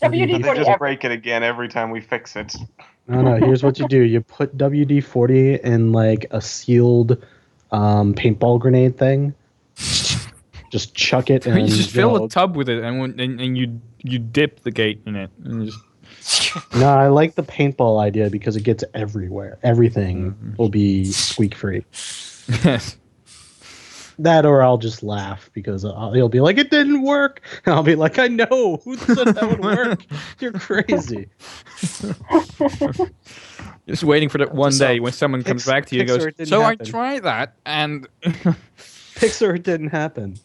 WD-40 They just ever. break it again every time we fix it. No. Here's what you do: you put WD-40 in like a sealed paintball grenade thing. Just chuck it, and You just fill go. a tub with it, and you dip the gate in it, and just. No, I like the paintball idea because it gets everywhere. Everything will be squeak free. Yes. That, or I'll just laugh because he'll be like, "It didn't work," and I'll be like, "I know. Who said that would work? You're crazy." Just waiting for that one day when someone comes back to you and Pixar, goes, it didn't "So happen. I tried that, and." Pixar, it didn't happen.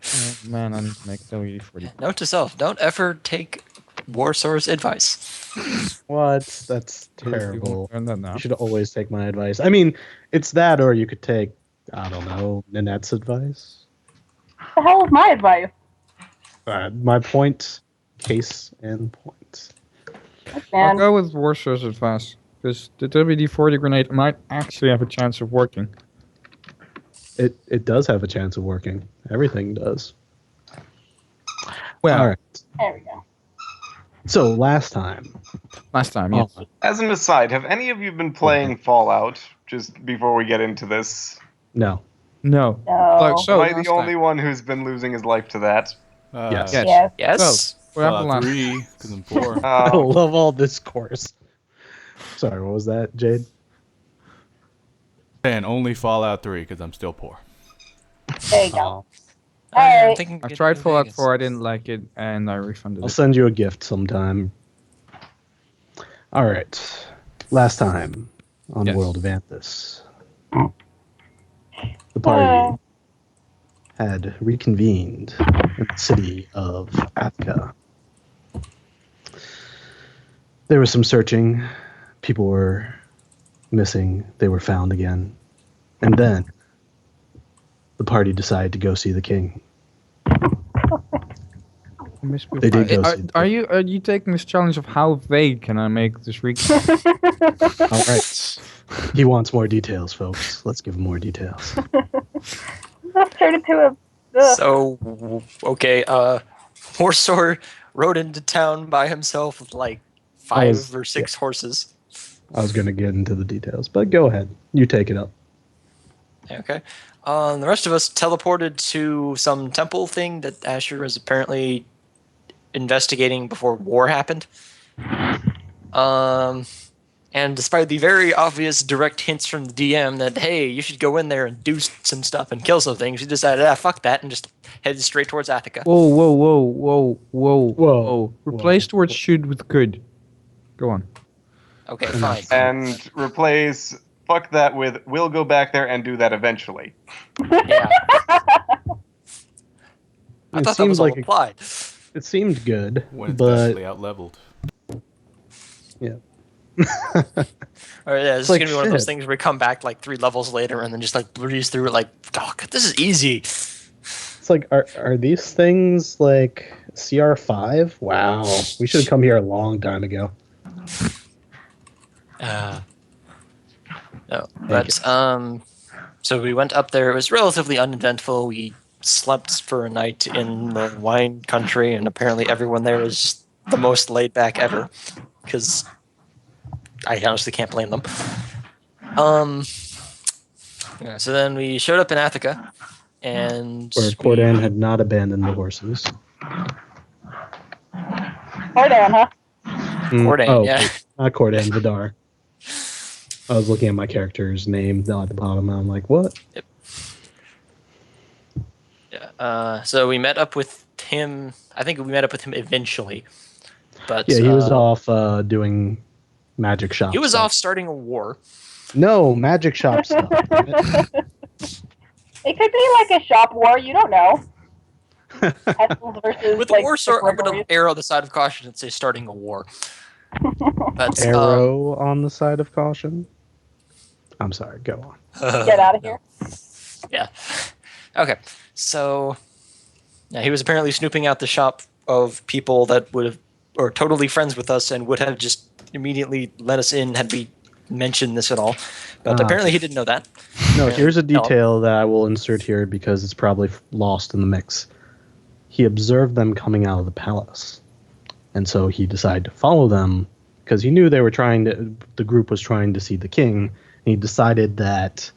Oh, man, I need to make WD-40. Note to self: don't ever take Warsaws advice. What? That's terrible. Learn that now. You should always take my advice. I mean, it's that, or you could take, I don't know, Nynette's advice. What the hell is my advice? My point, case, and point. I'll Man. go with Warsaw's advice because the WD-40 grenade might actually have a chance of working. It does have a chance of working. Everything does. Well, All right. There we go. So last time. yes. As an aside, have any of you been playing Fallout? Just before we get into this, No. No. No. Like, so am I last the only time. one who's been losing his life to that? Yes. Yes. Yes. What happened last? 3, because I'm poor. I love all discourse. Sorry, what was that, Jade? And only Fallout 3, because I'm still poor. There you go. Oh, I'm Alright. thinking I of tried New Fallout Vegas. 4, I didn't like it, and I refunded I'll it. send you a gift sometime. All right. Last time on Yes. World of Anthys, the party had reconvened in the city of Athka. There was some searching. People were missing. They were found again. And then the party decided to go see the king. They did go see the Are king. you taking this challenge of how vague can I make this week? All right. He wants more details, folks. Let's give him more details. Let's turn it to a... So, okay, Warsaw rode into town by himself with like five or six horses. I was going to get into the details, but go ahead. You take it up. Okay. The rest of us teleported to some temple thing that Asher was apparently investigating before war happened. And despite the very obvious direct hints from the DM that, hey, you should go in there and do some stuff and kill some things, we decided, fuck that, and just headed straight towards Athika. Whoa. Replace the word should with could. Go on. Okay, fine. And replace fuck that with we'll go back there and do that eventually. Yeah. I thought that was all applied. It seemed good, When it's but vastly out-leveled. yeah. Or yeah, this is like, gonna be one of those shit. things where we come back like 3 levels later and then just like breeze through it like, oh, this is easy. It's like, are these things like CR5? Wow. We should have come here a long time ago. No, but so we went up there. It was relatively uneventful. We slept for a night in the wine country, and apparently everyone there is just the most laid back ever. Because I honestly can't blame them. Yeah, so then we showed up in Athika, and Where Cordan had not abandoned the horses. Cordan, huh? Cordan, yeah. Not Cordan, Vadir. I was looking at my character's name down at the bottom, and I'm like, what? Yep. Yeah. So we met up with him. I think we met up with him eventually. But Yeah, he was off doing magic shop He was stuff. off starting a war. No, magic shop stuff. damn it. It could be like a shop war, you don't know. Pestles versus With like, the war sword, I'm going Warriors. to arrow the side of caution and say starting a war. But, Arrow on the side of caution. I'm sorry, go on. Get out of here. Yeah. Okay. So, yeah, he was apparently snooping out the shop of people that would have, or totally friends with us and would have just immediately let us in had we mentioned this at all. But apparently he didn't know that. No, here's a detail that I will insert here because it's probably lost in the mix. he observed them coming out of the palace. And so he decided to follow them because he knew the group was trying to see the king. And he decided that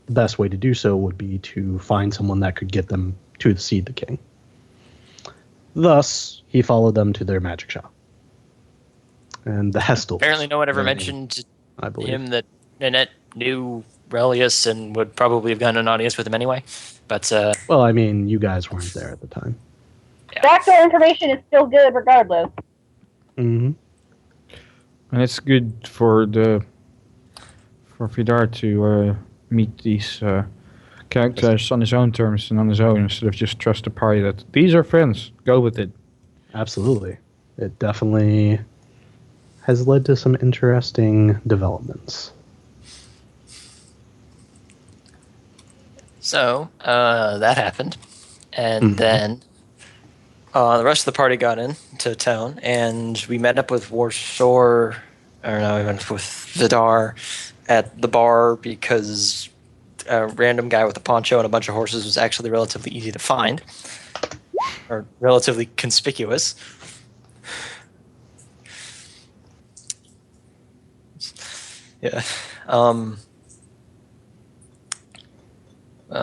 the best way to do so would be to find someone that could get them to see the king. Thus, he followed them to their magic shop. And the Hestels. Apparently, no one ever their name, mentioned to I believe. him that Nynette knew Relius and would probably have gotten an audience with him anyway. But Well, I mean, you guys weren't there at the time. Backdoor information is still good regardless. Mm-hmm. And it's good for Vidar to meet these characters on his own terms and on his own instead of just trust the party that these are friends. Go with it. Absolutely. It definitely has led to some interesting developments. so that happened, and then the rest of the party got into town, and we met up with Warsaw. Or no, we went with Vidar at the bar because a random guy with a poncho and a bunch of horses was actually relatively easy to find, or relatively conspicuous. Yeah.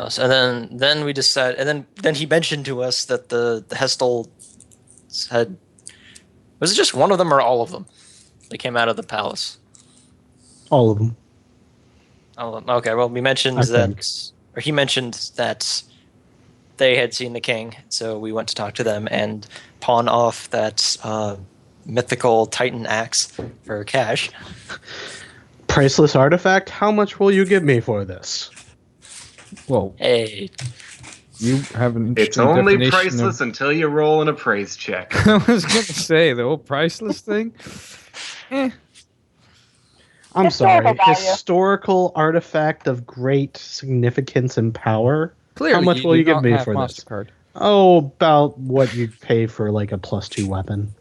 So then we decided, and then he mentioned to us that the Hestel had, was it just one of them or all of them? They came out of the palace. All of them. All of them. Okay, well, we mentioned I that, think. or he mentioned that they had seen the king, so we went to talk to them and pawn off that mythical Titan axe for cash. Priceless artifact? How much will you give me for this? Well, Hey, you have an It's interesting only definition priceless until you roll an appraise check. I was going to say, the whole priceless thing. I'm Historical sorry. value. Historical artifact of great significance and power? Clearly, How much will you do give not me have for this? MasterCard. Oh, about what you'd pay for like a +2 weapon.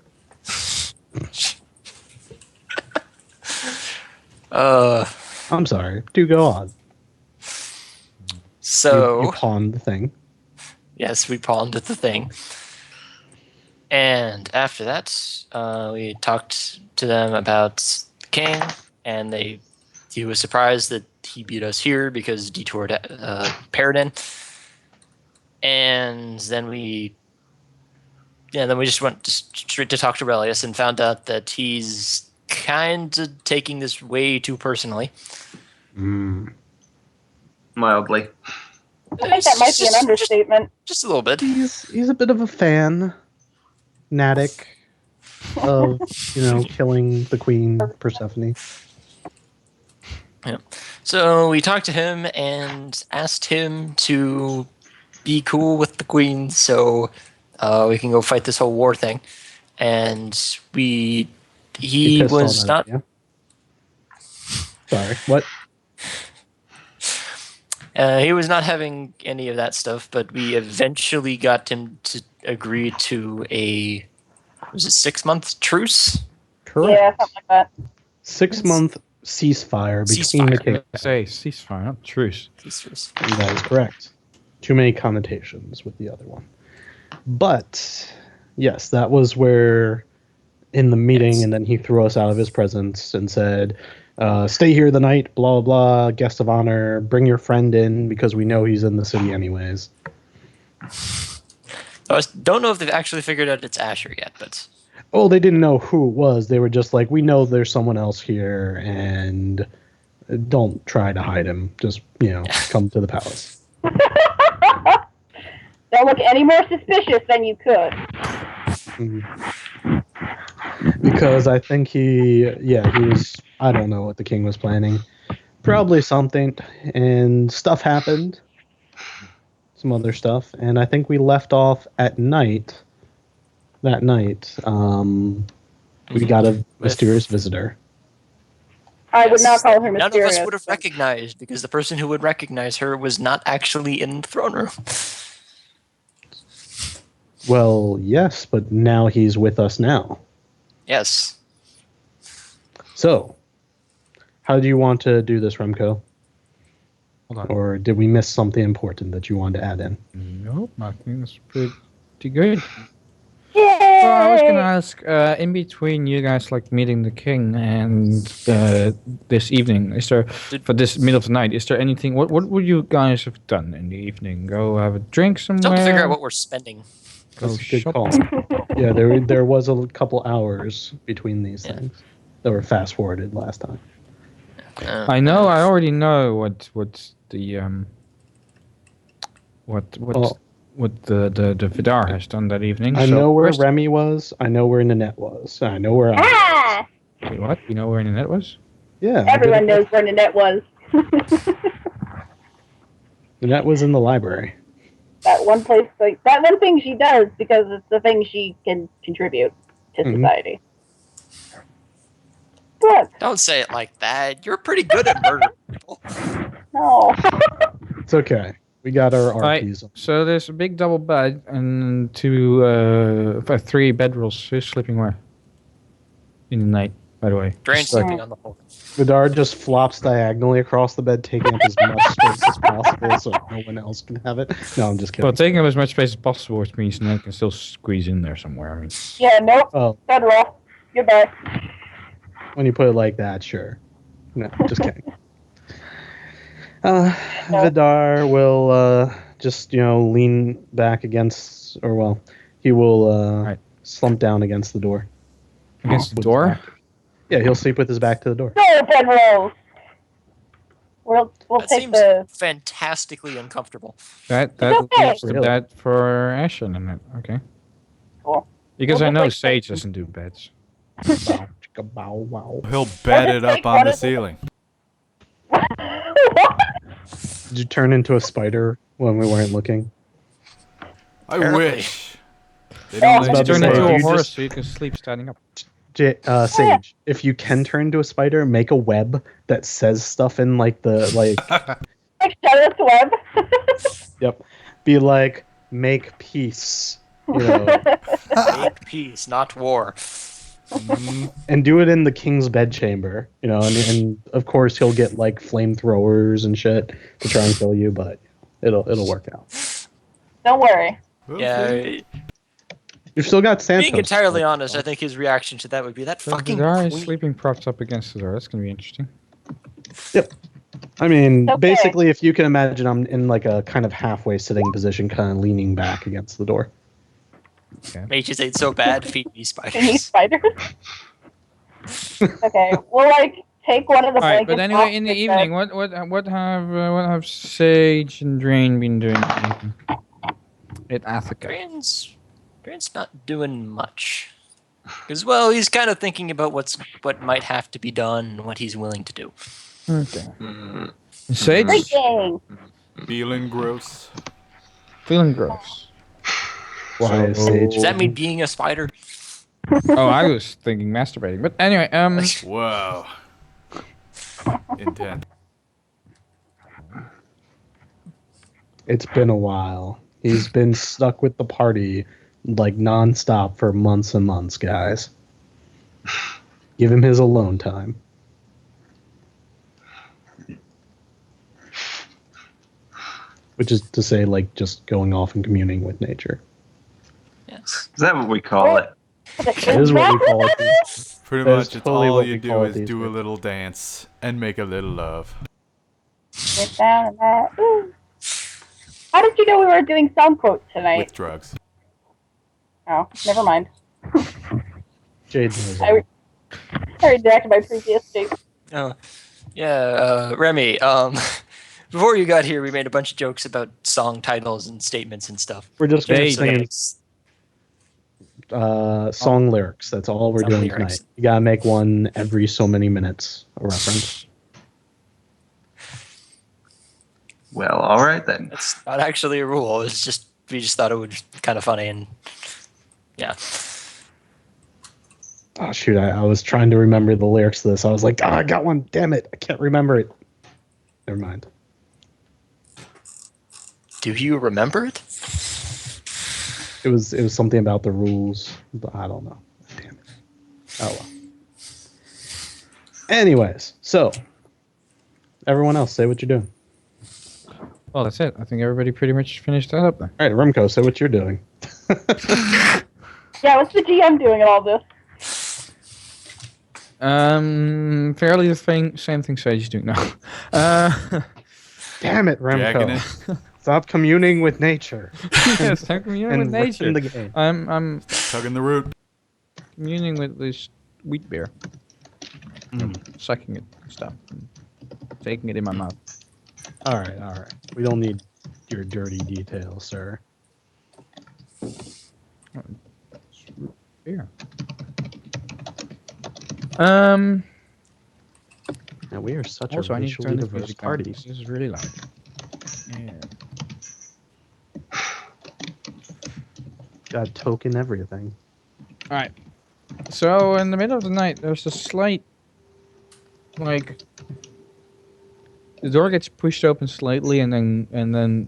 I'm sorry. Do go on. so You pawned the thing. yes, we pawned at the thing. And after that, we talked to them about the king, and he was surprised that he beat us here because detoured Paradin. And then we just went straight to talk to Relius and found out that he's kind of taking this way too personally. Mildly. I think that might be an understatement. Just a little bit. He's a bit of a fanatic of, killing the queen, Persephone. Yeah. So we talked to him and asked him to be cool with the queen so we can go fight this whole war thing. And he pissed was on not... that, yeah? Sorry, what? He was not having any of that stuff, but we eventually got him to agree to a, was it 6-month truce? Correct. Yeah, something like that. 6-month ceasefire between the king. Say ceasefire, not truce. Truce. That is correct. Too many connotations with the other one. But, yes, that was where, in the meeting, Yes. and then he threw us out of his presence and said, stay here the night, blah, blah, blah, guest of honor, bring your friend in, because we know he's in the city anyways. I don't know if they've actually figured out it's Asher yet, but... Oh, they didn't know who it was. They were just like, we know there's someone else here, and don't try to hide him. Just, come to the palace. Don't look any more suspicious than you could. Because I think he was, I don't know what the king was planning. Probably something, and stuff happened. Some other stuff, and I think we left off at night. That night, we got a mysterious visitor. I would not call her None of mysterious. us would have recognized, because the person who would recognize her was not actually in the throne room. Well, yes, but now he's with us now. Yes. So, how do you want to do this, Remco? Hold on. Or did we miss something important that you wanted to add in? Nope, I think that's pretty pretty good. Yay! Well, I was gonna ask, in between you guys like meeting the king and this evening, is there for this middle of the night? Is there anything? What would you guys have done in the evening? Go have a drink somewhere? Still have to figure out what we're spending. Go That's a good shop? call. Yeah, there was a couple hours between these Yeah. things that were fast forwarded last time. I know. I already know what the what the Vadir has done that evening. I so know where first- Remy was. I know where Nynette was. I know where I was. Ah! Wait, what? You know where Nynette was? Yeah, I did Everyone it. knows where Nynette was. Nynette was in the library. That one place, like that one thing she does because it's the thing she can contribute to Mhm. society. Look, Don't say it like that. You're pretty good at murdering people. no. It's okay. We got our Right. RPs. So there's a big double bed and three bedrolls. Who's sleeping where? In the night, by the way. Drane Just like- sleeping on the floor. Vidar just flops diagonally across the bed, taking up as much space as possible so no one else can have it. No, I'm just kidding. Well, taking up as much space as possible, which means Nynette can still squeeze in there somewhere. I mean, Yeah, nope. Oh, Federal. Goodbye. when you put it like that, sure. No, just kidding. Vidar will just, lean back against, or well, he will Right. slump down against the door. against the With his door. back. Yeah, he'll sleep with his back to the door. Go, Federal. We'll That take seems the. fantastically uncomfortable. That okay. leaves the Really? bed for Ash and Nynette. Okay. Cool. Because We'll I just, know like, Sage doesn't do beds. Bow, chicka, bow, wow. He'll bet just it up take on one the of the- ceiling. Did you turn into a spider when we weren't looking? I Apparently. wish. They Oh, don't I let was you Turn say, do into do a you horse just- so you can sleep standing up. Sage, if you can turn into a spider, make a web that says stuff in like Like Charlotte's Web. yep, be like make peace, Make peace, not war. and do it in the king's bedchamber, and of course he'll get like flamethrowers and shit to try and kill you, but it'll work out. Don't worry. Yeah, You've still got Santos. being entirely honest, I think his reaction to that would be that So fucking Vadir is queen. sleeping propped up against the door. That's gonna be interesting. I mean, Okay. basically, if you can imagine, I'm in like a kind of halfway sitting position, kind of leaning back against the door. Mages ain't so bad. Feed me Any spiders. spiders? Okay, we'll take one of the All right, blankets. but anyway, off in the bed. evening, what have Sage and Drane been doing at Athica? Drane's not doing much. Because, well, he's kind of thinking about what might have to be done and what he's willing to do. Okay. Mm, Sage Drinking. Feeling gross. feeling gross. Why is So- Sage? Does that mean being a spider? Oh, I was thinking masturbating, but anyway, Whoa. Intense. It's been a while. He's been stuck with the party like nonstop for months and months, guys. Give him his alone time. Which is to say, like, just going off and communing with nature. Yes. Is that what we call it? That is what we call it. Pretty That is much, it's totally all what you we do call it is these do a days. little dance and make a little love. Get down and that. Ooh. How did you know we were doing sound quotes tonight? With drugs. Oh, never mind. Jade knows. I redacted my previous tape. Oh, yeah, Remy. Before you got here, we made a bunch of jokes about song titles and statements and stuff. We're just going to Jade. So that sing makes- song lyrics. That's all we're Song doing lyrics. tonight. You gotta make one every so many minutes, a reference. Well, all right then. That's not actually a rule. It's just we just thought it would be kind of funny and yeah. Oh shoot! I was trying to remember the lyrics to this. I was like, I got one. Damn it! I can't remember it. Never mind. Do you remember it? It was something about the rules, but I don't know. Damn it. Oh well. Anyways, so everyone else, say what you're doing. well, that's it. I think everybody pretty much finished that up then. All right, Remco, say what you're doing. Yeah, what's the GM doing in all this? Fairly the same thing Sage is doing now. Damn it, Jacking Remco. it. Stop communing with nature. Yes, I'm communing with and nature. ruin the game. I'm Tugging the root. communing with this wheat beer. Sucking it, stuff, taking it in my mouth. All right. We don't need your dirty details, sir. Beer. Now we are such Also, a I need to racially turn this diverse music down party. because this is really loud. Yeah. Got token everything. All right. So in the middle of the night, there's a slight, like, the door gets pushed open slightly, and then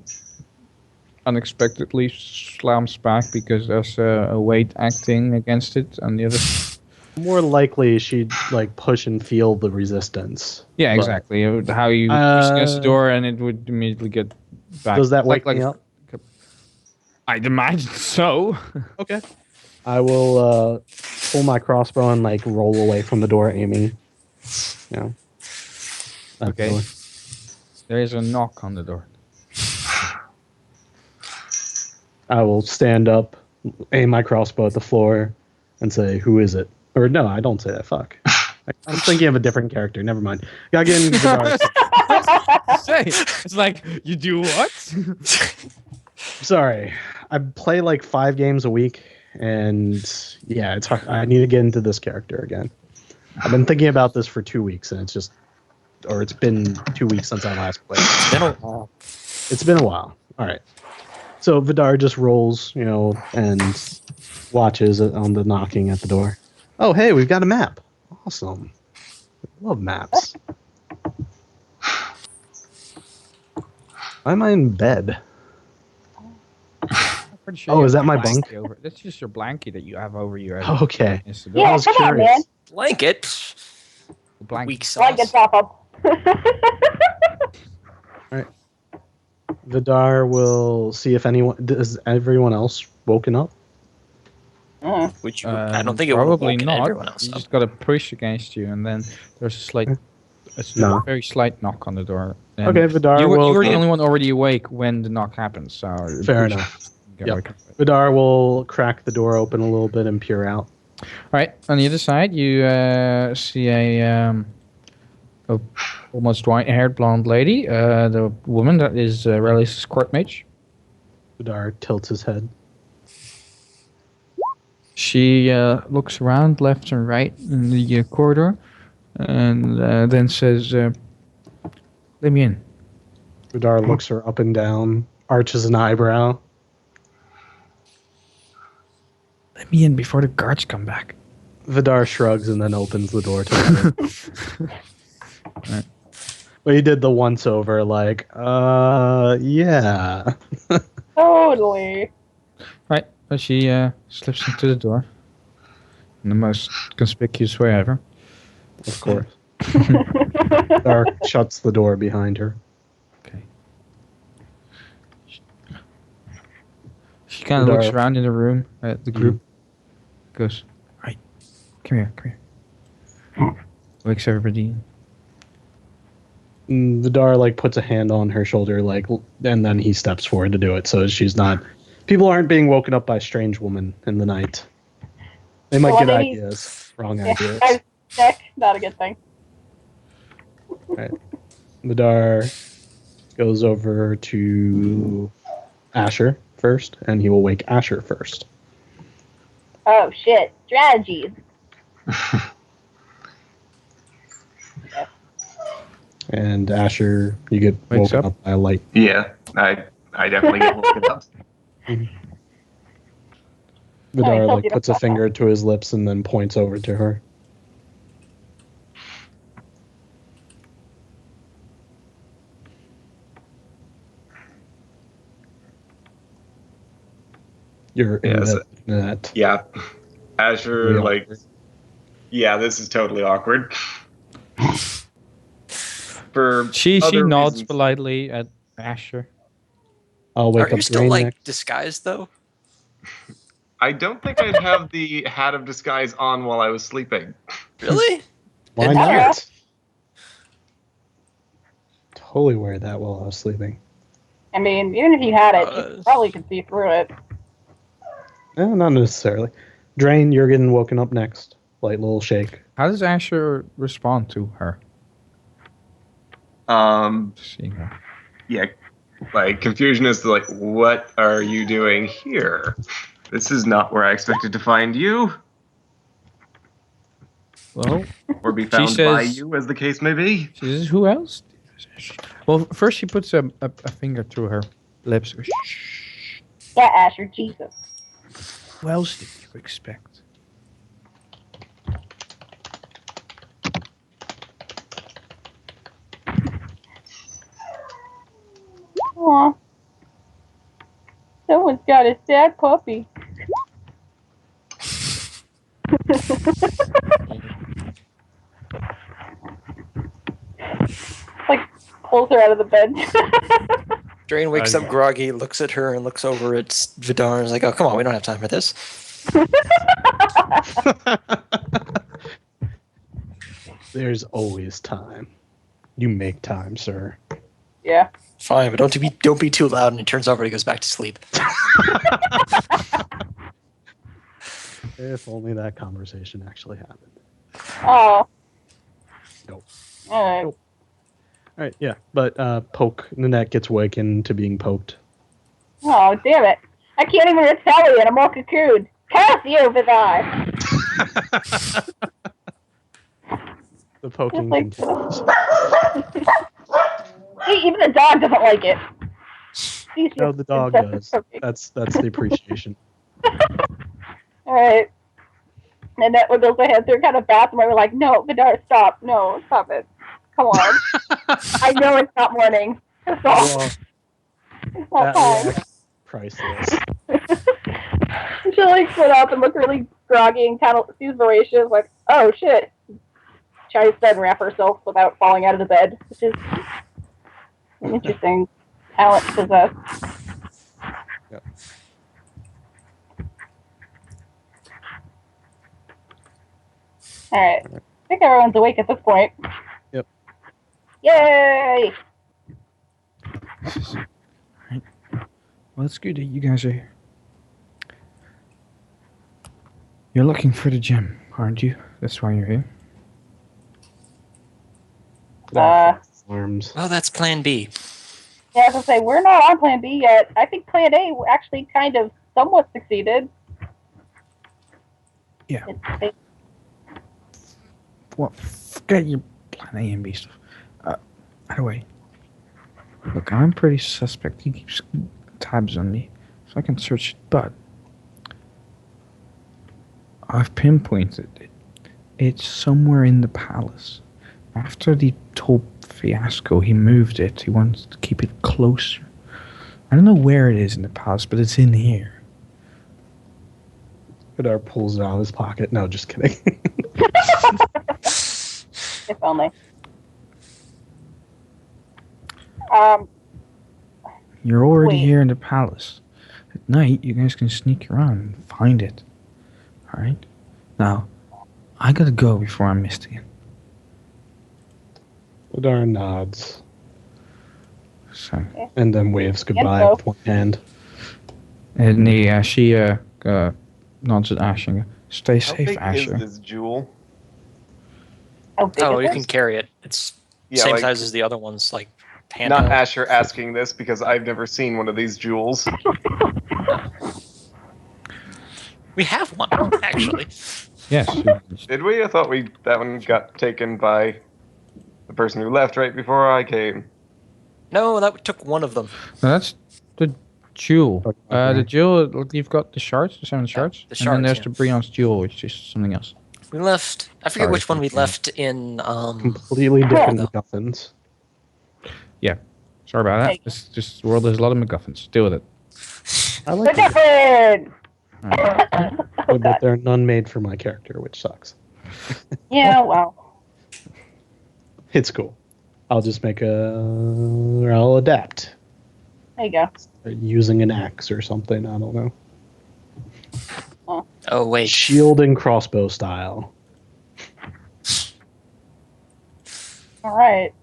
unexpectedly slams back because there's a weight acting against it on the other. More likely, she'd like push and feel the resistance. Yeah, But exactly. How you push against the door, and it would immediately get back. Does that wake like me up? I'd imagine so. Okay. I will pull my crossbow and like roll away from the door, aiming. Yeah. Okay. There is a knock on the door. I will stand up, aim my crossbow at the floor, and say, "Who is it?" Or no, I don't say that. Fuck. I'm thinking of a different character. Never mind. Gotta get into the dark. Say, it's like, you do what? Sorry, I play like 5 games a week, and yeah, it's hard. I need to get into this character again. I've been thinking about this for 2 weeks, and it's been 2 weeks since I last played. It's been a while. It's been a while. All right. So Vadir just rolls, and watches on the knocking at the door. Oh, hey, we've got a map. Awesome. I love maps. Why am I in bed? Pretty sure Oh, you is have that my a blanket bunk? over. That's just your blanket that you have over your head. Okay. Against the door. I Yeah, was come on, man. curious. Blanket. The blanket. Weak Like sauce. it's off up. Vadir will see if is everyone else woken up. Which I don't think it would have probably woken not. everyone else You up. just got a push against you, and then there's a slight, No. very slight knock on the door. And Okay, Vadir you will. were the only one already awake when the knock happened, so you're Fair pretty enough. sure you get Yep. waken up. Vadir will crack the door open a little bit and peer out. All right, on the other side, you see a almost white-haired blonde lady, the woman that is Reli's court mage. Vadir tilts his head. She looks around left and right in the corridor, and then says, "Let me in." Vadir looks her up and down, arches an eyebrow. Let me in before the guards come back. Vadir shrugs and then opens the door to her. Right. But he did the once over, like, yeah. Totally. Right, but she slips into the door in the most conspicuous way ever. Of course. Vadir shuts the door behind her. Okay. She kind of looks Vadir. around in the room at the group. Goes, "Right, come here." Wakes everybody. Vadir like puts a hand on her shoulder, like, and then he steps forward to do it. So she's not. People aren't being woken up by a strange woman in the night. They might Well, get maybe- ideas, wrong Yeah, ideas. guys, check. Not a good thing. Right. Vadir goes over to Asher first, and he will wake Asher first. Oh shit! Strategies. And Asher, you get Wakes woken up. up by a light. Yeah, I definitely get woken up. Vadir told you to puts a fuck finger to his lips and then points over to her. You're in Yes. the net. Yeah, Azure, Really like, awkward. yeah, this is totally awkward. For She other nods reasons. politely at Asher. I'll wake Are you up still Drane like next. disguised though? I don't think I'd have the hat of disguise on while I was sleeping. Really? Why And not? here? Totally wear that while I was sleeping. I mean, even if you had it, you probably could see through it. No, not necessarily. Drane, you're getting woken up next. Light little shake. How does Asher respond to her? Seeing her. Yeah, like confusion as to like, what are you doing here? This is not where I expected to find you, Well, or be found says- by you, as the case may be. she says, who else? Well, first she puts a finger through her lips. Shh. Yeah, Asher, Jesus. Who else did you expect? Aw. Someone's got a sad puppy. Like, pulls her out of the bed. Drane wakes up groggy, looks at her, and looks over at Vadir and is like, oh, come on, we don't have time for this. There's always time. You make time, sir. Yeah. Fine, but don't be too loud, and he turns over and he goes back to sleep. If only that conversation actually happened. Oh. Nope. Alright. Nope. All right, yeah, but poke. Nynette gets wakened to being poked. Oh, damn it. I can't even retaliate. I'm all cocooned. Curse you, Vadir! The poking Like- continues. See, even the dog doesn't like it. She's No, just the dog obsessed does. with poking. That's the appreciation. Alright. And that would also head through kind of bathroom where we're like, no, Vadir, stop. No, stop it. Come on. I know it's not morning. It's not, Well, it's not that time. reacts priceless. She like stood up and looked really groggy and kind of sees voracious, like, oh shit. Tries to unwrap herself without falling out of the bed, which is an interesting talent to possess. Yep. Alright. I think everyone's awake at this point. Yep. Yay! Right. Well, it's good that you guys are here. You're looking for the gem, aren't you? That's why you're here. Arms. Well, that's plan B. Yeah, as I say, we're not on Plan B yet. I think Plan A actually kind of somewhat succeeded. Yeah. It's- Well, forget your plan A and B stuff. By the way, look, I'm pretty suspect. He keeps tabs on me, so I can search it, but I've pinpointed it. It's somewhere in the palace. After the whole fiasco, he moved it. He wants to keep it closer. I don't know where it is in the palace, but it's in here. Vadir pulls it out of his pocket. No, just kidding. if only. You're already Wait. here in the palace. At night, you guys can sneak around and find it. Alright? Now, I gotta go before I'm missed again. Vadir nods So, and then waves goodbye Info. with one hand. and she nods at Asher and goes, stay How safe, big Asher. is this jewel? How big Oh, is you it? can carry it. It's Yeah, same like, size as the other ones, like handheld. not Asher asking this because I've never seen one of these jewels. We have one, actually. Yes. Did we? I thought that one got taken by the person who left right before I came. No, that took one of them. No, that's the jewel. Okay. The jewel, you've got the shards, the 7 shards. the and then shards, there's yeah. the Brion's jewel, which is something else. We left. I forget Sorry, which one we continue. left in. Completely different no. MacGuffins. Sorry about Hey. that. This world has a lot of MacGuffins. Deal with it. I like The them, different! Alright. Oh, but God. there are none made for my character, which sucks. Yeah, well. It's cool. I'll just or I'll adapt. There you go. Using an axe or something. I don't know. Oh wait. Shield and crossbow style. All right.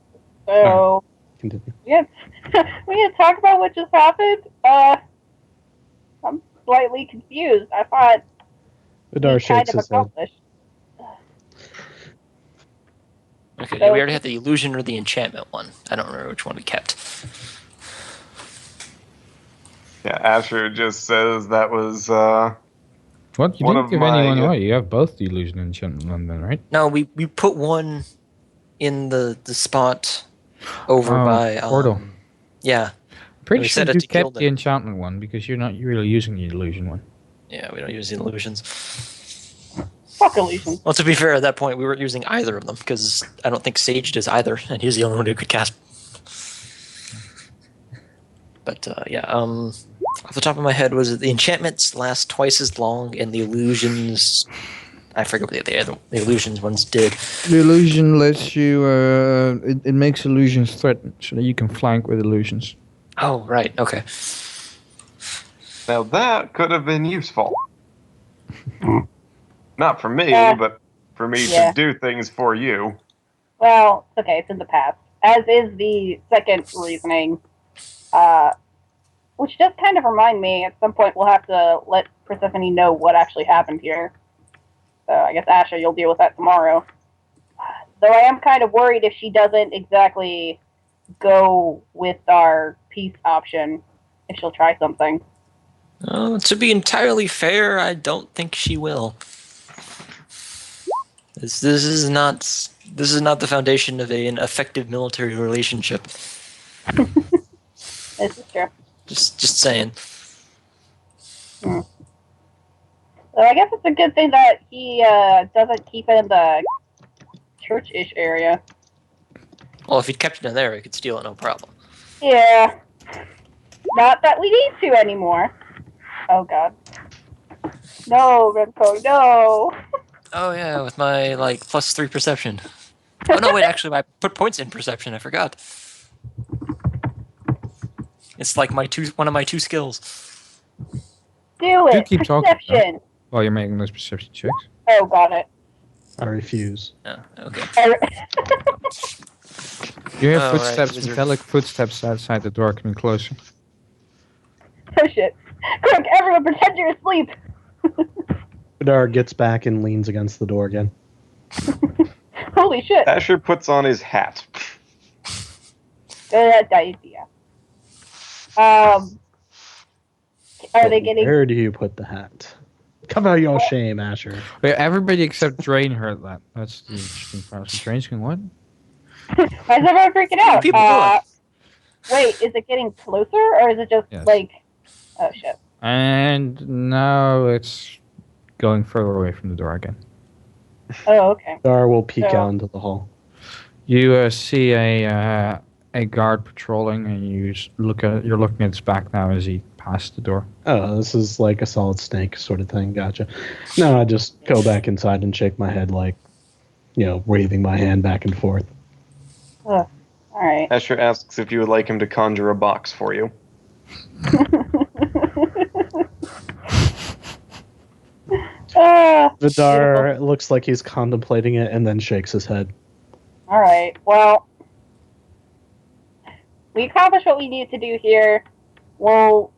So Continue. we had to talk about what just happened. I'm slightly confused. I thought Vidar we kind shakes of his head. accomplished. Okay, So- we already had the illusion or the enchantment one. I don't remember which one we kept. Yeah, Asher just says that was What? You One didn't of give my- anyone away. You have both the illusion and enchantment then, right? No, we put one in the spot over Oh, by portal. Yeah, Pretty We sure set it you to kill kept the them. enchantment one because you're not really using the illusion one. yeah, we don't use the illusions. Fuck illusions. Well, to be fair, at that point we weren't using either of them because I don't think Sage does either, and he's the only one who could cast. But off the top of my head, was it the enchantments last twice as long, and the illusions? I forget what the illusions ones did. The illusion lets you. It makes illusions threaten, so that you can flank with illusions. Oh, right. Okay. now that could have been useful. Not for me, Yeah. but for me Yeah. to do things for you. Well, it's okay. It's in the past. As is the second reasoning. Which does kind of remind me, at some point we'll have to let Persephone know what actually happened here. So I guess Asher, you'll deal with that tomorrow. Though I am kind of worried if she doesn't exactly go with our peace option, if she'll try something. To be entirely fair, I don't think she will. This is not the foundation of an effective military relationship. This is true. Just saying. So I guess it's a good thing that he doesn't keep it in the church-ish area. Well, if he'd kept it in there, he could steal it, no problem. Yeah. Not that we need to anymore. Oh god. No, Remco, no! Oh yeah, with my +3 perception. Oh no, wait, actually, I put points in perception. I forgot. It's like one of my two skills. Do it! keep talking, Perception! While you're making those perception checks. Oh, got it. I refuse. Oh, okay. You hear Oh, right, footsteps, wizard. metallic footsteps outside the door coming closer. Oh shit. Quick, everyone pretend you're asleep! Vidar gets back and leans against the door again. Holy shit. Asher puts on his hat. Good idea. Are they getting... Where do you put the hat? Cover your shame, Asher. Wait, everybody except Drane heard that. That's the interesting part. So Drane's going, what? Why is everyone freaking out? People doing? Wait, is it getting closer, or is it just, Yes. Oh shit. And now it's going further away from the door again. Oh, okay. Vidar will peek So- out into the hall. You see a guard patrolling, and you're looking at his back now as he passed the door. Oh, this is like a solid snake sort of thing. Gotcha. No, I just go back inside and shake my head waving my hand back and forth. Alright. Asher asks if you would like him to conjure a box for you. Vidar looks like he's contemplating it and then shakes his head. Alright, well, we accomplished what we needed to do here. We'll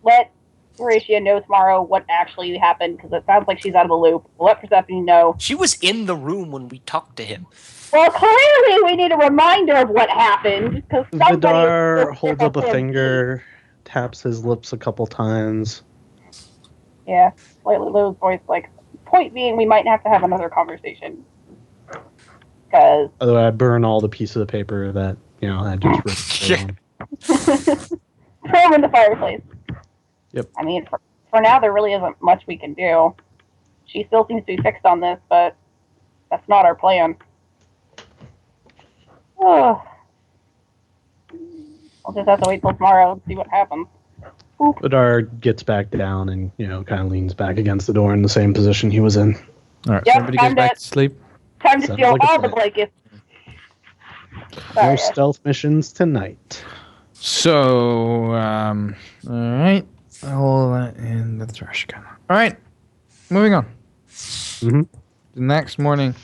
let Horatia know tomorrow what actually happened, because it sounds like she's out of the loop. We'll let Persephone know. She was in the room when we talked to him. Well, clearly we need a reminder of what happened, because Vidar holds up a finger, taps his lips a couple times. Yeah, slightly low voice, point being, we might have to have another conversation. Because... Although I burn all the pieces of paper that, I just ripped. Throw them in the fireplace. Yep. I mean, for now, there really isn't much we can do. She still seems to be fixed on this, but that's not our plan. Oh. I'll just have to wait till tomorrow and see what happens. Vidar gets back down and, kind of leans back against the door in the same position he was in. All right, Yep, so everybody gets time back to- to sleep. Time to Sounds steal like a all the plan. blankets. No Sorry. stealth missions tonight. So, all right. All that in the trash can. All right, moving on. Mm-hmm. The next morning.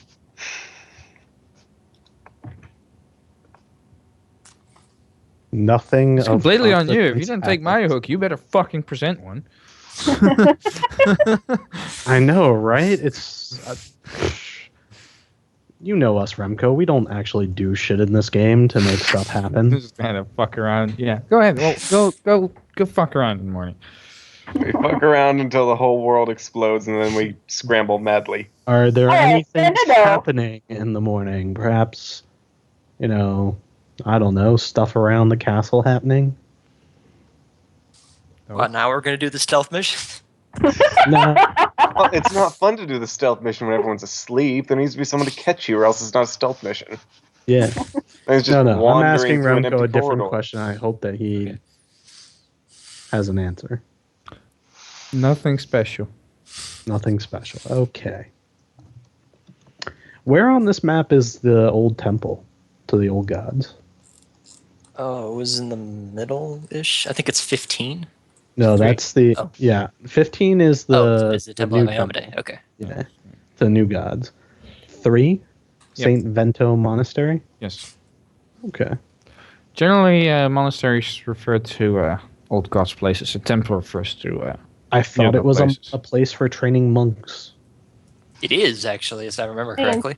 Nothing. It's of completely on you. If you consequence don't take my happens. hook, you better fucking present one. I know, right? It's. You know us, Remco. We don't actually do shit in this game to make stuff happen. Just kind of fuck around. Yeah, go ahead. Well, go fuck around in the morning. We fuck around until the whole world explodes, and then we scramble madly. Are there All right, any things no. happening in the morning? Perhaps, I don't know, stuff around the castle happening? Well, now we're going to do the stealth mission. No. Well, it's not fun to do the stealth mission when everyone's asleep. There needs to be someone to catch you, or else it's not a stealth mission. Yeah. It's just No. I'm wandering asking through an Remco empty a different corridor. question. I hope that he has an answer. Nothing special. Nothing special. Okay. Where on this map is the old temple to the old gods? Oh, it was in the middle-ish? I think it's 15. No, that's the... Oh. Yeah, 15 is the... It's the Temple new of Iomade. Okay. Yeah, the new gods. 3, Yep. Saint Vento Monastery. Yes. Okay. Generally, monasteries refer to old gods' places. A temple refers to. I thought Yoga it was places. a place for training monks, It is, actually, if I remember correctly.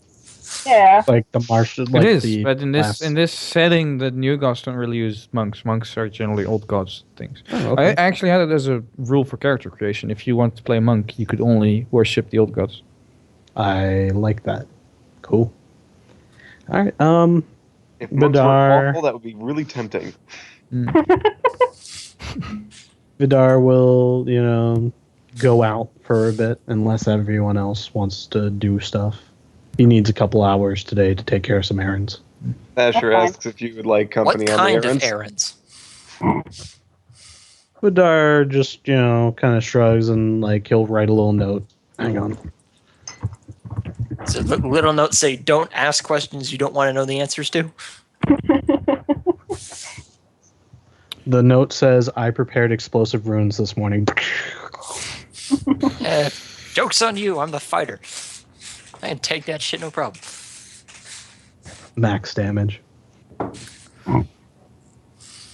Yeah. like the martial. Like it is, the but in class- this setting, the new gods don't really use monks. Monks are generally old gods things. Oh, I okay. actually had it as a rule for character creation. If you want to play a monk, you could only worship the old gods. I like that. Cool. All right. If monks were Vadir. awful, that would be really tempting. Vidar will, go out for a bit unless everyone else wants to do stuff. He needs a couple hours today to take care of some errands. Asher That's fine. asks if you would like What company on kind the of errands. errands? Vidar just, kind of shrugs and he'll write a little note. Hang on. So the little notes say, don't ask questions you don't want to know the answers to. The note says, I prepared explosive runes this morning. Joke's on you, I'm the fighter. I can take that shit, no problem. Max damage.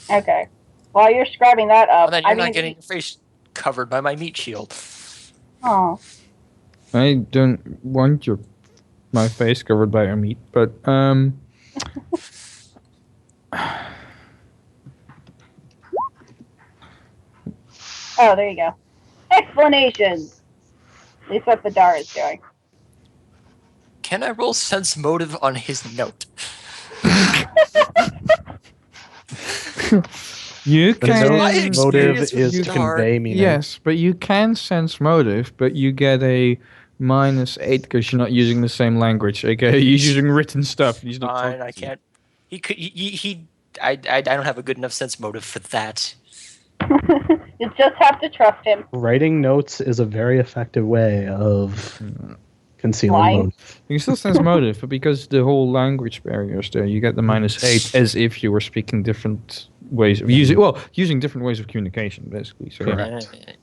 Okay. While you're scribing that Well, up, then you're not getting your face covered by my meat shield. Oh. I don't want my face covered by your meat, but Oh, there you go. Explanations. At least what Vadir is doing. Can I roll sense motive on his note? you The can. note's motive experience is with to Vidar. convey meaning. Yes, but you can sense motive, but you get a -8 because you're not using the same language. Okay, he's using written stuff. He's not. Fine, talking I to you. can't. He could. I don't have a good enough sense motive for that. You just have to trust him. Writing notes is a very effective way of concealing Lying. motive. You can still sense motive, but because the whole language barrier is there, you get the -8 as if you were speaking different ways of using different ways of communication, basically. So, yeah. Correct.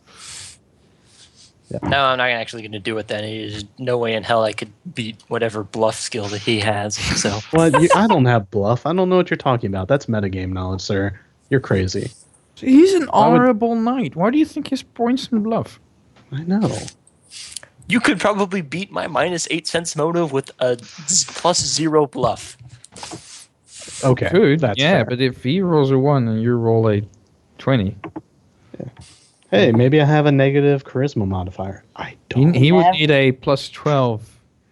Yeah. No, I'm not actually going to do it then. There's no way in hell I could beat whatever bluff skill that he has. So Well, I don't have bluff. I don't know what you're talking about. That's metagame knowledge, sir. You're crazy. So he's an Why would- honorable knight. Why do you think his points in bluff? I know. you could probably beat my -8 sense motive with a +0 bluff. Okay. Good, That's yeah, fair. but if he rolls a 1 and you roll a 20, Hey, maybe I have a negative charisma modifier. I don't. he would have- need a +12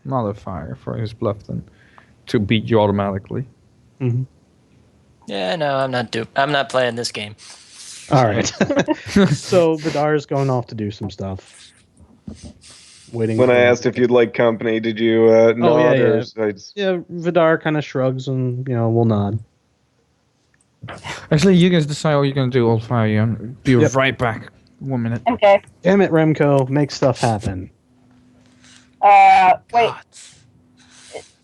modifier for his bluff then to beat you automatically. Mhm. Yeah, no, I'm not playing this game. All right. So Vidar's going off to do some stuff. Waiting. When for- I asked if you'd like company, did you nod? yeah. Or I just- Yeah, Vidar kind of shrugs and we'll nod. Actually, you guys decide what you're going to do. I'll fire you. I'll be Yep. right back. 1 minute. Okay. Damn it, Remco, make stuff happen. Wait. God.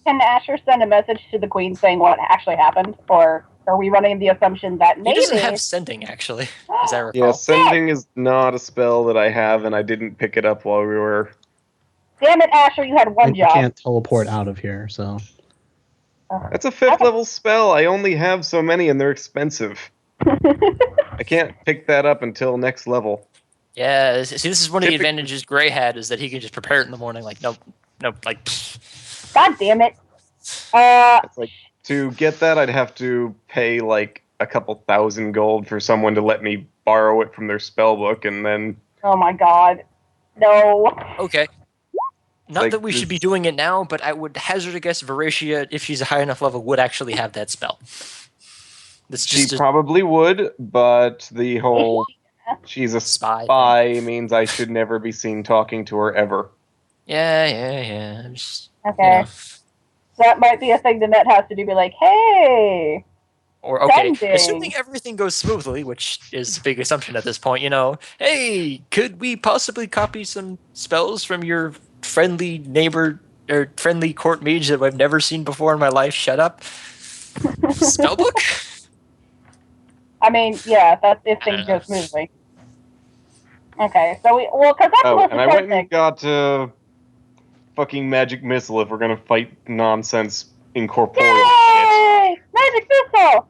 Can Asher send a message to the queen saying what actually happened? Or Are we running the assumption that He maybe... doesn't have sending, actually, as I recall. Yeah, sending is not a spell that I have, and I didn't pick it up while we were... Damn it, Asher, you had one And you job. can't teleport out of here, so. That's a 5th level spell. I only have so many, and they're expensive. I can't pick that up until next level. Yeah, see, this is one of the Typically- advantages Gray had, is that he can just prepare it in the morning, like, nope, like, pfft. God damn it. It's like, to get that, I'd have to pay like a couple thousand gold for someone to let me borrow it from their spellbook, and then... Oh my god. No. Okay. Not Like, that we should be this- doing it now, but I would hazard a guess Veracia, if she's a high enough level, would actually have that spell. That's She just a probably would, but the whole she's a spy. spy means I should never be seen talking to her ever. Yeah. I'm just, Okay. you know. So that might be a thing Nynette has to do, be like, hey! Or, okay, Sending. assuming everything goes smoothly, which is a big assumption at this point, hey, could we possibly copy some spells from your friendly neighbor or friendly court mage that I've never seen before in my life? Shut up. Spellbook? I mean, yeah, that's if things go smoothly. Okay, so because that's Oh, supposed and to I start went and got fucking magic missile if we're gonna fight nonsense incorporeal shit. Yay! Magic missile!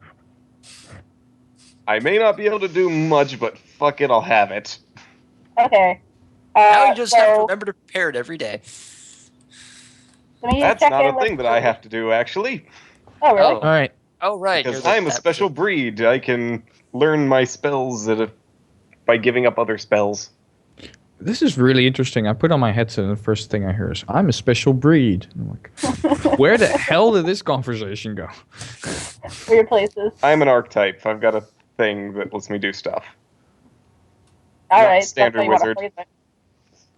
I may not be able to do much, but fuck it, I'll have it. Okay. Now you just have to so remember to prepare it every day. let me just That's check not in a with- thing that I have to do, actually, Oh, really? Oh. All right. Oh, right. because you're I'm a that- special breed. I can learn my spells by giving up other spells. This is really interesting. I put on my headset and the first thing I hear is, I'm a special breed. And I'm like, where the hell did this conversation go? Weird places. I'm an archetype. I've got a thing that lets me do stuff. All not right. standard that's how you wanna wizard. phrase it.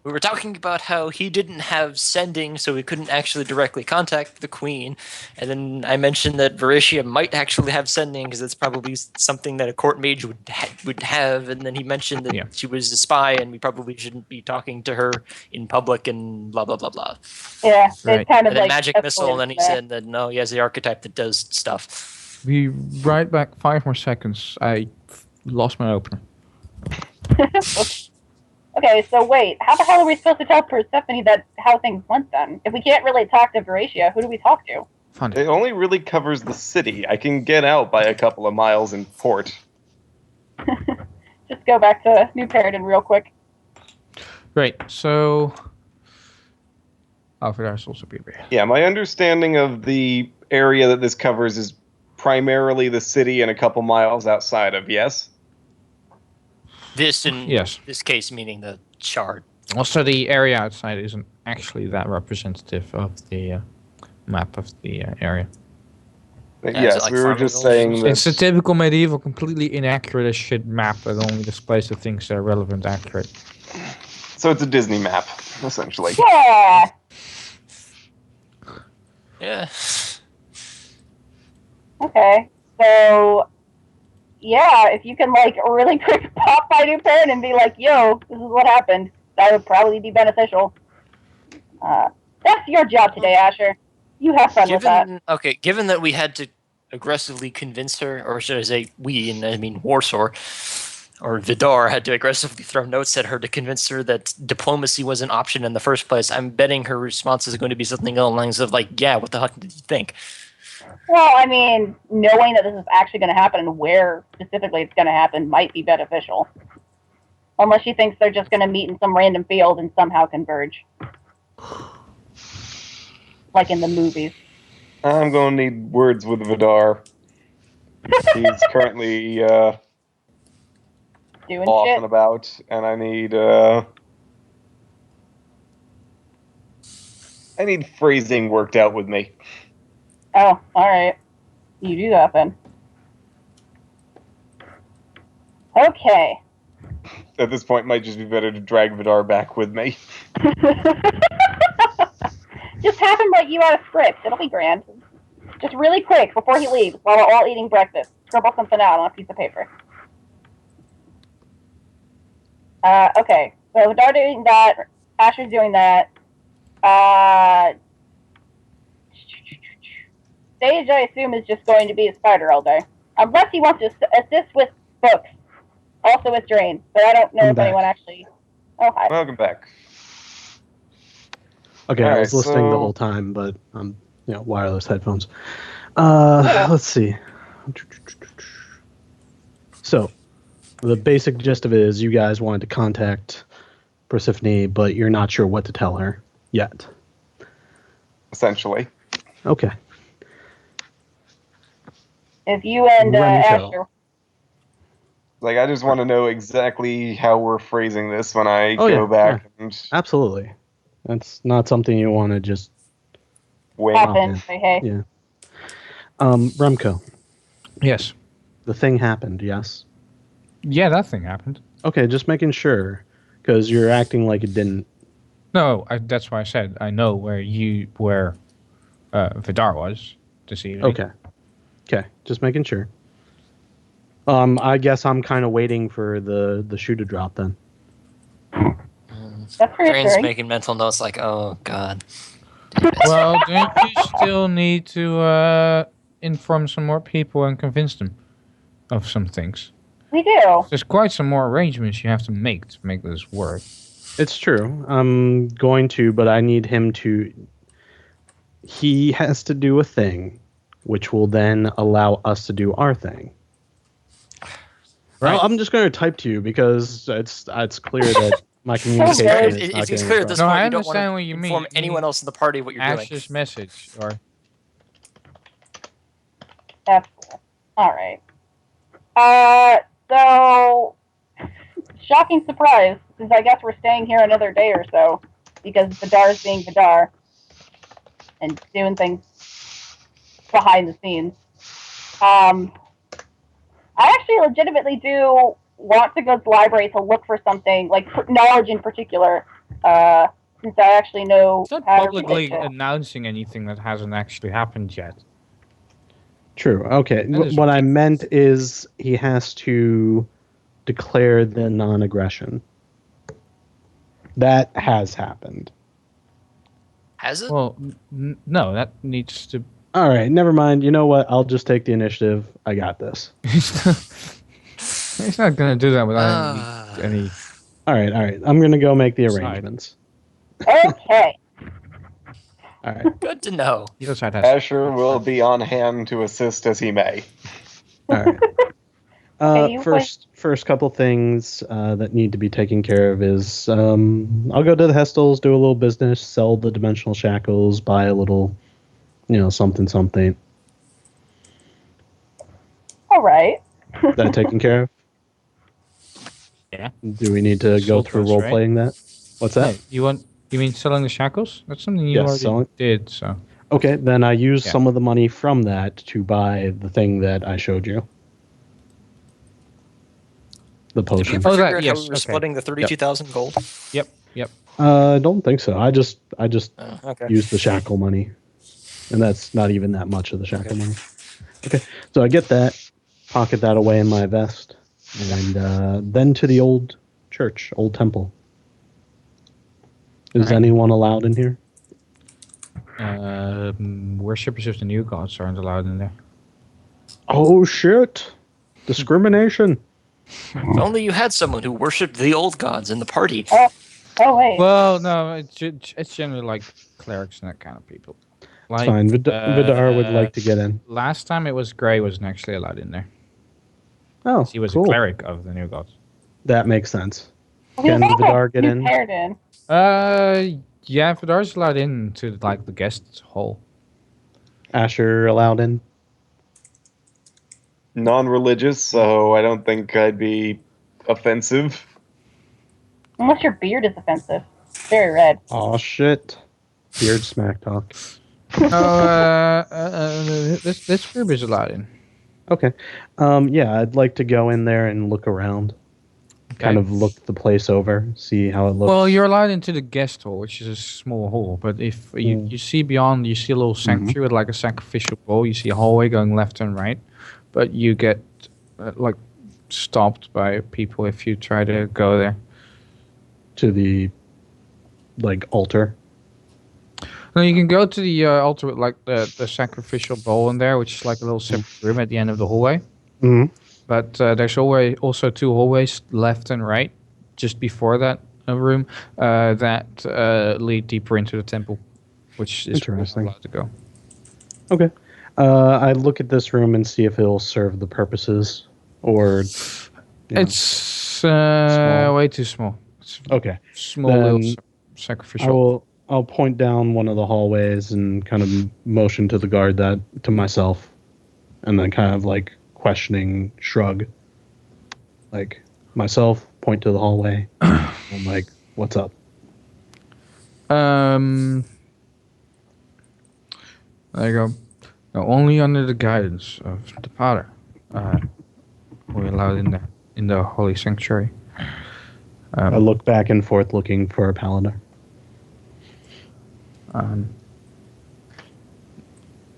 We were talking about how he didn't have sending, so we couldn't actually directly contact the queen. And then I mentioned that Veracia might actually have sending, because it's probably something that a court mage would have. And then he mentioned that she was a spy, and we probably shouldn't be talking to her in public, and blah, blah, blah, blah. Yeah, Right. it's kind of And then like magic missile, and then he escalated said that, no, he has the archetype that does stuff. Be right back 5 more seconds. I lost my opener. there. Okay, so wait, how the hell are we supposed to tell Persephone how things went then? If we can't really talk to Veracia, who do we talk to? Found It it. only really covers the city. I can get out by a couple of miles in port. Just go back to New Paradin real quick. Right, so... Vadir's also be there. Yeah, my understanding of the area that this covers is primarily the city and a couple miles outside of, yes? This, in Yes. this case, meaning the shard. Also, the area outside isn't actually that representative of the map of the area. is Yes, it like we were farming just villages? saying that... It's a typical medieval, completely inaccurate as shit map that only displays the things that are relevant, accurate. So it's a Disney map, essentially. Yeah! Yeah. Okay, so... Yeah, if you can, like, really quick pop by New Paradin and be like, yo, this is what happened, that would probably be beneficial. That's your job today, Asher. You have fun with that. Given that we had to aggressively convince her, or should I say we, and I mean Warsaw, or Vidar had to aggressively throw notes at her to convince her that diplomacy was an option in the first place, I'm betting her response is going to be something along the lines of like, yeah, what the heck did you think? Well, I mean, knowing that this is actually going to happen and where specifically it's going to happen might be beneficial. Unless she thinks they're just going to meet in some random field and somehow converge. Like in the movies. I'm going to need words with Vadir. He's currently Doing off shit. and about, and I need phrasing worked out with me. Oh, alright. You do that then. Okay. At this point, it might just be better to drag Vadir back with me. Just have him write you out a script. It'll be grand. Just really quick, before he leaves, while we're all eating breakfast. Scribble something out on a piece of paper. Okay. So Vadir doing that. Asher's doing that. Sage, I assume, is just going to be a spider all day. Unless he wants to assist with books. Also with Drane. But I don't know I'm if back. anyone actually... Oh, hi. Welcome back. Okay, I Alright, was listening the so- whole time, but wireless headphones. Yeah. Let's see. So, the basic gist of it is you guys wanted to contact Persephone, but you're not sure what to tell her yet. Essentially. Okay. If you and Remco. Asher... Like, I just want to know exactly how we're phrasing this when I Oh, go yeah, back and Absolutely. That's not something you want to just wing. Pop Okay. in, say hey. Yeah. Remco, Yes. the thing happened, yes? Yeah, that thing happened. Okay, just making sure, because you're acting like it didn't. No, that's why I said I know where Vadir was this evening. Okay. Okay, just making sure. I guess I'm kind of waiting for the shoe to drop then. That's Drane's reassuring. making mental notes like, oh god. Well, don't you still need to inform some more people and convince them of some things? We do. There's quite some more arrangements you have to make this work. It's true. I'm going to, but I need him to. He has to do a thing, which will then allow us to do our thing. Well, Right. I'm just going to type to you because it's clear that my communication is not It's getting clear at this across. No, I point you don't want understand to what you inform mean. anyone else in the party what you're doing. Ash's message, or That's cool. Alright. So... Shocking surprise, since I guess we're staying here another day or so, because Vidar's being Vadir, and doing things behind the scenes. I actually legitimately do want to go to the library to look for something, like knowledge in particular, since I actually know it's not how to publicly relate to it. announcing anything that hasn't actually happened yet. True. Okay. That is What I ridiculous. meant is he has to declare the non-aggression. That has happened. Has it? Well, no, that needs to. All right. Never mind. You know what? I'll just take the initiative. I got this. He's not gonna do that without any. All right. All right. I'm gonna go make the Side. arrangements. Okay. All right. Good to know. Either side has. Asher will be on hand to assist as he may. All right. Okay, you First couple things that need to be taken care of is I'll go to the Hestels, do a little business, sell the dimensional shackles, buy a little, something. Alright. That taken care of? Yeah. Do we need to go Sold through those, role right? playing that? What's that? Hey, you mean selling the shackles? That's something you Yes, already selling. did. So Okay, then I use Yeah. some of the money from that to buy the thing that I showed you. The Did we potion. ever Oh, that- figure out how yes, we were okay. splitting the 32,000 gold? Yep. I don't think so. I just Oh, okay. use the shackle money, and that's not even that much of the shackle money. Okay, so I get that, pocket that away in my vest, and then to the old church, old temple. Is Alright. anyone allowed in here? Worshippers of the new gods aren't allowed in there. Oh shit! Discrimination. If only you had someone who worshipped the old gods in the party. Oh, wait. Well, no, it's generally like clerics and that kind of people. It's Like, fine. Vadir would like to get in. Last time it was Grey wasn't actually allowed in there. Oh, He was cool. a cleric of the new gods. That makes sense. We Can also Vadir get new in? paired in. Yeah, Vadir's allowed into like the guest hall. Asher allowed in. Non-religious, so I don't think I'd be offensive. Unless your beard is offensive. It's very red. Oh shit! Beard smack talk. This group is allowed in. Okay. Yeah, I'd like to go in there and look around. Kind of look the place over, see how it looks. Well, you're allowed into the guest hall, which is a small hall. But if you see beyond, you see a little sanctuary with like a sacrificial bowl. You see a hallway going left and right, but you get like stopped by people if you try to go there. To the altar. No, you can go to the altar with like the sacrificial bowl in there, which is like a little separate room at the end of the hallway. Mhm. But there's always also 2 hallways left and right, just before that room, that lead deeper into the temple, which is where we're Interesting. allowed to go. Okay. I look at this room and see if it'll serve the purposes, or you know. It's Small. way too small. It's Okay. small little Then sacrificial. I'll point down one of the hallways and kind of motion to the guard that to myself, and then kind of like questioning shrug, like myself point to the hallway. I'm like, what's up? There you go. Now, only under the guidance of the Father, we're allowed in the holy sanctuary. I look back and forth looking for a paladin.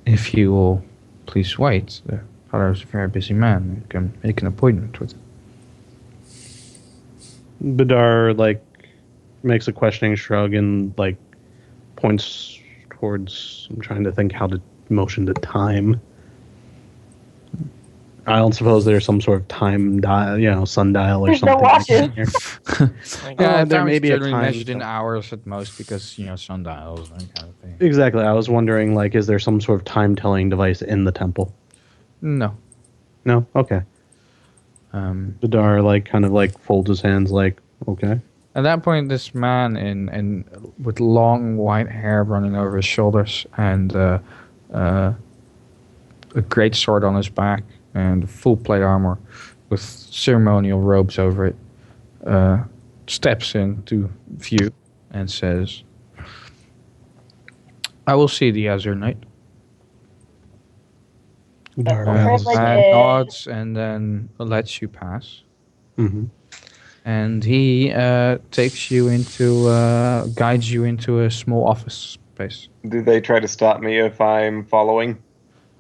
If you will please wait, the Father is a very busy man. You can make an appointment with him. Vadir like makes a questioning shrug and like points towards. I'm trying to think how to motion to time. I don't suppose there's some sort of time dial, sundial or There's no something. watches. Yeah, there time may is be a generally time measured in zone. hours at most because, sundials and that kind of thing. Exactly. I was wondering, like, is there some sort of time-telling device in the temple? No. No. Okay. Vadir like kind of like folds his hands, like, okay. At that point, this man in with long white hair running over his shoulders and a great sword on his back and full plate armor with ceremonial robes over it, steps into view and says, "I will see the Azure Knight." Vadir Privilege. bows. Nods and then lets you pass. Mm-hmm. And he takes you guides you into a small office space. Do they try to stop me if I'm following?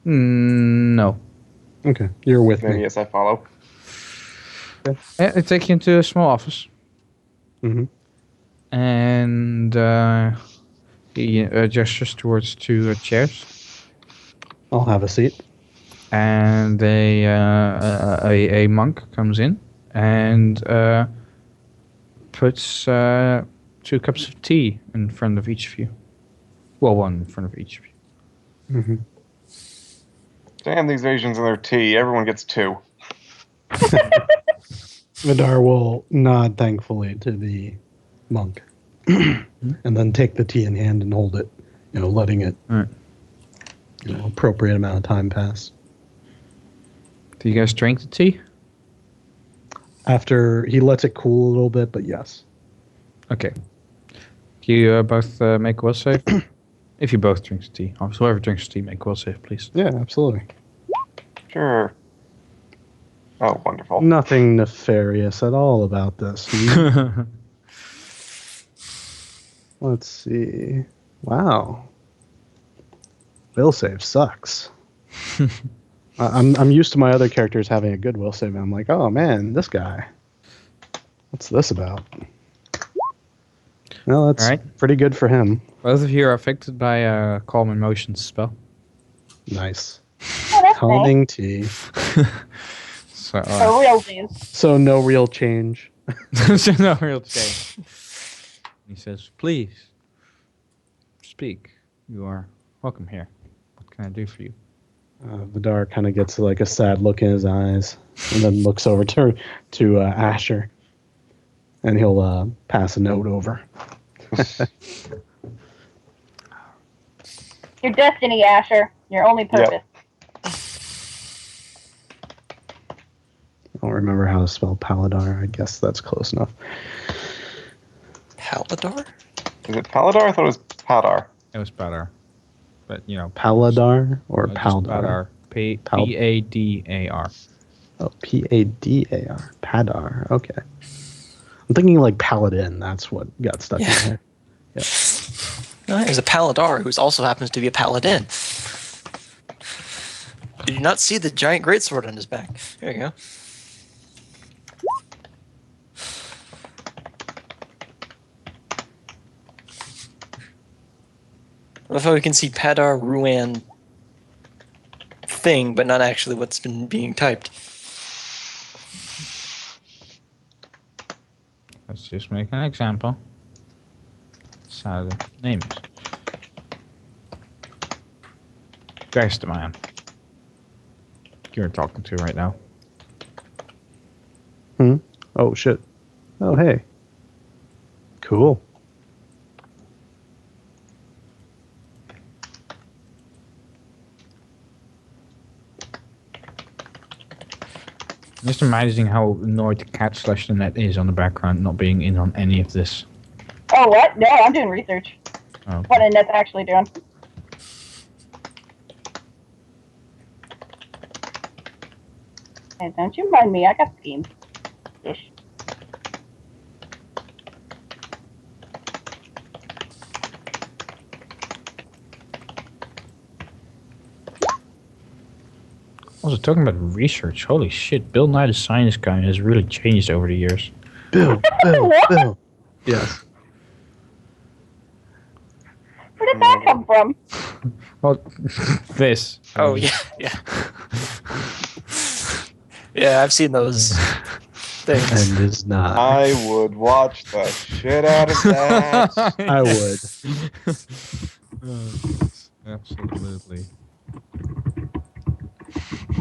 No. Okay, you're with Then me. yes, I follow. They take you into a small office. Mm-hmm. And he gestures towards 2 chairs. I'll have a seat. And a monk comes in and puts 2 cups of tea in front of each of you. Well, 1 in front of each of you. Mm-hmm. Damn these Asians and their tea. Everyone gets 2. Vadir will nod thankfully to the monk, and then take the tea in hand and hold it, letting it, Alright. Appropriate amount of time pass. Do you guys drink the tea? After he lets it cool a little bit, but yes. Okay. Do you both make a will save? If you both drink the tea. Whoever drinks the tea, make a will save, please. Yeah, absolutely. Sure. Oh, wonderful. Nothing nefarious at all about this. Let's see. Wow. Will save sucks. I'm used to my other characters having a good will save, and I'm like, oh man, this guy. What's this about? Well, that's Alright. pretty good for him. Both of you are affected by a calm emotions spell. Nice. Oh, that's Calming tea. So, nice. For realsies. So no real change. there's no real change. He says, "Please speak. You are welcome here. What can I do for you?" Vadir kind of gets like a sad look in his eyes, and then looks over to Asher, and he'll pass a note over. Your destiny, Asher. Your only purpose. I don't remember how to spell Paladar. I guess that's close enough. Paladar? Is it Paladar? I thought it was Padar. It was Padar, but Paladar or just Paldar? Padar. Padar. Oh, Padar. Padar. Okay. I'm thinking like Paladin. That's what got stuck in my head. Yeah. No, there's a Paladar who also happens to be a paladin. Did you not see the giant greatsword on his back? There you go. I love how we can see Padar Ruan thing, but not actually what's been being typed. let's just make an example. That's how the name is. There's the man you're talking to right now. Oh shit. Oh hey. Cool. Just imagining how annoyed the cat / Nynette is on the background, not being in on any of this. Oh, what? No, I'm doing research. Oh, What Nynette's actually doing. Hey, don't you mind me, I got schemes. Ish. Also, talking about research, holy shit, Bill Nye the Science Guy has really changed over the years. Bill. What? Bill. Yes. Where did that come from? Well, this. Oh yeah, yeah. Yeah, I've seen those things. And is not. I would watch the shit out of that. I would. Absolutely.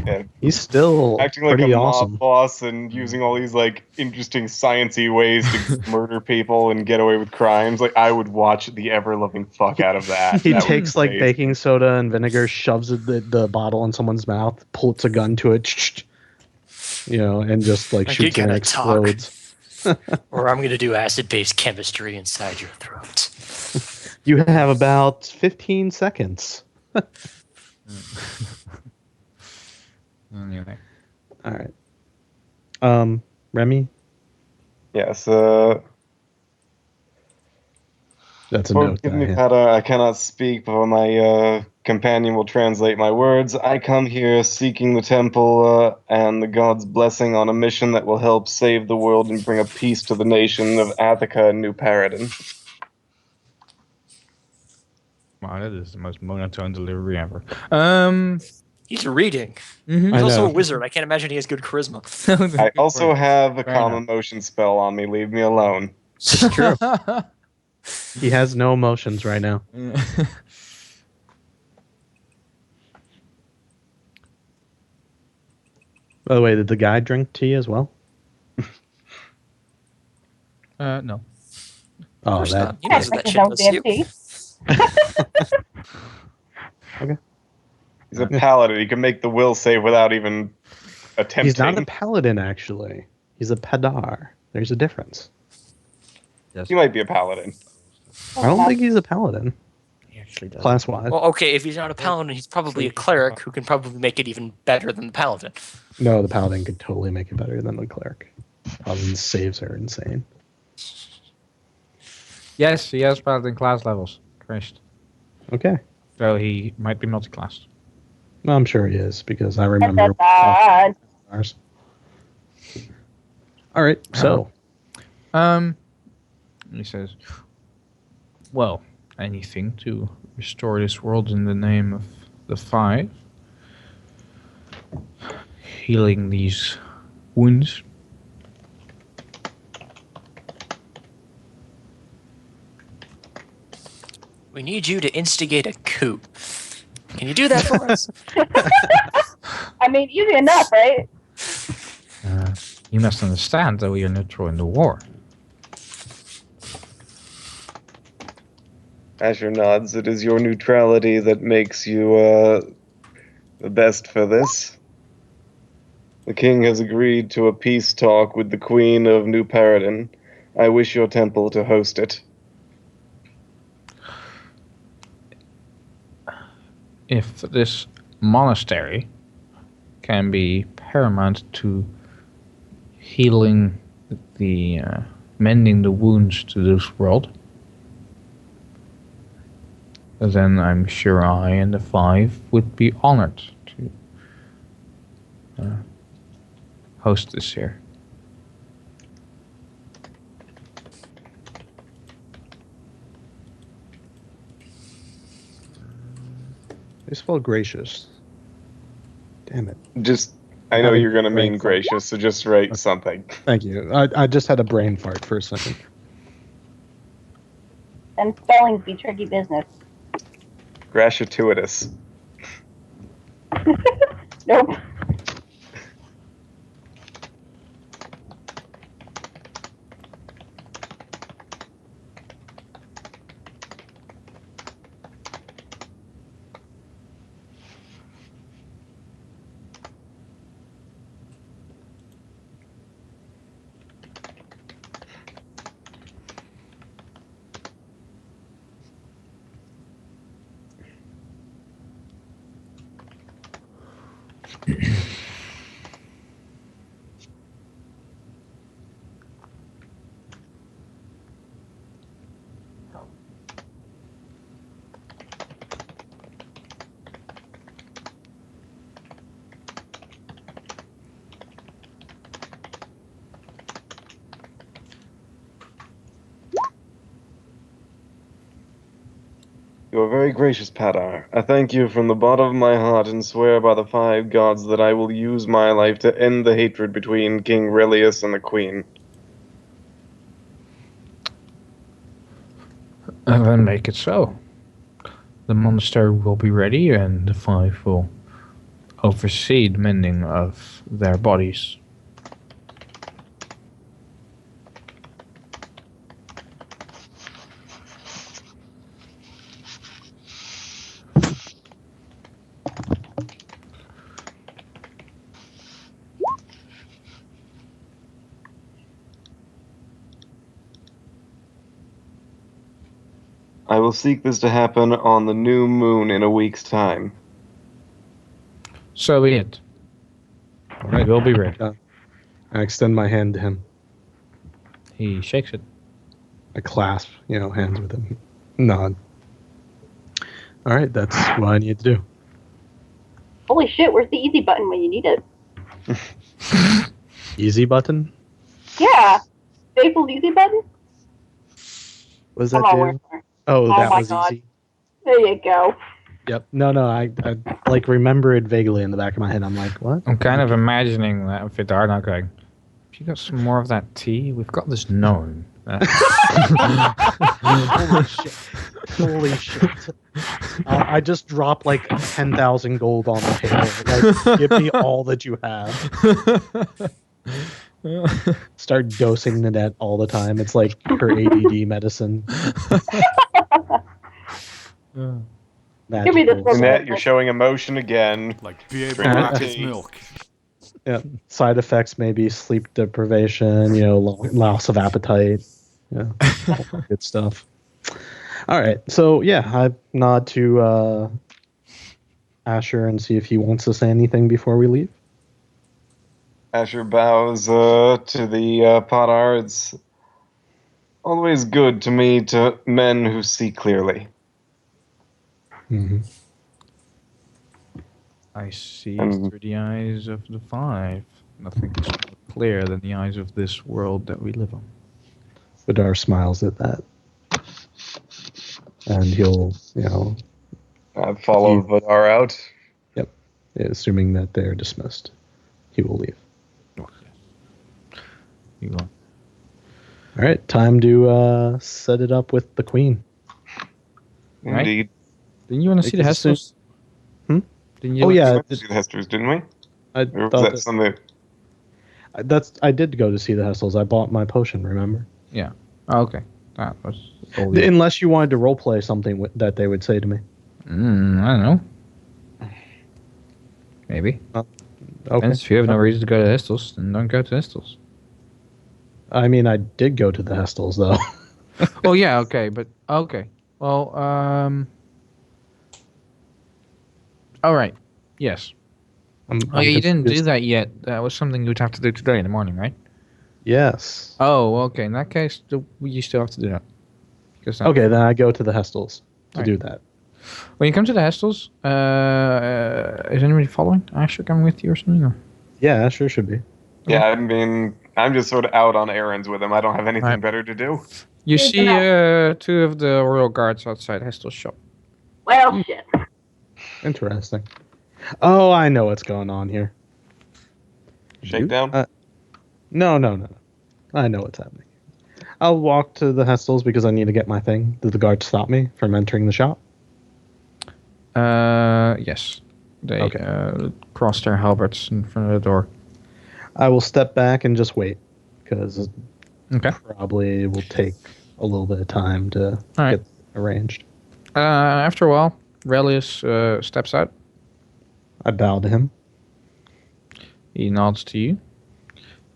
Yeah, He's still acting like pretty a awesome. mob boss and using all these like interesting sciencey ways to murder people and get away with crimes. Like I would watch the ever loving fuck out of that. He That would takes be like crazy. baking soda and vinegar, shoves the bottle in someone's mouth, puts a gun to it, and just like Like, you shoots it and gotta it talk. explodes. Or I'm gonna do acid-based chemistry inside your throat. You have about 15 seconds. Anyway. All right. Remy, Yes. that's a note. Forgive that I me, have. Pata, I cannot speak, but my companion will translate my words. I come here seeking the temple and the god's blessing on a mission that will help save the world and bring a peace to the nation of Attica and New Paradin. Wow, that is the most monotone delivery ever. He's reading. Mhm. I He's also know. a wizard. I can't imagine he has good charisma. I also have a Fair calm enough. emotion spell on me. Leave me alone. It's true. He has no emotions right now. By the way, did the guy drink tea as well? No. Oh, Of course that. not. He knows what that shit No does to damn you. tea. He's a paladin. He can make the will save without even attempting. He's not a paladin, actually. He's a padar. There's a difference. Yes. He might be a paladin. I don't think he's a paladin, He actually does. class-wise. Well, okay, if he's not a paladin, he's probably a cleric who can probably make it even better than the paladin. No, the paladin could totally make it better than the cleric. Paladin's saves are insane. Yes, he has paladin class levels. Christ. Okay. So he might be multi-classed. Well, I'm sure he is, because I remember Fine. ours. All right, so He says, well, anything to restore this world in the name of the five. Healing these wounds. We need you to instigate a coup. Can you do that for us? I mean, easy enough, right? You must understand that we are neutral in the war. Asher nods. It is your neutrality that makes you the best for this. The king has agreed to a peace talk with the queen of New Paradin. I wish your temple to host it. If this monastery can be paramount to healing the mending the wounds to this world, then I'm sure I and the five would be honored to host this here. they spell gracious. Damn it. Just I know you're gonna Brain mean fart. gracious, so just write something. Thank you. I just had a brain fart for a second. And spellings be tricky business. Gratuitous. Nope. You are very gracious, Padar. I thank you from the bottom of my heart and swear by the 5 gods that I will use my life to end the hatred between King Relius and the Queen. And then make it so. The monastery will be ready, and the 5 will oversee the mending of their bodies. I will seek this to happen on the new moon in a week's time. So be it. Alright, we'll be ready. I extend my hand to him. He shakes it. I clasp, hands with him. Nod. All right, that's what I need to do. Holy shit, where's the easy button when you need it? Easy button? Yeah. Staples easy button? What does that Come on, do? where- Oh, that my was God. easy. There you go. Yep. No, I like remember it vaguely in the back of my head. I'm like, what? I'm kind of imagining that Vadir now going, if you got some more of that tea, we've got this gnome. Holy shit. Holy shit. I just dropped like 10,000 gold on the table. Like, give me all that you have. Start dosing Nynette all the time. It's like her ADD medicine. Give me this Magical. one. Nynette, you're showing emotion again. Like be able Drink to your lack his tea. milk. Yeah. Side effects maybe sleep deprivation, loss of appetite. Yeah. All that good stuff. All right. So yeah, I nod to Asher and see if he wants to say anything before we leave. Asher bows to the Padar. It's always good to meet men who see clearly. Mm-hmm. I see And- through the eyes of the 5. Nothing is more clear than the eyes of this world that we live on. Vadir smiles at that. And he'll, Follow Vadir out. assuming that they're dismissed, he will leave. You are. All right, time to set it up with the queen. Right. Indeed. Didn't you want to see the Because as soon- Hestels? Hmm? Didn't you Oh want- yeah, We went to see the Hesters, didn't we? I Or was thought that that, something? I did go to see the Hestels. I bought my potion. Remember? Oh, okay. That was all the... Unless you wanted to roleplay something that they would say to me. I don't know. Maybe. Okay. Depends. If you have no reason to go to Hestels, then don't go to Hestels. I mean, I did go to the Hestels though. Oh yeah, okay, but okay. Well, all right. Yes. I'm Oh yeah, you didn't do confused. that yet. That was something you'd have to do today in the morning, right? Yes. Oh, okay. In that case, you still have to do that. Because Okay, then I go to the Hestels to Right. do that. when you come to the Hestels, is anybody following? Asher coming with you or something? Or? Yeah, sure should be. Yeah, I mean, I'm just sort of out on errands with him. I don't have anything Right. better to do. You Here's see the 2 of the royal guards outside Hestel's shop. Well, shit. Interesting. Oh, I know what's going on here. Shakedown? No. I know what's happening. I'll walk to the Hestels because I need to get my thing. Did the guards stop me from entering the shop? Yes. They Okay. cross their halberds in front of the door. I will step back and just wait because Okay. probably will take a little bit of time to right. get arranged. After a while, Relius steps out. I bow to him. He nods to you.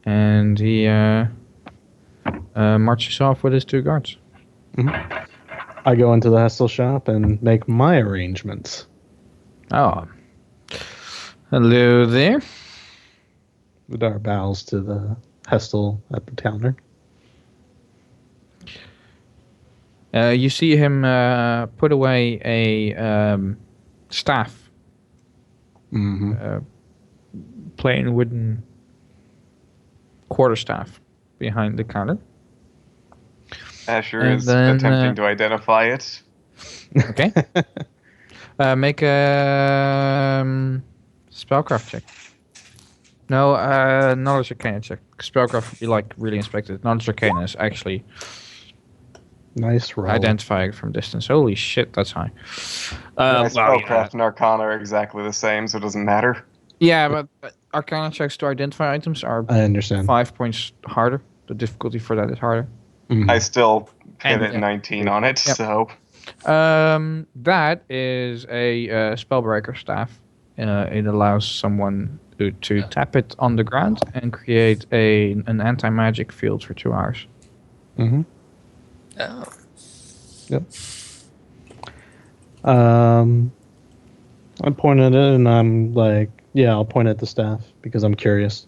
And he marches off with his 2 guards. I go into the Hestel shop and make my arrangements. Oh. Hello there. Vidar bows to the Hestel at the counter. You see him put away a staff. Plain wooden quarterstaff behind the counter. Asher And is then, attempting to identify it. Okay. Make a spellcraft check. No, knowledge arcana check. Spellcraft would be like really inspected. Knowledge arcana is actually Nice roll. identifying from distance. Holy shit, that's high. Spellcraft and Arcana are exactly the same, so it doesn't matter. Yeah, but arcana checks to identify items are I understand. 5 points harder. The difficulty for that is harder. Mhm. I still hit And- it 19 on it, Yep. so... That is a spellbreaker staff. It allows someone to tap it on the ground and create an anti-magic field for 2 hours. Mhm. Oh. Yep. I point at it and I'm like, yeah, I'll point at the staff because I'm curious.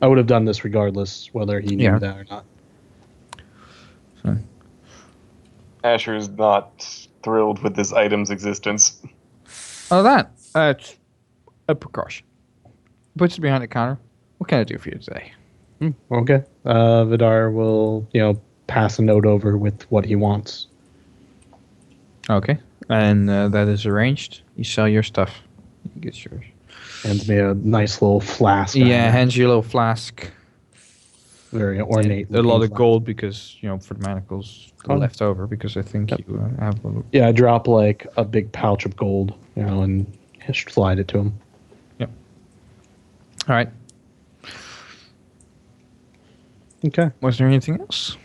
I would have done this regardless whether he knew Yeah. that or not. Asher is not thrilled with this item's existence. Oh, that. It's a precaution. Puts it behind the counter. What can I do for you today? Okay. Vidar will, pass a note over with what he wants. Okay. And that is arranged. You sell your stuff. You get yours. Hands me a nice little flask. Yeah, hands you a little flask. Very ornate. A lot looking of flask. gold because, for the manacles Oh. left over because I think Yep. you have a... Yeah, I drop like a big pouch of gold, and slide it to him. All right. Okay. Was there anything else?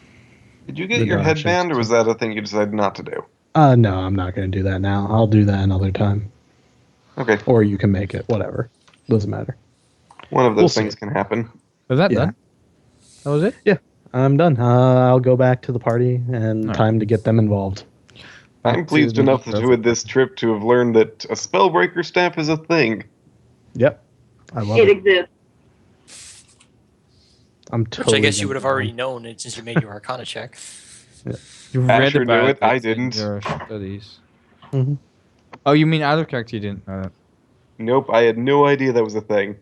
Did you get The your dodge headband, or checks. was that a thing you decided not to do? No, I'm not going to do that now. I'll do that another time. Okay, Or you can make it, whatever. Doesn't matter. one of We'll those see. things can happen. Was that Yeah. done? That was it? I'm done. I'll go back to the party and Alright. time to get them involved. Back I'm to pleased the enough growth. with this trip to have learned that a spellbreaker staff is a thing. Yep. I love It it. exists. I'm Which totally I guess you gonna would have go already on. known it since you made your Arcana check. You Asher read knew about it, I in didn't. your studies. Mhm. Oh, you mean out of character you didn't know that? Nope, I had no idea that was a thing.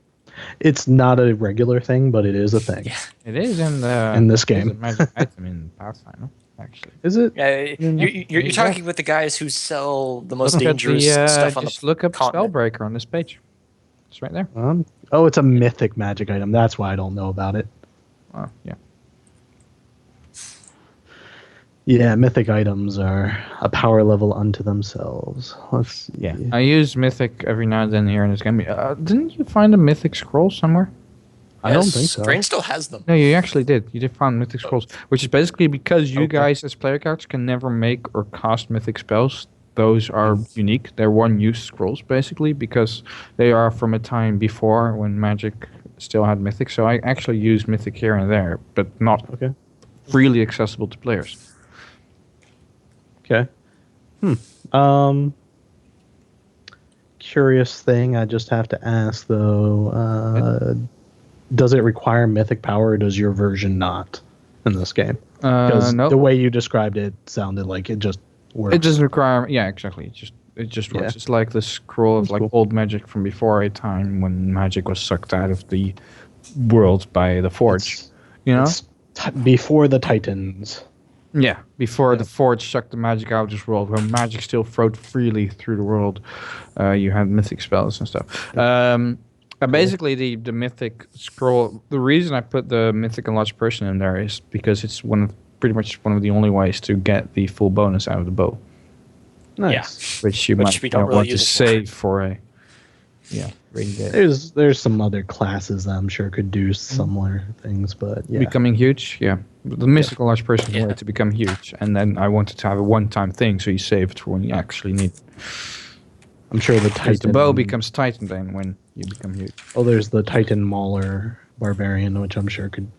It's not a regular thing, but it is a thing. Yeah. It is in this It's game. a magic item in Pathfinder, actually. Is it? Yeah, you're Yeah. talking with the guys who sell the most Look at dangerous the, stuff on just the look up continent. Spellbreaker on this page. It's right there. Oh, it's a mythic magic item. That's why I don't know about it. Oh, yeah. Yeah, mythic items are a power level unto themselves. Let's see. Yeah. I use Mythic every now and then here in this game. Didn't you find a Mythic scroll somewhere? I don't Yes, think so. Drane still has them. No, you actually did. You did find Mythic scrolls, which is basically because you Okay. guys as player characters can never make or cast Mythic spells. Those are unique. They're one-use scrolls, basically, because they are from a time before when magic still had Mythic. So I actually use Mythic here and there, but not Okay. freely accessible to players. Okay. Curious thing I just have to ask though. Does it require mythic power or does your version not in this game? Because No. the way you described it sounded like it just works. It doesn't require. Yeah, exactly. It just works. Yeah. It's like the scroll of That's like cool. old magic from before a time when magic was sucked out of the world by the Forge. It's- You know? it's before the Titans. Yeah, before Yeah. the Forge sucked the magic out of this world, where magic still flowed freely through the world, you had mythic spells and stuff. Basically, the mythic scroll. The reason I put the mythic enlarged person in there is because it's pretty much one of the only ways to get the full bonus out of the bow, Nice. which you Which might we don't really want to use it for. save for a rainy day. There's some other classes that I'm sure could do similar things, but yeah. Becoming huge, yeah. The mythical large person is a way Yeah. to become huge, and then I wanted to have a one-time thing, so you save it for when you actually need. I'm sure the Because Titan. the bow becomes Titan then when you become huge. Oh, there's the Titan Mauler Barbarian, which I'm sure could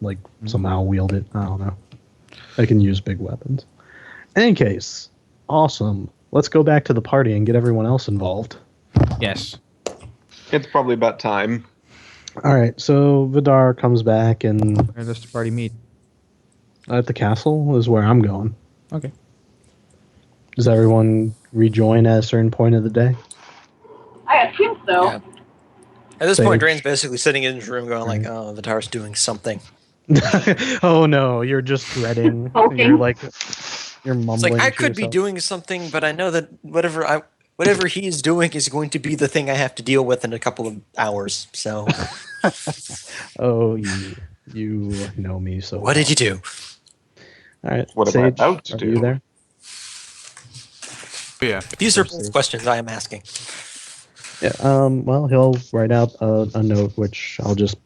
somehow wield it. I don't know. I can use big weapons. In any case, awesome. Let's go back to the party and get everyone else involved. Yes. It's probably about time. All right, so Vadir comes back, and Where does the party meet? at the castle is where I'm going. Okay. Does everyone rejoin at a certain point of the day? I assume so. Yeah. At this Sage. point, Drane's basically sitting in his room going like, Right. oh, Vadir's doing something. Oh no, you're just dreading. Sulking. You're mumbling. It's like, I to could be yourself. doing something, but I know that whatever he's doing is going to be the thing I have to deal with in a couple of hours. So Oh, you know me so. what did you do? All right, What am I Sage, about to are do? you there? Yeah. These are both questions I am asking. Yeah. Well, he'll write out a note, which I'll just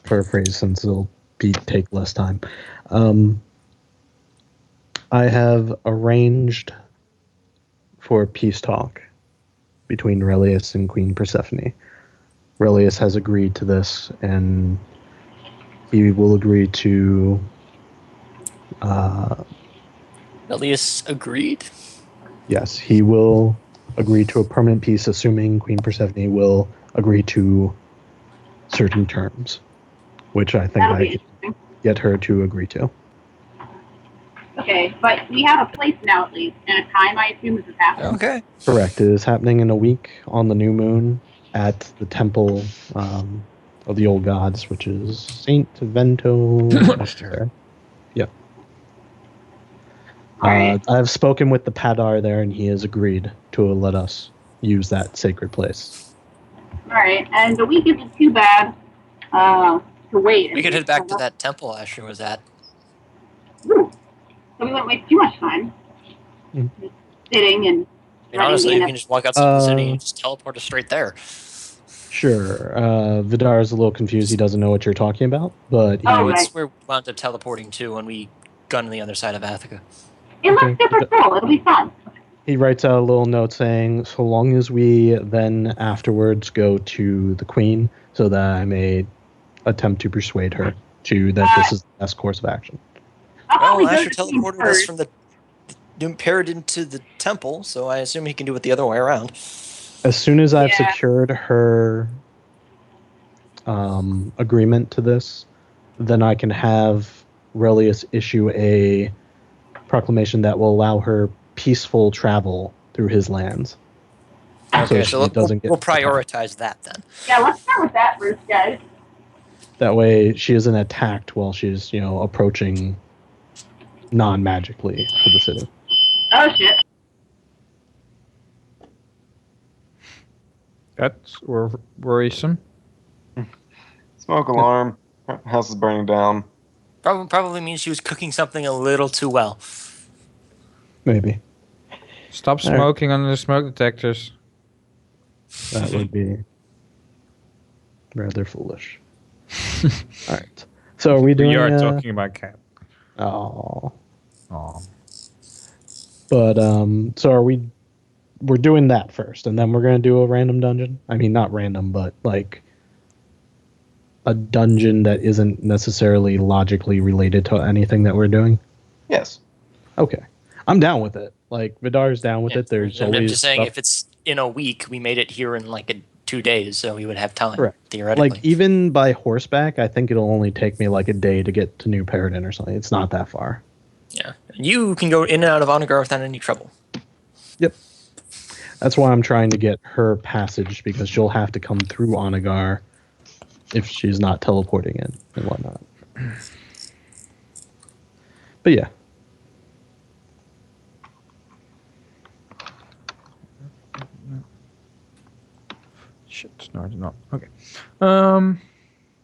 paraphrase since it'll take less time. I have arranged for a peace talk between Relius and Queen Persephone. Relius has agreed to this, and he will agree to. Elias agreed. Yes, he will agree to a permanent peace, assuming Queen Persephone will agree to certain terms, which I think That'll I be can interesting. get her to agree to. Okay, but we have a place now at least, and a time I assume this is happening. Okay. Correct. It is happening in a week on the new moon at the temple of the old gods, which is Saint Vento. There. Yep. Alright. I've spoken with the Padar there, and he has agreed to let us use that sacred place. Alright, and the week isn't too bad to wait. We could head back to that temple Asher was at. Ooh. So we wouldn't waste too much time Mm. sitting and I mean, honestly, we can just walk outside the city and just teleport us straight there. Sure. Vidar is a little confused. He doesn't know what you're talking about, but he, Oh, It's right. where we wound up teleporting to when we gun on the other side of Athica. It looks Okay. super cool. It'll be fun. he writes out a little note saying, so long as we then afterwards go to the queen, so that I may attempt to persuade her that this is the best course of action. I'll probably Well, go Asher to the team teleported us first. from the Paradin to the temple, so I assume he can do it the other way around. As soon as I've Yeah. secured her agreement to this, then I can have Relius issue a proclamation that will allow her peaceful travel through his lands. Okay, she so doesn't get we'll attacked. prioritize that then. Yeah, let's start with that first, guys. That way she isn't attacked while she's, approaching non-magically to the city. Oh shit. That's worrisome. Smoke alarm. House is burning down. Probably means she was cooking something a little too well. Maybe. Stop All right. smoking under the smoke detectors. That would be rather foolish. All right. So are we doing... We are talking about cat. Oh. Oh. But, so we're doing that first, and then we're going to do a random dungeon? I mean, not random, but, a dungeon that isn't necessarily logically related to anything that we're doing? Yes. Okay. I'm down with it. Vidar's down with it. There's I'm always just saying, stuff- if it's in a week, we made it here in 2 days, so we would have time, Correct. theoretically. Even by horseback, I think it'll only take me a day to get to New Paradin or something. It's not that far. Yeah. You can go in and out of Onagar without any trouble. Yep. That's why I'm trying to get her passage, because she'll have to come through Onagar if she's not teleporting in and whatnot. But yeah. Shit, no, I did not. Okay.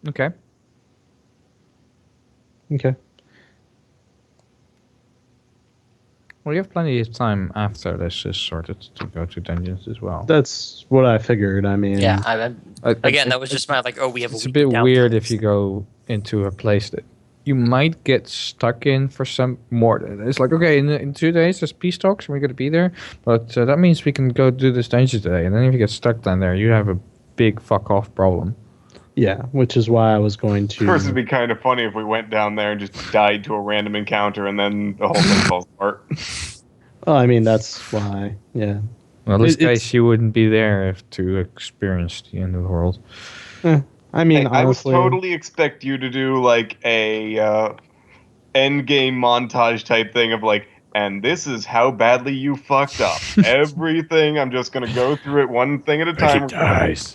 Okay. Okay. Well, you have plenty of time after this is sorted to go to dungeons as well. That's what I figured. I mean, Yeah, again, It- that was just my like, oh, we have It's a a week bit down weird to if you go into a place that you might get stuck in for some more. It's like, okay, in 2 days there's peace talks and we're going to be there, but that means we can go do this dungeon today. And then if you get stuck down there, you have a big fuck off problem. yeah, which is why I was going Of course, it'd to. be kind of funny if we went down there and just died to a random encounter, and then the whole thing falls apart. Well, I mean, that's why. Yeah. Well, in this It's- case, you wouldn't be there to experience the end of the world. I mean, Hey, I would honestly, totally expect you to do like a end game montage type thing of like, and this is how badly you fucked up. Everything, I'm just gonna go through it one thing at a time. Yes.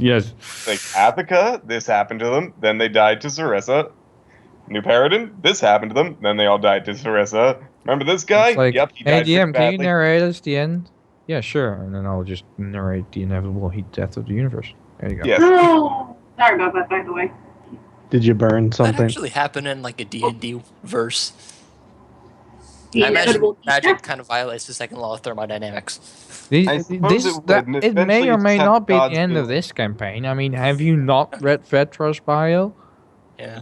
Like Athica, this happened to them, then they died to Sarissa. New Paradin, this happened to them, then they all died to Sarissa. Remember this guy? It's like, Yep, he hey died pretty DM, can you badly. narrate us the end? Yeah, sure. And then I'll just narrate the inevitable heat death of the universe. There you go. Yes. Oh, sorry about that, by the way. did you burn that something? actually happen in like a D&D verse. The I imagine inevitable magic kind of violates the second law of thermodynamics. I suppose it would, and It may eventually or may just have not be the gods end be of like- this campaign. I mean, have you not read Vetra's bio? Yeah.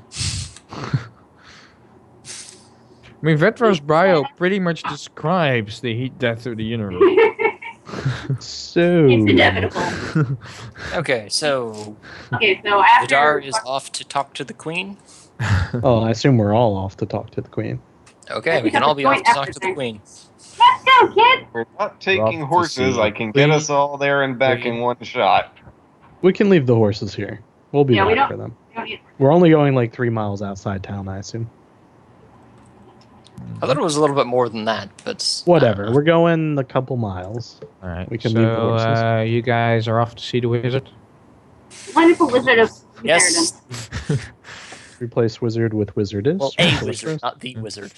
I mean, Vetra's bio pretty much describes the heat death of the universe. So. It's inevitable. Okay, so Okay, so after Vadir is off to talk to the queen. Oh, I assume we're all off to talk to the queen. Okay, we can all be off to talk to the queen. let's go, kid. We're not Off taking to horses. see I can get Queen. us all there and back in one shot. We can leave the horses here. We'll be Yeah, we back don't- for them. We don't need- We're only going like 3 miles outside town, I assume. I thought it was a little bit more than that, but Whatever. We're going a couple miles. All right. We can so, leave the horses. you guys are off to see the wizard. Wonderful Wizard of yes. Paradise. Replace wizard with wizardess. Well, a Sorceress. wizard, not the wizard.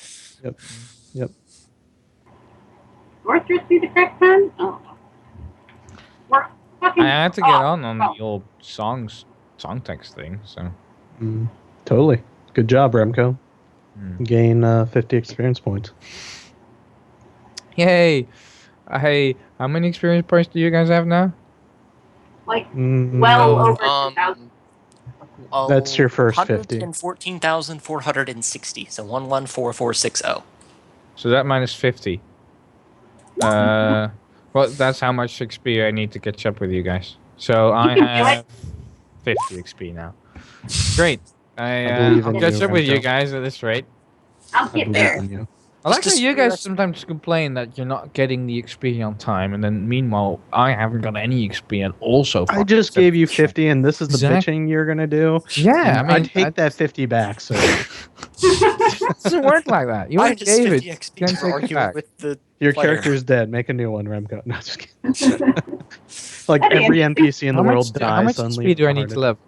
Sorceress be the correct term? Oh. We're fucking. I had to get on oh. the old song text thing. So. Mm, totally. Good job, Remco. Gain 50 experience points. Yay! Hey, how many experience points do you guys have now? Like, Mm, well no. over 2,000. That's your first 50. 114,460. So 114460. So that minus 50. Well, that's how much XP I need to catch up with you guys. So I can do it. have 50 XP now. Great. believe I'll in catch you, up with you Remco. guys at this rate. I'll I get believe there. in you. I like Just that you to- guys sometimes complain that you're not getting the XP on time, and then meanwhile I haven't got any XP and also. I fucking just said- gave you 50, and this is the Exact- bitching you're gonna do. Yeah, And I mean, I'd take that 50 back. So It doesn't work like that. You already Minus gave 50 it. XP You can't for take it arguing back. with the your player. character's dead. Make a new one, Remco. No, just kidding. Like That'd be every interesting. NPC in the How world much, dies how much suddenly. XP do I need to level?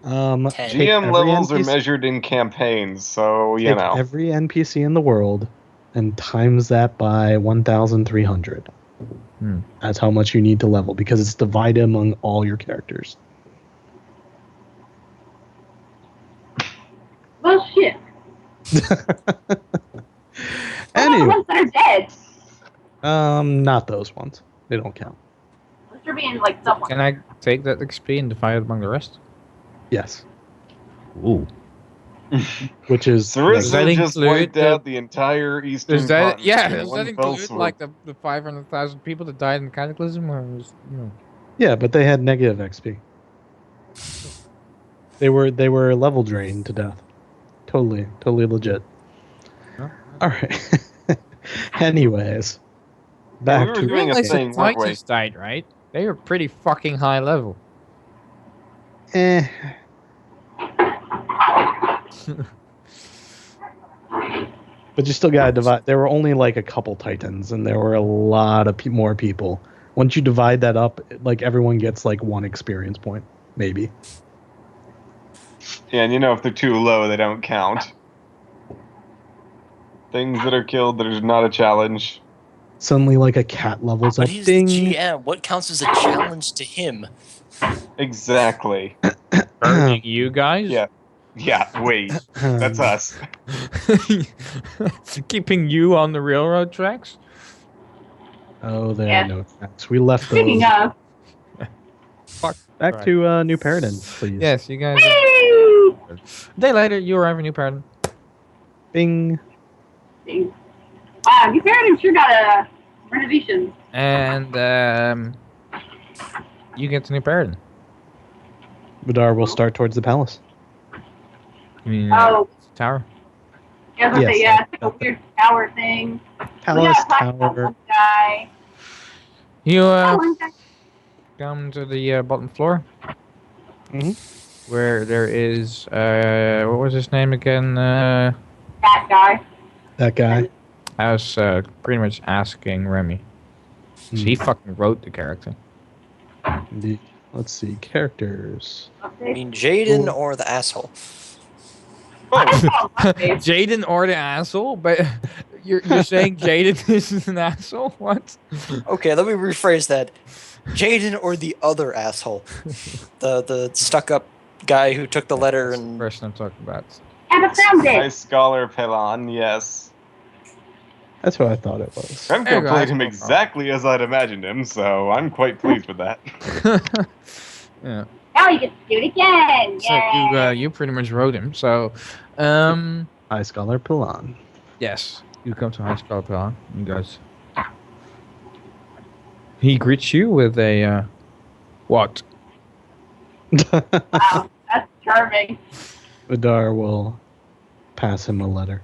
10. Take GM every levels are NPC measured in campaigns, so you Take know. every NPC in the world and times that by 1,300. Hmm. That's how much you need to level because it's divided among all your characters. Well, shit. What about the Anyway, ones that are dead? not those ones. They don't count. Unless you're being, like, someone. Can I take that XP and divide it among the rest? Yes, Ooh. which is Does Sarissa that just include wiped the- out the entire eastern Does that continent yeah? in Does one that fell include swoop. like the 500,000 people that died in the Cataclysm, or was, yeah, but they had negative XP. They were level drained to death. Totally legit. Huh? All right. Anyways, back we to were doing a like thing, the weren't we? Titans died, right? They were pretty fucking high level. eh. But you still gotta divide. There were only like a couple titans, and there were a lot of more people. Once you divide that up, like everyone gets like 1 experience point, maybe. Yeah, and you know if they're too low, they don't count. Things that are killed that are not a challenge. Suddenly, like a cat levels But up. he's Ding. the GM. What counts as a challenge to him? Exactly. Hurting you guys? Yeah. Yeah, wait. That's us. Keeping you on the railroad tracks? Oh, there Yeah. are no tracks. We left Speaking those. of, Fuck. Back Right. to New Paradin, please. Yes, you guys. woo! A day later, you arrive in New Paradin. Bing. Wow, New Paradigm sure got a renovation. And you get to New Paradin. Vidar will start towards the palace. You mean Oh, tower? I was gonna Yes, say, yeah, it's like a weird tower thing. We Palace, gotta talk about tower. one guy. You One guy. come to the bottom floor Mhm. where there is what was his name again? That guy. That guy. I was pretty much asking Remy. So he fucking wrote the character. Indeed. Let's see. Characters. I mean, Jaden or the asshole? Jaden or the asshole? But you're saying Jaden is an asshole? What? Okay, let me rephrase that. Jaden or the other asshole? The stuck-up guy who took the letter That's the and... person I'm talking about. And a found My it. scholar Pelon, yes. That's what I thought it was. Remco There you go, played that's him no exactly as I'd imagined him, so I'm quite pleased with that. Yeah. Now you get to do it again. So you pretty much wrote him. So High Scholar Pilon. yes, you come to High School Plan. You guys. He greets you with a what? Wow, that's charming. Vidar will pass him a letter.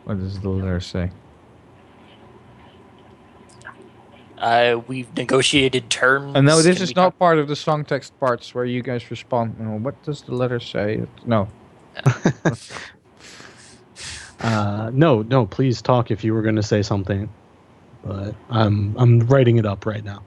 What does the letter say? We've negotiated terms. No, this Can is we not talk- part of the song text parts where you guys respond. No, what does the letter say? No. No, please talk if you were going to say something. But I'm writing it up right now.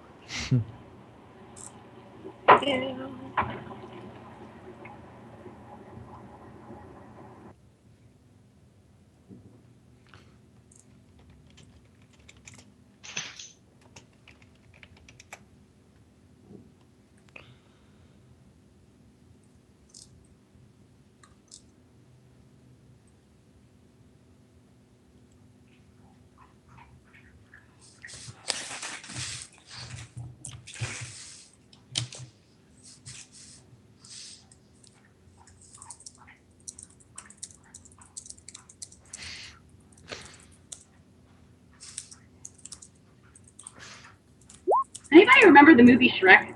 Anybody remember the movie Shrek?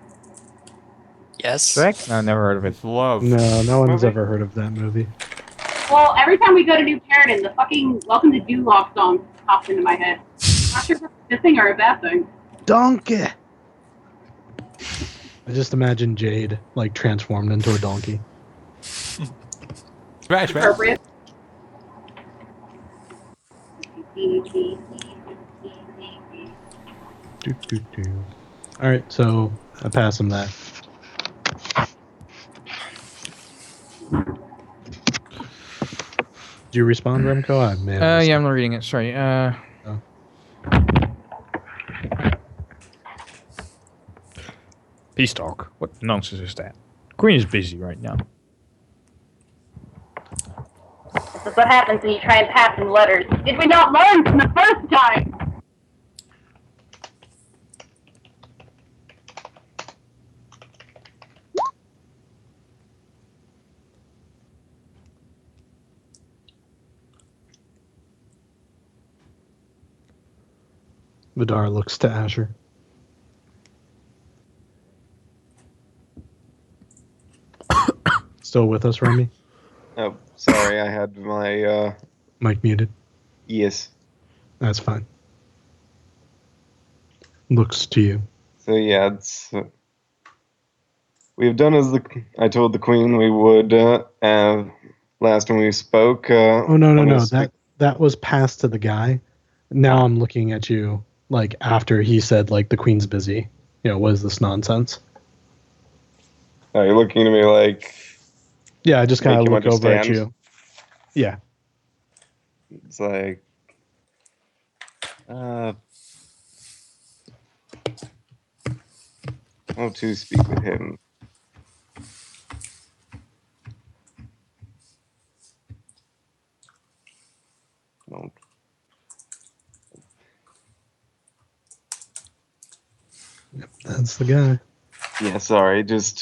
Yes. Shrek? No, never heard of it. With love. No one's Movie? ever heard of that movie. Well, every time we go to New Paradigm, the fucking Welcome to Duloc song pops into my head. Not sure if that's a good thing or a bad thing. Donkey! I just imagine Jade, like, transformed into a donkey. Smash, man. Appropriate. Alright, so I pass him that. Did you respond, Remco? I may have missed Yeah, it. I'm not reading it. Sorry. Peace talk. What nonsense is that? Queen is busy right now. This is what happens when you try and pass him letters. Did we not learn from the first time? Vidar looks to Asher. Still with us, Remy? Oh, sorry, I had my, Mic muted. yes. That's fine. Looks to you. So yeah, it's... we've done as I told the queen we would, last time we spoke. Oh, no. I'm gonna That was passed to the guy. Now I'm looking at you, like, after he said, like, the queen's busy. You know, what is this nonsense? Oh, you're looking at me like... Yeah, I just kind Make of him look over at understand. you. Yeah. It's like, Uh, how to speak with him? No. That's the guy. Yeah, sorry. Just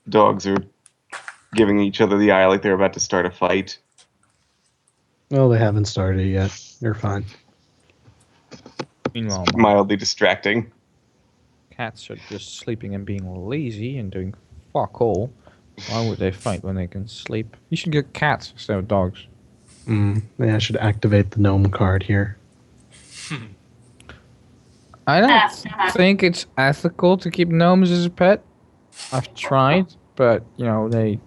dogs are giving each other the eye like they're about to start a fight. Well, they haven't started yet. You're fine. Meanwhile, my Mildly distracting. cats are just sleeping and being lazy and doing fuck all. Why would they fight when they can sleep? You should get cats instead of dogs. Yeah, I should activate the gnome card here. I don't think it's ethical to keep gnomes as a pet. I've tried, but they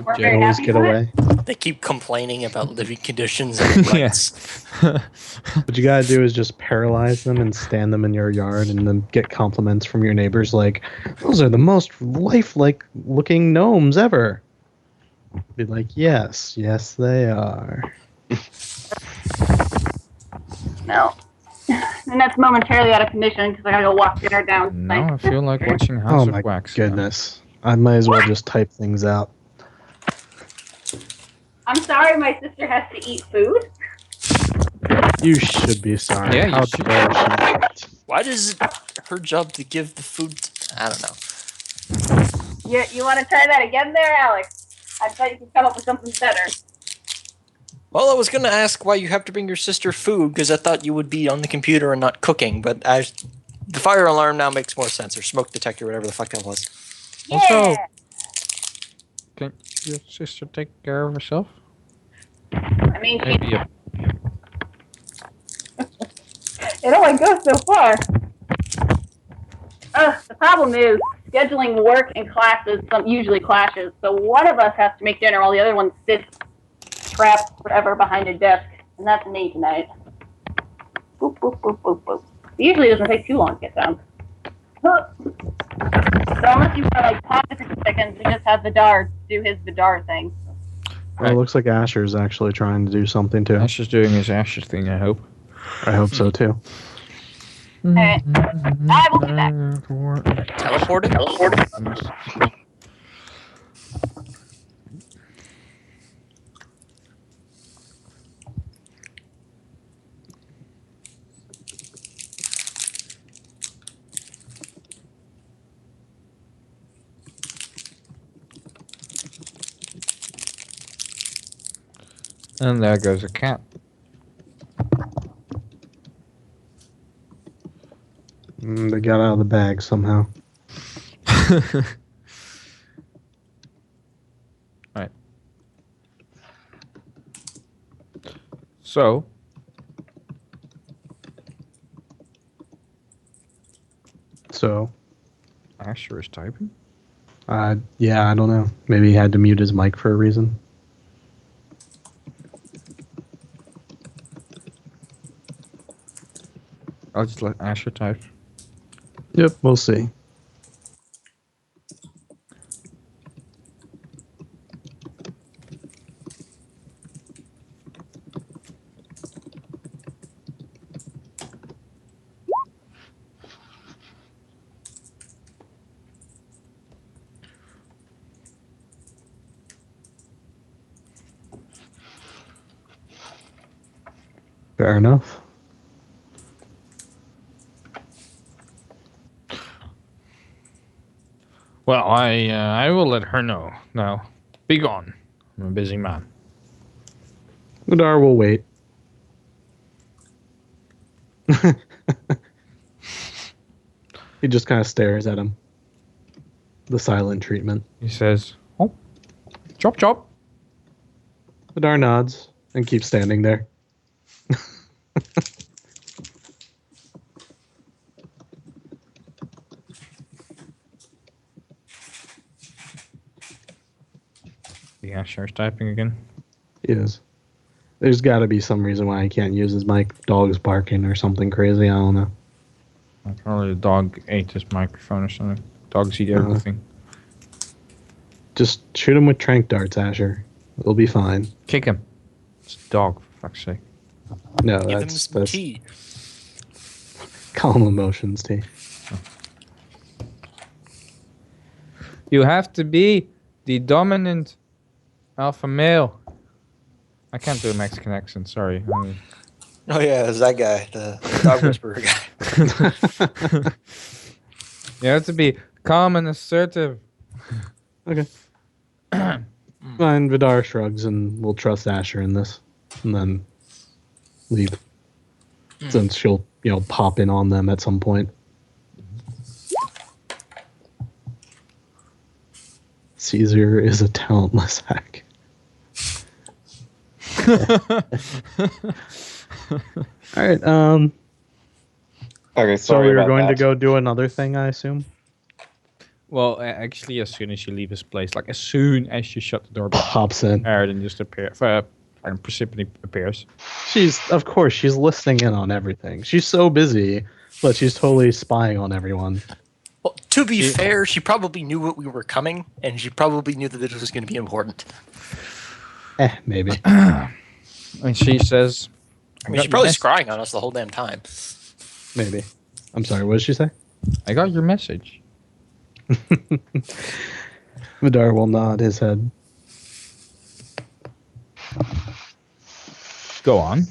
We're They very always happy get with it. away. They keep complaining about living conditions and Yeah. rights. What you gotta do is just paralyze them and stand them in your yard and then get compliments from your neighbors like, those are the most lifelike looking gnomes ever. Be like, yes, they are. No. And that's momentarily out of commission because I gotta go walk dinner down. Now I feel like watching Oh House my of Wax. now. goodness. I might as well just type things out. I'm sorry my sister has to eat food. You should be sorry. Yeah, you How should. dare she not? Why does it her job to give the food? I don't know. You want to try that again there, Alex? I bet you can come up with something better. Well, I was gonna ask why you have to bring your sister food because I thought you would be on the computer and not cooking. But the fire alarm now makes more sense, or smoke detector, whatever the fuck that was. Yeah. Also, can your sister take care of herself? I mean, Maybe a it only goes so far. The problem is scheduling work and classes usually clashes. So one of us has to make dinner while the other one sits trapped forever behind a desk, and that's me tonight. Boop boop boop boop boop. It usually doesn't take too long to get done. So unless you want to like pause it for 2 seconds, we just have Vadir do his Vadir thing. Well, it looks like Asher's actually trying to do something too. Ash is doing his Ashes thing, I hope. I hope so too. Alright. I will be back. Teleported? And there goes a cat. They got out of the bag somehow. Right. So, Asher is typing? Yeah, I don't know. Maybe he had to mute his mic for a reason. I'll just let Asher type. Yep, we'll see. Fair enough. Well, I will let her know. Now, be gone. I'm a busy man. Vadir will wait. He just kind of stares at him. The silent treatment. He says, "Oh, chop chop." Vadir nods and keeps standing there. The Asher's typing again. He is. There's got to be some reason why he can't use his mic. Dog's barking or something crazy. I don't know. Probably the dog ate his microphone or something. Dogs eat everything. Just shoot him with trank darts, Asher. It'll be fine. Kick him. It's a dog, for fuck's sake. No, Give him that's some tea. calm emotions tea. You have to be the dominant alpha male. I can't do a Mexican accent, sorry. Oh yeah, it's that guy, the dog whisperer guy. You have to be calm and assertive. Okay. Fine, Vidar shrugs and we'll trust Asher in this. And then leave. Since she'll, pop in on them at some point. Caesar is a talentless hack. All right. Okay, So sorry we were about going to that. go do another thing, I assume. Well, actually, as soon as you leave his place, like as soon as you shut the door, Pops in. Paradin just appears. And Persephone appears. She's listening in on everything. She's so busy, but she's totally spying on everyone. Well, to be fair, she probably knew what we were coming, and she probably knew that this was going to be important. Maybe. And she says, I mean, she's probably scrying on us the whole damn time. Maybe. I'm sorry, what did she say? I got your message. Vidar will nod his head. Go on.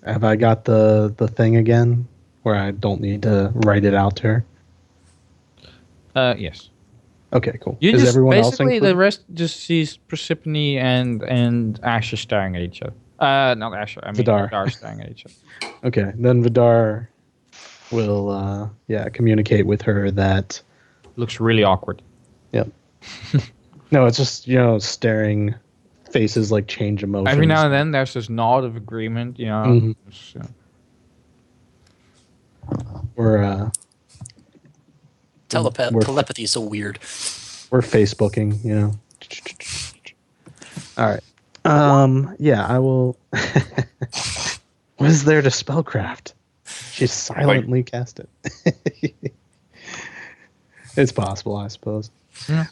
Have I got the thing again? Where I don't need to write it out to her? Yes. Okay, cool. You Is just everyone else basically included? the rest just sees Persephone and Asher staring at each other. Not Asher. I mean Vidar. Vidar staring at each other. Okay, then Vidar will communicate with her that Looks really awkward. no, it's just staring faces like change emotions. Every now and then there's this nod of agreement. Mhm. So, We're Telepathy is so weird. we're Facebooking, All right. Yeah, I will. What is there to spellcraft? She silently cast it. It's possible, I suppose. Yeah.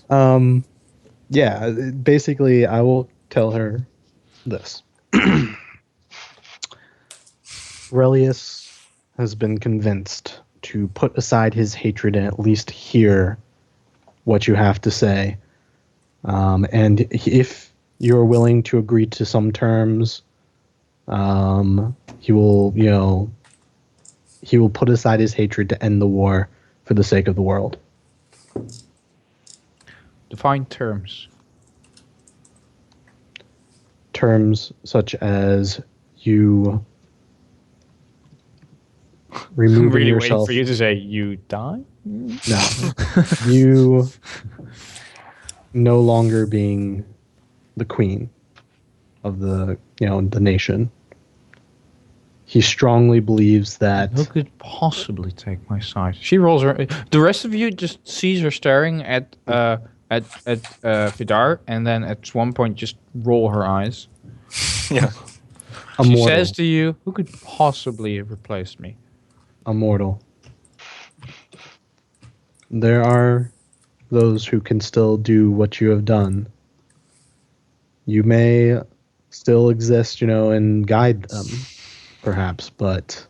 Yeah, basically, I will tell her this. Relius has been convinced to put aside his hatred and at least hear what you have to say. And if you're willing to agree to some terms, he will put aside his hatred to end the war for the sake of the world. define terms. Terms such as you removing Really yourself. waiting for you to say you die. No, you no longer being the queen of the the nation. He strongly believes that Who could possibly take my side? She rolls her. The rest of you just sees her staring at Vidar, and then at one point just roll her eyes. Yeah. She immortal, says to you, "Who could possibly replace me?" immortal. There are those who can still do what you have done. You may still exist, and guide them, perhaps, but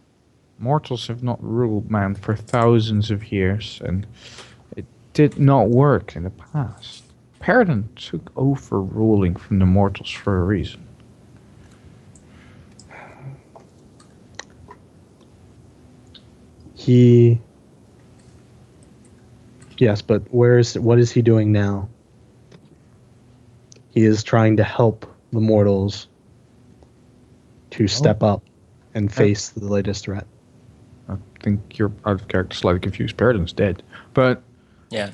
Mortals have not ruled man for thousands of years, and it did not work in the past. Paradin took over ruling from the mortals for a reason. Yes, but what is he doing now? He is trying to help the mortals to step up and face the latest threat. I think you're out of character, slightly confused. Paradin's dead, but Yeah.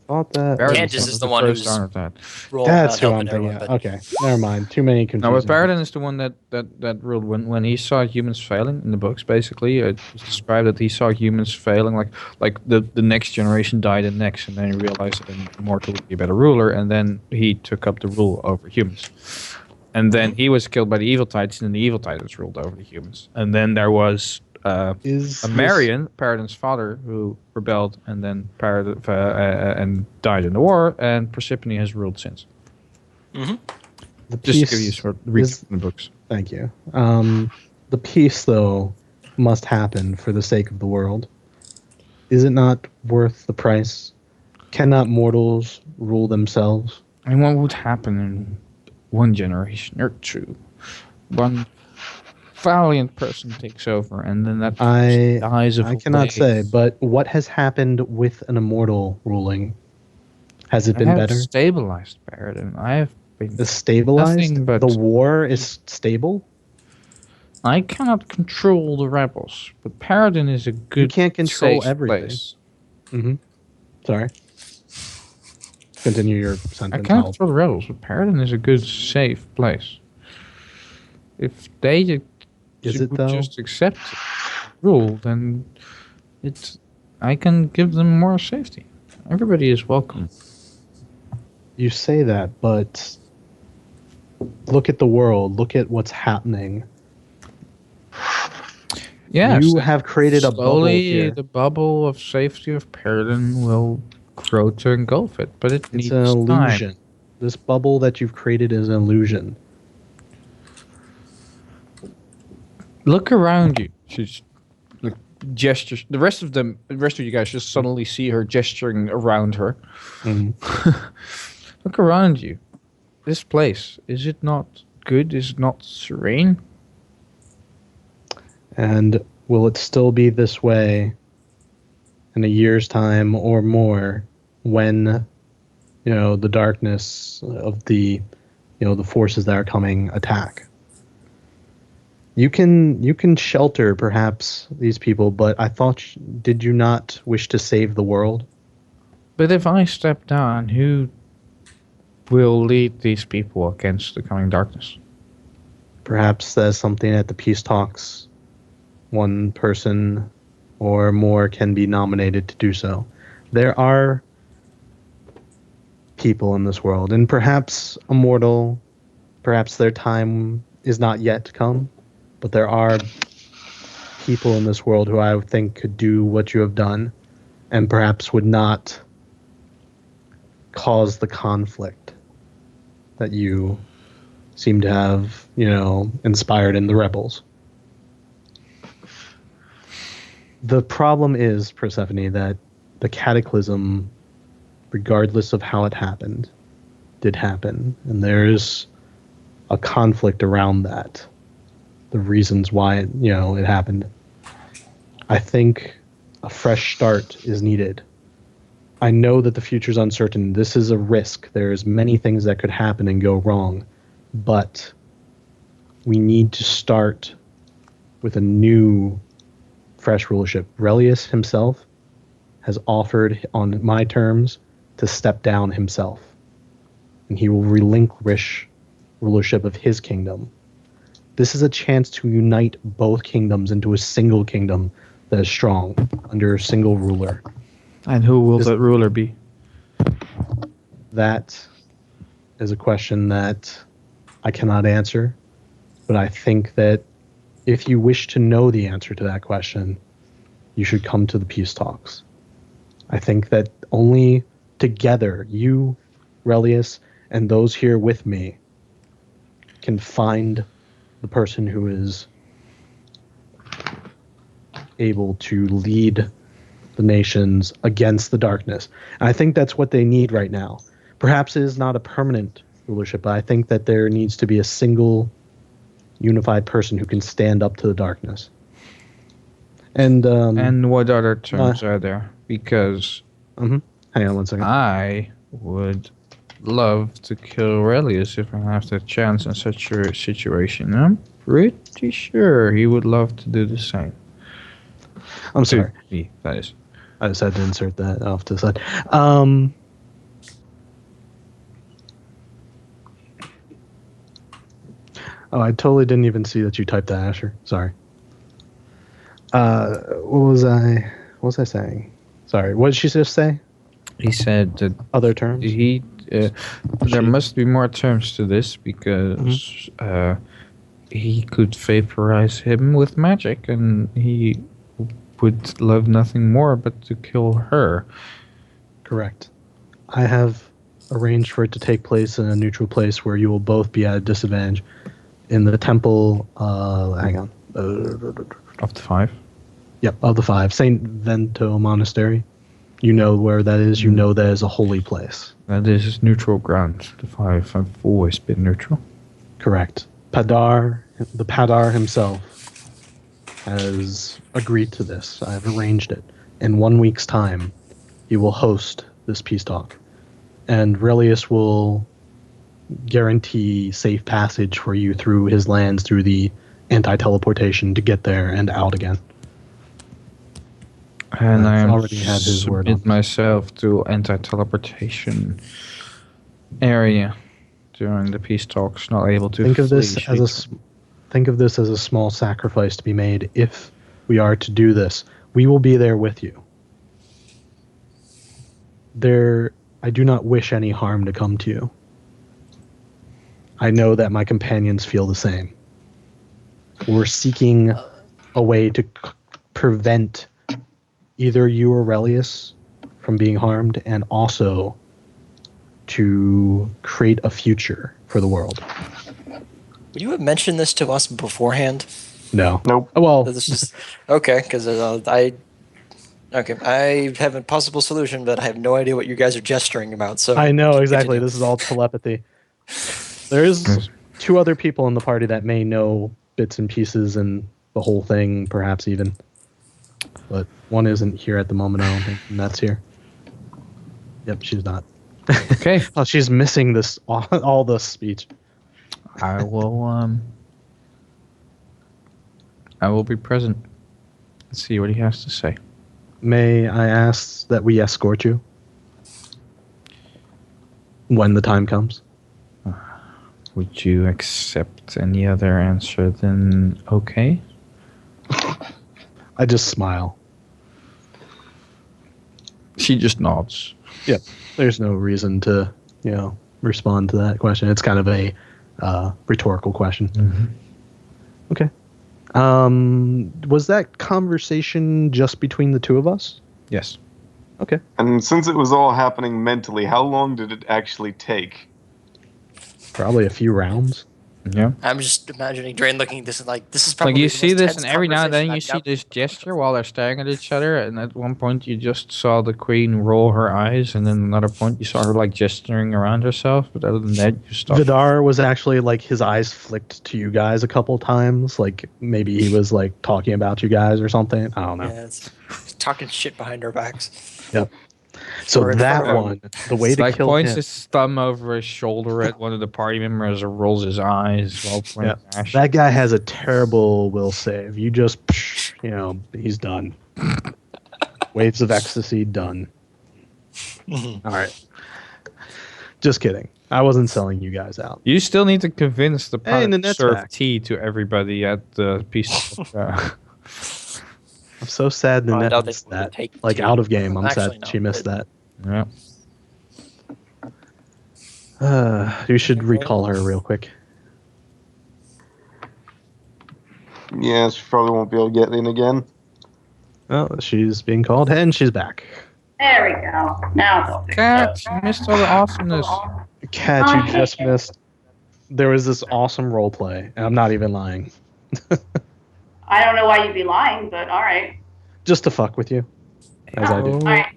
Thought that. Paradin Candace was is the one who's first on that. rolling That's around who I'm helping thinking. everyone, Of. Okay, never mind. Too many No, confusing. but Paradin is the one that ruled when he saw humans failing in the books. Basically, it was described that he saw humans failing, like the next generation died and next, and then he realized that an immortal would be a better ruler, and then he took up the rule over humans. And then he was killed by the evil tides, and then the evil tides ruled over the humans. And then there was Marion, Paradin's father, who rebelled and then and died in the war, and Persephone has ruled since. Mm-hmm. The Just to peace give you a short read is, from the books. thank you. The peace, though, must happen for the sake of the world. Is it not worth the price? Cannot mortals rule themselves? And what would happen in one generation or two? One valiant person takes over, and then that person dies of I old cannot age. say, but what has happened with an immortal ruling? Has it I been have better? stabilized Paradin. I have been Is stabilized? nothing but The war is stable? I cannot control the rebels, but Paradin is a good, You can't control safe everything. place. Mm-hmm. Sorry. Continue your I sentence. can't control the rebels, but Paradin is a good, safe place. If they Is it, would though? just accept rule, then I can give them more safety. Everybody is welcome. You say that, but look at the world. Look at what's happening. Yeah, You have created a bubble slowly here. the bubble of safety of Paradin will grow to engulf it, but it It's needs an illusion. time. This bubble that you've created is an illusion. Look around you. She's like gestures. The rest of you guys just suddenly see her gesturing around her. Mhm. Look around you. This place, is it not good? Is it not serene? And will it still be this way in a year's time or more when, the darkness of the forces that are coming attack? You can shelter perhaps these people, but I thought, did you not wish to save the world? But if I step down, who will lead these people against the coming darkness? Perhaps there's something at the peace talks. One person or more can be nominated to do so. There are people in this world, and perhaps immortal, perhaps their time is not yet come, but there are people in this world who I think could do what you have done, and perhaps would not cause the conflict that you seem to have, inspired in the rebels. The problem is, Persephone, that the cataclysm, regardless of how it happened, did happen. And there's a conflict around that. The reasons why it happened. I think a fresh start is needed. I know that the future's uncertain. This is a risk. There's many things that could happen and go wrong. But we need to start with a new, fresh rulership. Relius himself has offered, on my terms, to step down himself. And he will relinquish rulership of his kingdom. This is a chance to unite both kingdoms into a single kingdom that is strong, under a single ruler. And who will that ruler be? That is a question that I cannot answer, but I think that if you wish to know the answer to that question, you should come to the peace talks. I think that only together, you, Relius, and those here with me, can find the person who is able to lead the nations against the darkness. And I think that's what they need right now. Perhaps it is not a permanent rulership, but I think that there needs to be a single unified person who can stand up to the darkness. And what other terms are there? Because hang on one second. I would love to kill Relius if I have the chance in such a situation. I'm pretty sure he would love to do the same. I'm sorry. Me, that is. I just had to insert that off to the side. Oh, I totally didn't even see that you typed that, Asher. Sorry. What was I saying? Sorry. What did she just say? He said that Other terms? there must be more terms to this because he could vaporize him with magic, and he would love nothing more but to kill her. Correct. I have arranged for it to take place in a neutral place where you will both be at a disadvantage. In the temple, hang on. Of the 5. Yep, of the 5. St. Vento Monastery. You know where that is. You know that is a holy place. That is neutral ground. The 5. I've always been neutral. Correct. The Padar himself has agreed to this. I've arranged it. In 1 week's time, he will host this peace talk. And Relius will guarantee safe passage for you through his lands, through the anti-teleportation to get there and out again. And I already had his word on submit myself to anti-teleportation area during the peace talks. Not able to Think of flee this as a small sacrifice to be made if we are to do this. We will be there with you. I do not wish any harm to come to you. I know that my companions feel the same. We're seeking a way to prevent either you or Relius from being harmed, and also to create a future for the world. Would you have mentioned this to us beforehand? No. Nope. Well, This is okay, because I have a possible solution, but I have no idea what you guys are gesturing about. So I know exactly. continue. This is all telepathy. There is 2 other people in the party that may know bits and pieces and the whole thing, perhaps even. But one isn't here at the moment, I don't think, and that's here. Yep, she's not. Okay. Oh, she's missing this all this speech. I will be present. Let's see what he has to say. May I ask that we escort you when the time comes? Would you accept any other answer than okay? I just smile. She just nods. Yep. There's no reason to, respond to that question. It's kind of a rhetorical question. Mm-hmm. Okay. Was that conversation just between the 2 of us? Yes. Okay. And since it was all happening mentally, how long did it actually take? Probably a few rounds. Yeah. I'm just imagining Drane looking at this and like, this is probably Like you the see most this, tense and every now and then you conversation see this gesture while they're staring at each other, and at one point you just saw the queen roll her eyes, and then another point you saw her like gesturing around herself, but other than that you stopped. Vadir was actually like his eyes flicked to you guys a couple times. Like maybe he was like talking about you guys or something. I don't know. Yeah, it's talking shit behind our backs. Yep. So Or in that front of one, the way It's to like kill points him. his thumb over his shoulder at one of the party members or rolls his eyes while pointing Ash. That guy has a terrible will save. You just, he's done. Waves of ecstasy, done. All right. Just kidding. I wasn't selling you guys out. You still need to convince the Hey, party to Nynette's serve back. tea to everybody at the piece of I'm so sad I Nynette doubt they missed would that. take Like tea. out of game, I'm Actually, sad no, she missed but- that. Yeah. You should recall her real quick. Yeah, she probably won't be able to get in again. Oh, she's being called, and she's back. There we go. Now it's all fixed up. Cat, you missed all the awesomeness. Kat, you just missed. There was this awesome role play, and I'm not even lying. I don't know why you'd be lying, but all right. Just to fuck with you, as I do. All right.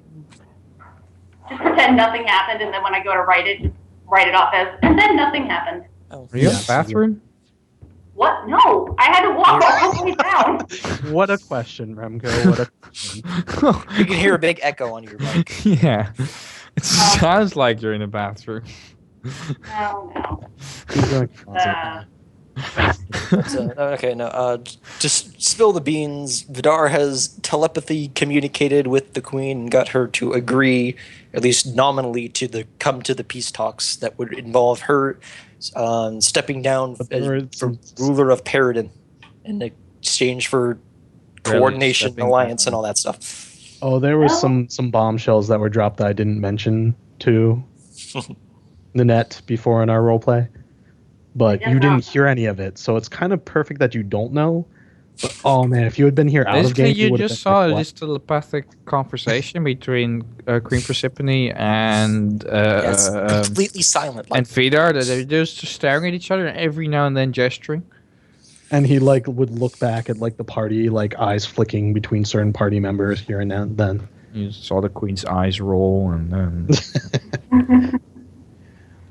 Just pretend nothing happened, and then when I go to write it, just write it off as, and then nothing happened. Oh. Are you in Yeah. the bathroom? What? No, I had to walk all the way down. What a question, Remco. What a question. You can hear a big echo on your mic. Yeah. It sounds like you're in a bathroom. Oh, no. He's going closet. Okay, no. Just spill the beans. Vadir has telepathy communicated with the queen and got her to agree, at least nominally, to come to the peace talks that would involve her stepping down But there as were some- ruler of Paradin in exchange for coordination, stepping alliance, down. and all that stuff. Oh, there were some bombshells that were dropped that I didn't mention to Nynette before in our roleplay. But Yeah, you didn't no. hear any of it, so it's kind of perfect that you don't know. But, oh man, if you had been here out of Basically, game, you would have just been like, saw what? this telepathic conversation between Queen Persephone and Yes, completely silent. Like, and Vadir. That they're just staring at each other and every now and then gesturing. And he like would look back at like the party, like eyes flicking between certain party members here and then. You saw the Queen's eyes roll, and then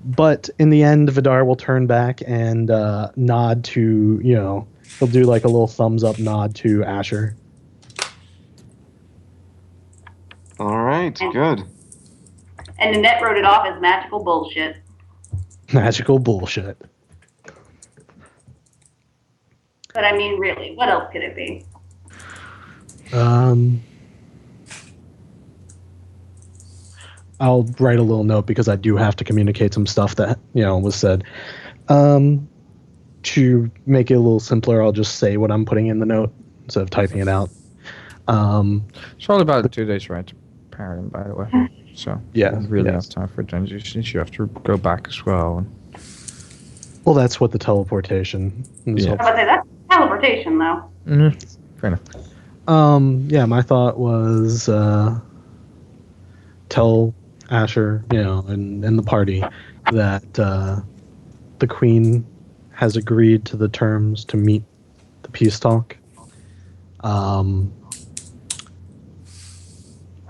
But in the end, Vidar will turn back and nod to, he'll do like a little thumbs up nod to Asher. All right, good. And Nynette wrote it off as magical bullshit. Magical bullshit. But I mean, really, what else could it be? I'll write a little note because I do have to communicate some stuff that, was said. To make it a little simpler, I'll just say what I'm putting in the note instead of typing it out. it's all about 2 days right to Paradin, by the way. So Yeah, don't really yes. have time for transitions. You have to go back as well. Well, that's what the teleportation is. Yeah. I was about to say, that's teleportation, though. Fair enough. Yeah, my thought was tell Asher, and the party that the Queen has agreed to the terms to meet the peace talk.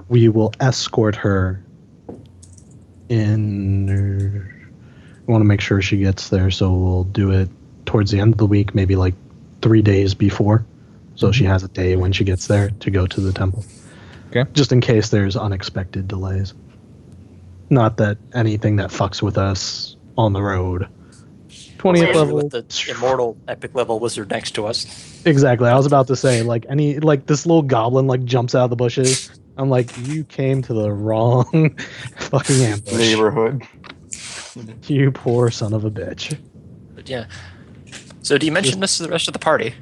We will escort her in. We want to make sure she gets there, so we'll do it towards the end of the week, maybe like 3 days before. So she has a day when she gets there to go to the temple. Okay. Just in case there's unexpected delays. Not that anything that fucks with us on the road. 20th especially level. with the immortal epic level wizard next to us. Exactly. I was about to say, this little goblin jumps out of the bushes. I'm like, you came to the wrong fucking ambush. Neighborhood. You poor son of a bitch. But yeah. So do you mention this to the rest of the party?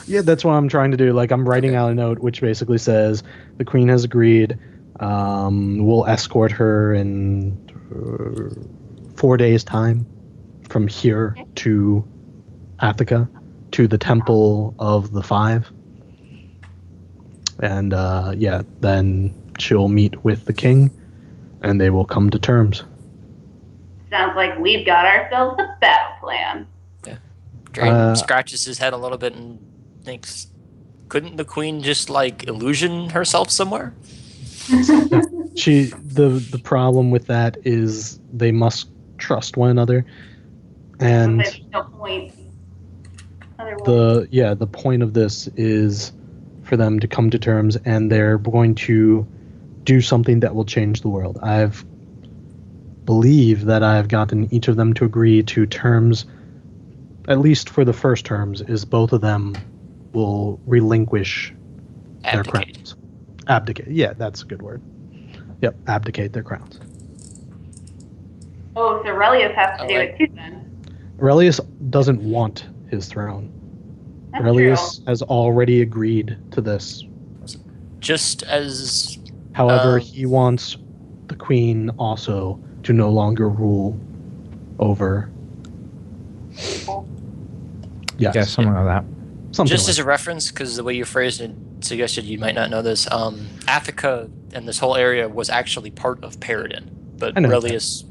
Yeah, that's what I'm trying to do. I'm writing out a note which basically says the Queen has agreed. We'll escort her in 4 days' time from here to Attica to the Temple of the Five. And then she'll meet with the king and they will come to terms. Sounds like we've got ourselves a battle plan. Drane scratches his head a little bit and thinks, couldn't the queen just illusion herself somewhere? The problem with that is they must trust one another. And There's no point. Otherwise, the point of this is for them to come to terms, and they're going to do something that will change the world. Believe that I've gotten each of them to agree to terms, at least for the first terms, is both of them will relinquish their Abdicate. crowns. Abdicate. Yeah, that's a good word. Yep, abdicate their crowns. oh, so Relius has to I do like- it too then. Aurelius doesn't want his throne. That's Aurelius has already agreed to this. Just as However, Um, he wants the queen also to no longer rule over. Yes, Yeah, something like that. something just like as a reference, because the way you phrased it suggested you might not know this. Attica and this whole area was actually part of Paradin, but I know Relius,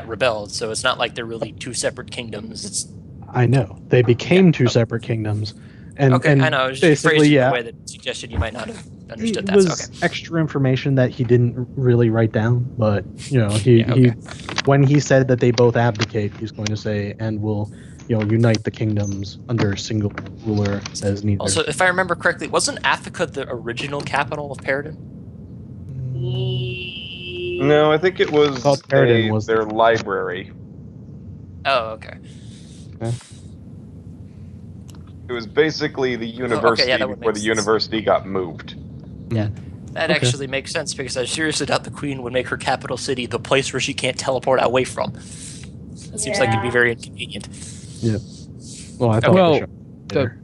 rebelled. So it's not like they're really two separate kingdoms. It's I know they became two separate kingdoms, and okay. and I know. It's just phrased basically, in yeah, a way that suggested you might not have understood it that. was So, okay. extra information that he didn't really write down. But he okay. when he said that they both abdicate, he's going to say and will unite the kingdoms under a single ruler as neither. Also, if I remember correctly, wasn't Attica the original capital of Paradin? No, I think it was, thought Paradin was their library. Oh, okay. It was basically the university that would before make the sense. university got moved. That actually makes sense because I seriously doubt the queen would make her capital city the place where she can't teleport away from. That seems like it'd be very inconvenient. Well, I thought Well, for sure.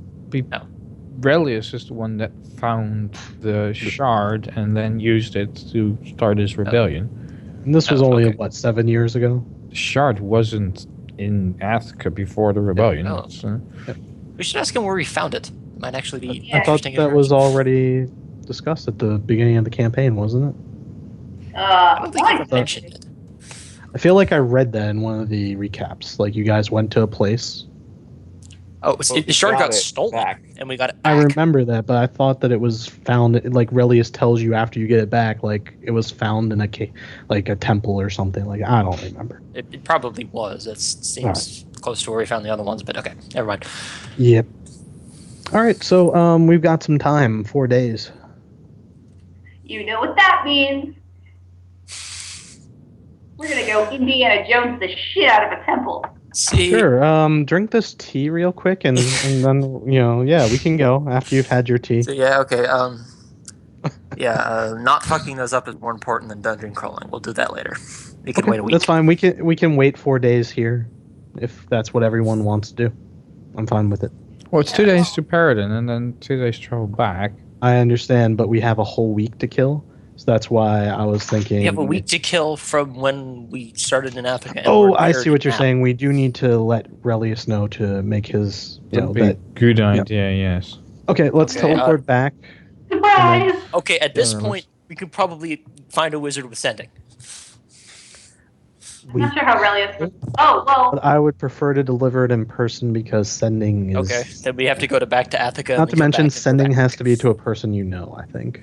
Relius is the one that found the shard and then used it to start his rebellion. And this was Oh, only okay. 7 years ago. The shard wasn't in Attica before the rebellion. Oh. It's, We should ask him where he found it. Might actually be Yeah. I thought interesting. that was already discussed at the beginning of the campaign, wasn't it? I don't think you ever Why? mentioned it. I feel like I read that in one of the recaps. Like you guys went to a place. Oh, Well, it sure we got got it stolen, back. and we got it I back. remember that, but I thought that it was found. Like Relius tells you after you get it back, like it was found in like a temple or something. Like I don't remember. It probably was. That seems close to where we found the other ones, but okay, never mind. Yep. All right, so we've got some time, 4 days. You know what that means. We're gonna go Indiana Jones the shit out of a temple. See, Sure. Drink this tea real quick, and then yeah, we can go after you've had your tea. so yeah, okay. Not fucking those up is more important than dungeon crawling. We'll do that later. We can wait a week. That's fine. We can wait 4 days here, if that's what everyone wants to do. I'm fine with it. Well, it's 2 days to Paradin and then 2 days travel back. I understand, but we have a whole week to kill, so that's why I was thinking. We have a week to kill from when we started in Athica. and Oh, we're I there see what you're now. saying. We do need to let Relius know to make his. That'd be a good idea, yes. Okay, let's Okay, teleport back. Surprise! Okay, at this Yeah, point, we could probably find a wizard with sending. I'm not sure how Relius. Oh well. But I would prefer to deliver it in person because sending is. Okay, then we have to go back to Athica. Not to mention, sending has to be to a person you know, I think.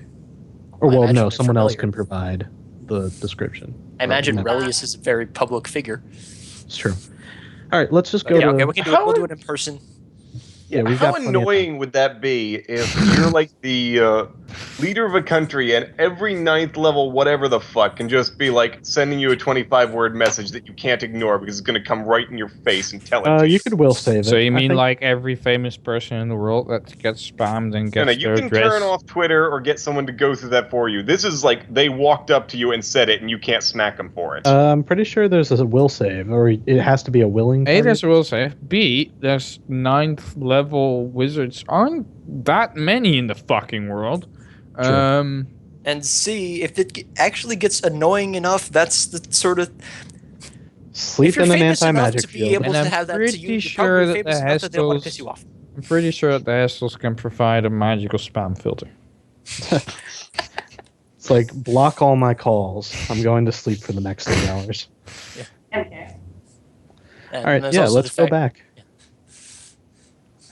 Or, Well, I well, imagine no, they're someone else familiar. can provide the description. I imagine Or- Relius is a very public figure. It's true. All right, let's just go Okay, to. okay, we can do it. We'll do it in person. Yeah, we've How got plenty of annoying would that be if you're like the leader of a country and every 9th level whatever the fuck can just be like sending you a 25-word message that you can't ignore because it's going to come right in your face and tell it to You could will save it. So you I mean think- like every famous person in the world that gets spammed and No, gets you their can address? turn off Twitter or get someone to go through that for you. This is like they walked up to you and said it and you can't smack them for it. I'm pretty sure there's a will save, or it has to be a willing. A, target. there's a will save. B, there's 9th level wizards. Aren't that many in the fucking world. True. And C, if it actually gets annoying enough, that's the sort of Sleep if you're in an famous enough anti-magic to be field. able And to I'm have that to pretty you, you're sure probably that famous the enough that they want to Hestels- piss you off. I'm pretty sure that the Hestels can provide a magical spam filter. It's like block all my calls. I'm going to sleep for the next 8 hours. Okay. And All right, there's yeah, also let's the go fact- back.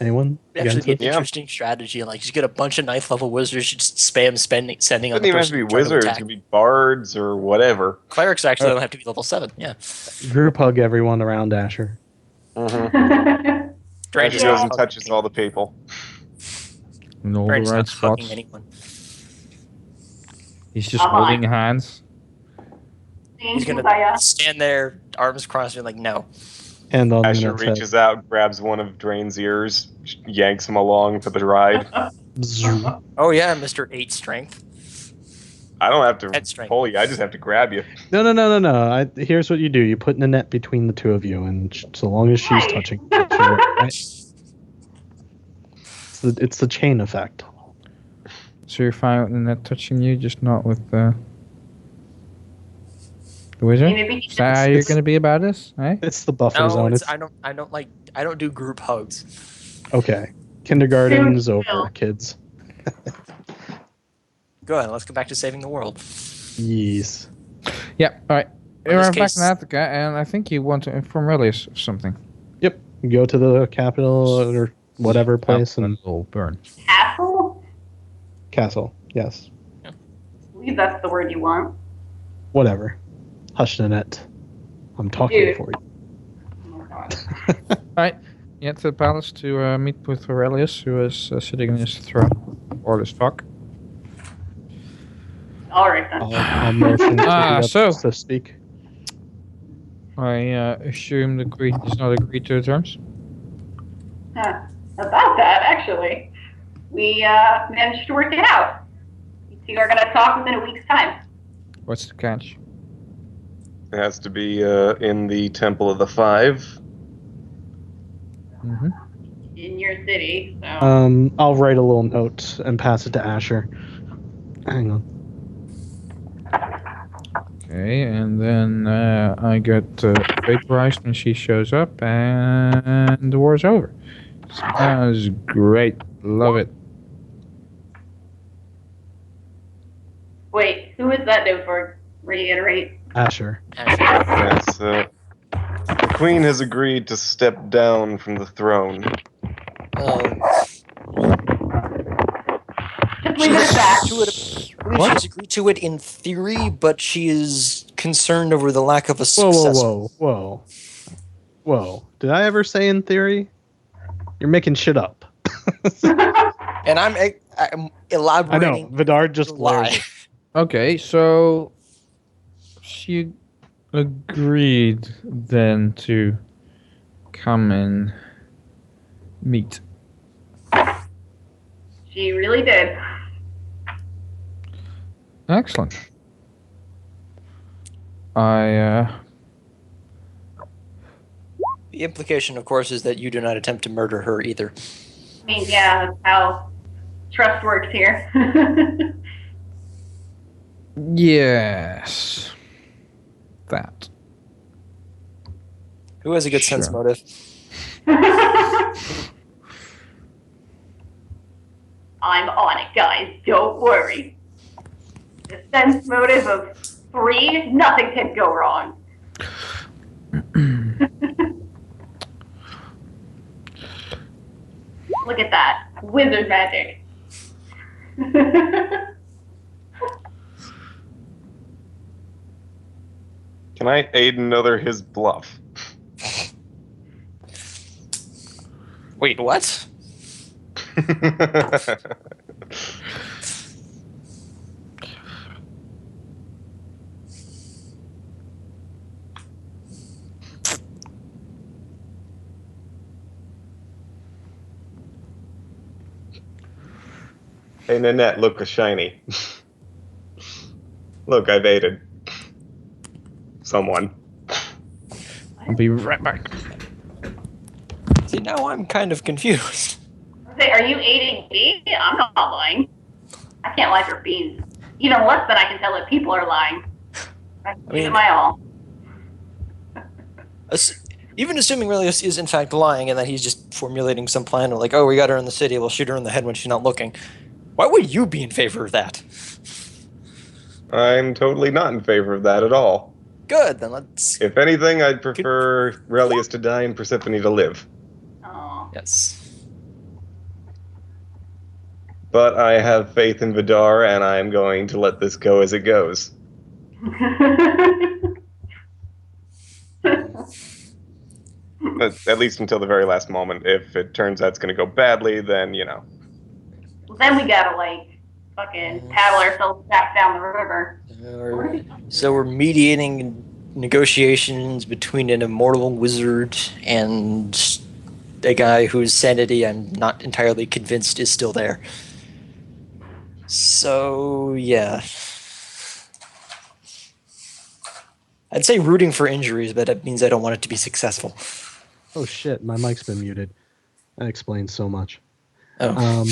Anyone? It actually be an Yeah. interesting strategy. Like, you get a bunch of 9th level wizards, you just spam sending It on doesn't the even have person to be trying to wizards. It attack. could be bards or whatever. Clerics actually don't have to be level 7. Yeah. Group hug everyone around Asher. Mm-hmm. Drane He just goes and hugging touches anyone. all the people. In all Drane's the right not hugging spots. anyone. He's just Come on. holding hands. He's gonna Kumbaya. stand there, arms crossed, and like, no. And on Asher Nynette's head. reaches out, grabs one of Drane's ears, yanks him along for the ride. Bzzz. Oh yeah, Mr. 8 strength. I don't have to Head strength. pull you. I just have to grab you. No. Here's what you do. You put Nynette between the two of you, and so long as she's Right. touching you, she works, right? It's the chain effect. So you're fine with Nynette touching you, just not with the wizard? Maybe Is that how you're going to be about this? Eh? It's the buffer No, zone. it's, It's, I don't do group hugs. okay. Kindergarten's Dude, over, no. kids. Go ahead, let's go back to saving the world. Yes. Yeah, alright. In You're this back case- in Athica, and I think you want to inform Relius of something. Yep. Go to the capital or whatever place and will burn. Castle? castle. Yes. I believe that's the word you want. Whatever. Hush, Nynette. I'm talking Dude. for you. Oh my god. Alright, you head to the palace to meet with Aurelius, who is sitting in his throne. Bored as fuck. Alright then. I'll motion to Ah, you so- to speak. I assume the queen does not agree to the terms. Huh. About that, actually. We managed to work it out. You two are going to talk within a week's time. What's the catch? It has to be in the Temple of the Five. Mm-hmm. In your city, so. I'll write a little note and pass it to Asher. Hang on. Okay, and then I get vaporized when she shows up, and the war's over. Sounds great, Love it. Wait, who is that note for? Reiterate. Asher. Yes, the queen has agreed to step down from the throne. Just leave it at that. I believe she's agreed to it in theory, but she is concerned over the lack of a successor. Whoa. Did I ever say in theory? You're making shit up. And I'm I elaborating. know. Vadir just lie. glares. Okay, so she agreed then to come and meet. She really did. Excellent. I The implication, of course, is that you do not attempt to murder her either. I mean, yeah, that's how trust works here. yes. That. Who has a good sense Sure. motive? I'm on it, guys. Don't worry. The sense motive of 3, nothing can go wrong. Look at that. Wizard magic. Can I aid another his bluff? Wait, what? Hey, Nynette, look, a shiny. Look, I've aided someone. I'll be right back. See, now I'm kind of confused. Say, are you aiding me? I'm not lying. I can't lie for fiends. Even less than I can tell that people are lying. I give mean- it my all. Even assuming Relius is in fact lying and that he's just formulating some plan of like, oh, we got her in the city, we'll shoot her in the head when she's not looking. Why would you be in favor of that? I'm totally not in favor of that at all. Good, then let's... If anything, I'd prefer Relius to die and Persephone to live. Oh. Yes. But I have faith in Vadir, and I'm going to let this go as it goes. At least until the very last moment. If it turns out it's going to go badly, then, you know. Then we gotta, like, fucking paddle ourselves back down the river. So we're mediating negotiations between an immortal wizard and a guy whose sanity I'm not entirely convinced is still there. So, yeah. I'd say rooting for injuries, but that means I don't want it to be successful. Oh shit, my mic's been muted. That explains so much. Oh.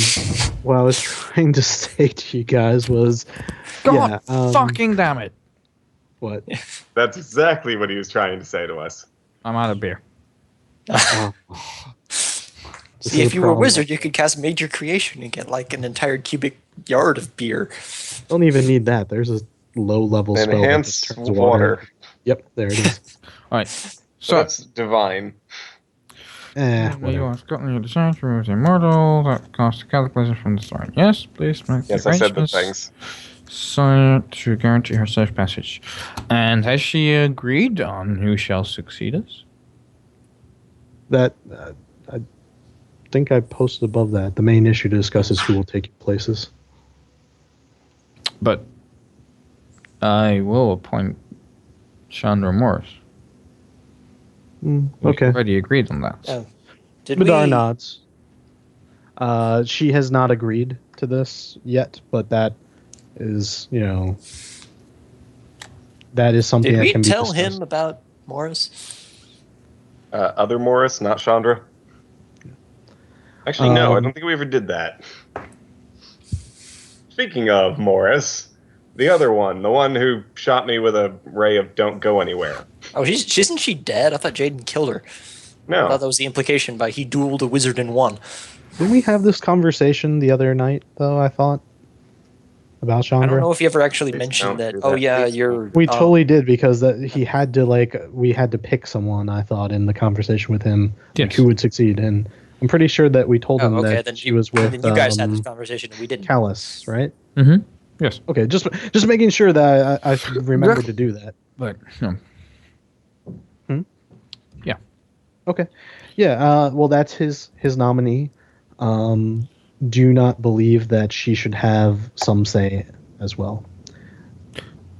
What I was trying to say to you guys was, God fucking damn it. what? That's exactly what he was trying to say to us. I'm out of beer. Oh. See, if you were a wizard, you could cast Major Creation and get like an entire cubic yard of beer. Don't even need that. There's a low-level spell that Enhance just turns water. Yep, there it is. Alright. So So that's divine. Whatever. you are Scotland, your design to remove the immortal that casts a cataclysm from the start. Yes, please make Yes, the I said the arrangements. things. So to guarantee her safe passage. And has she agreed on who shall succeed us? That I think I posted above that. The main issue to discuss is who will take your places. But I will appoint Chandra Morris. We've Okay. already agreed on that. Oh. Did Vadir we... nods. She has not agreed to this yet, but that is, that is something Did that we can be tell discussed. him about Morris? Other Morris, not Chandra. Actually, no, I don't think we ever did that. Speaking of Morris, the other one, the one who shot me with a ray of "Don't go anywhere." Oh, isn't she dead? I thought Jaden killed her. I thought No, that was the implication by he dueled a wizard and won. Didn't we have this conversation the other night, though, I thought? About Chandra? I don't know if you ever actually Please mentioned don't that. do Oh that. yeah, Please you're. We totally did, because he had to, we had to pick someone, I thought, in the conversation with him, like, Yes. who would succeed. And I'm pretty sure that we told Oh, him okay. that Then she was with then you guys had this conversation and we didn't. Callus, right? Mm-hmm. Yes. Okay, just making sure that I remember to do that. But no. Okay. Yeah, well, that's his nominee. Do not believe that she should have some say as well.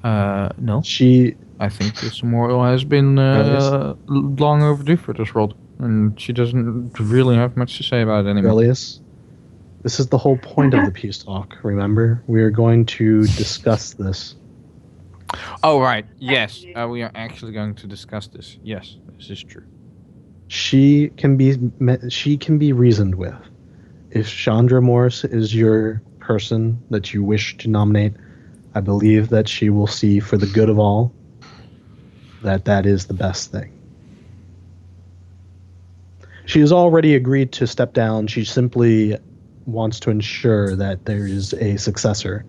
No. She, I think this immortal has been long overdue for this world, and she doesn't really have much to say about it anymore. Relius, this is the whole point of the peace talk, remember? We are going to discuss this. Oh right, yes, we are actually going to discuss this. Yes, this is true. She can be reasoned with. If Chandra Morris is your person that you wish to nominate, I believe that she will see for the good of all that is the best thing. She has already agreed to step down. She simply wants to ensure that there is a successor,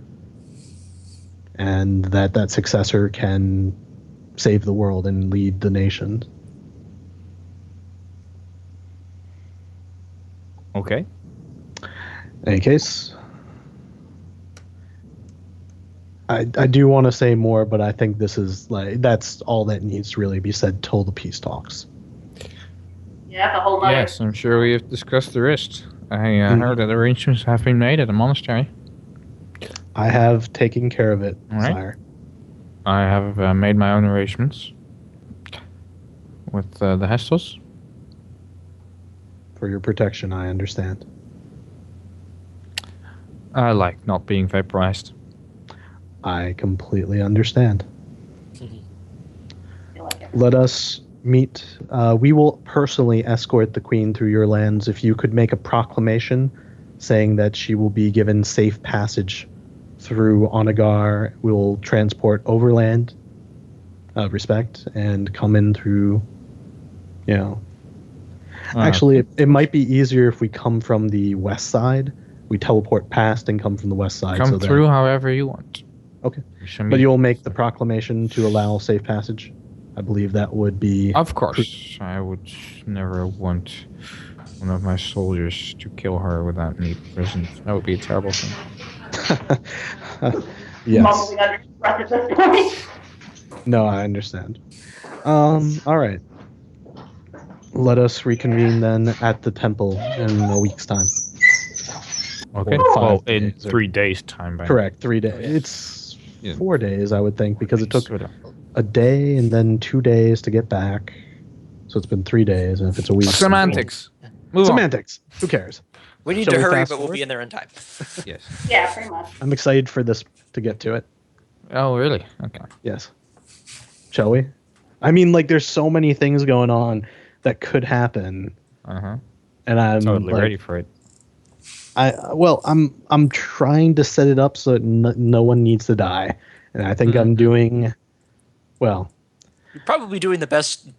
and that successor can save the world and lead the nation. Okay. In any case, I do want to say more, but I think this is that's all that needs to really be said till the peace talks. Yeah, that's a whole nother. Yes, I'm sure we have discussed the rest. I heard that arrangements have been made at the monastery. I have taken care of it, All right. sire. I have made my own arrangements with the Hestos. For your protection, I understand. I like not being vaporized. I completely understand. I feel like it. Let us meet. We will personally escort the queen through your lands. If you could make a proclamation saying that she will be given safe passage through Onagar, we will transport overland, respect, and come in through, Actually, it might be easier if we come from the west side. We teleport past and come from the west side. Come through however you want. Okay. But you'll make the proclamation to allow safe passage? I believe that would be... Of course. I would never want one of my soldiers to kill her without me present. That would be a terrible thing. Yes. Mumbling under his breath at this point. No, I understand. All right. Let us reconvene then at the temple in a week's time. Okay. Or 5 Well, in days or- 3 days' time. By Correct, 3 days. It's Yeah. 4 days, I would think, because it took Sort of. a day and then 2 days to get back. So it's been 3 days, and if it's a week... Semantics. Move Semantics. Who cares? We need Shall to we hurry, fast but we'll forward? be in there in time. on. Yes. Yeah, pretty much. I'm excited for this to get to it. Oh, really? Okay. Yes. Shall we? I mean, there's so many things going on that could happen, Uh-huh. and I'm Totally ready for it. I'm trying to set it up so that no one needs to die, and I think I'm doing well. You're probably doing the best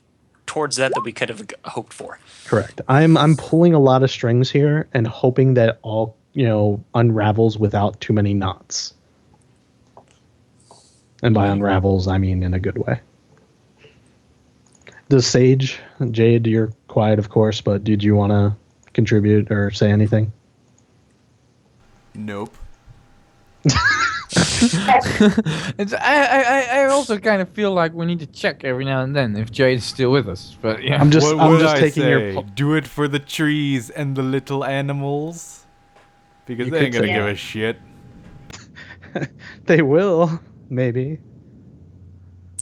towards that we could have hoped for. Correct. I'm pulling a lot of strings here and hoping that all unravels without too many knots. And by unravels, I mean in a good way. Does Sage, Jade, you're quiet, of course, but did you want to contribute or say anything? Nope. I also kind of feel like we need to check every now and then if Jade is still with us. But yeah. I'm just What would I taking say? your Do it for the trees and the little animals? Because You they ain't could gonna say give that. a shit. They will, maybe.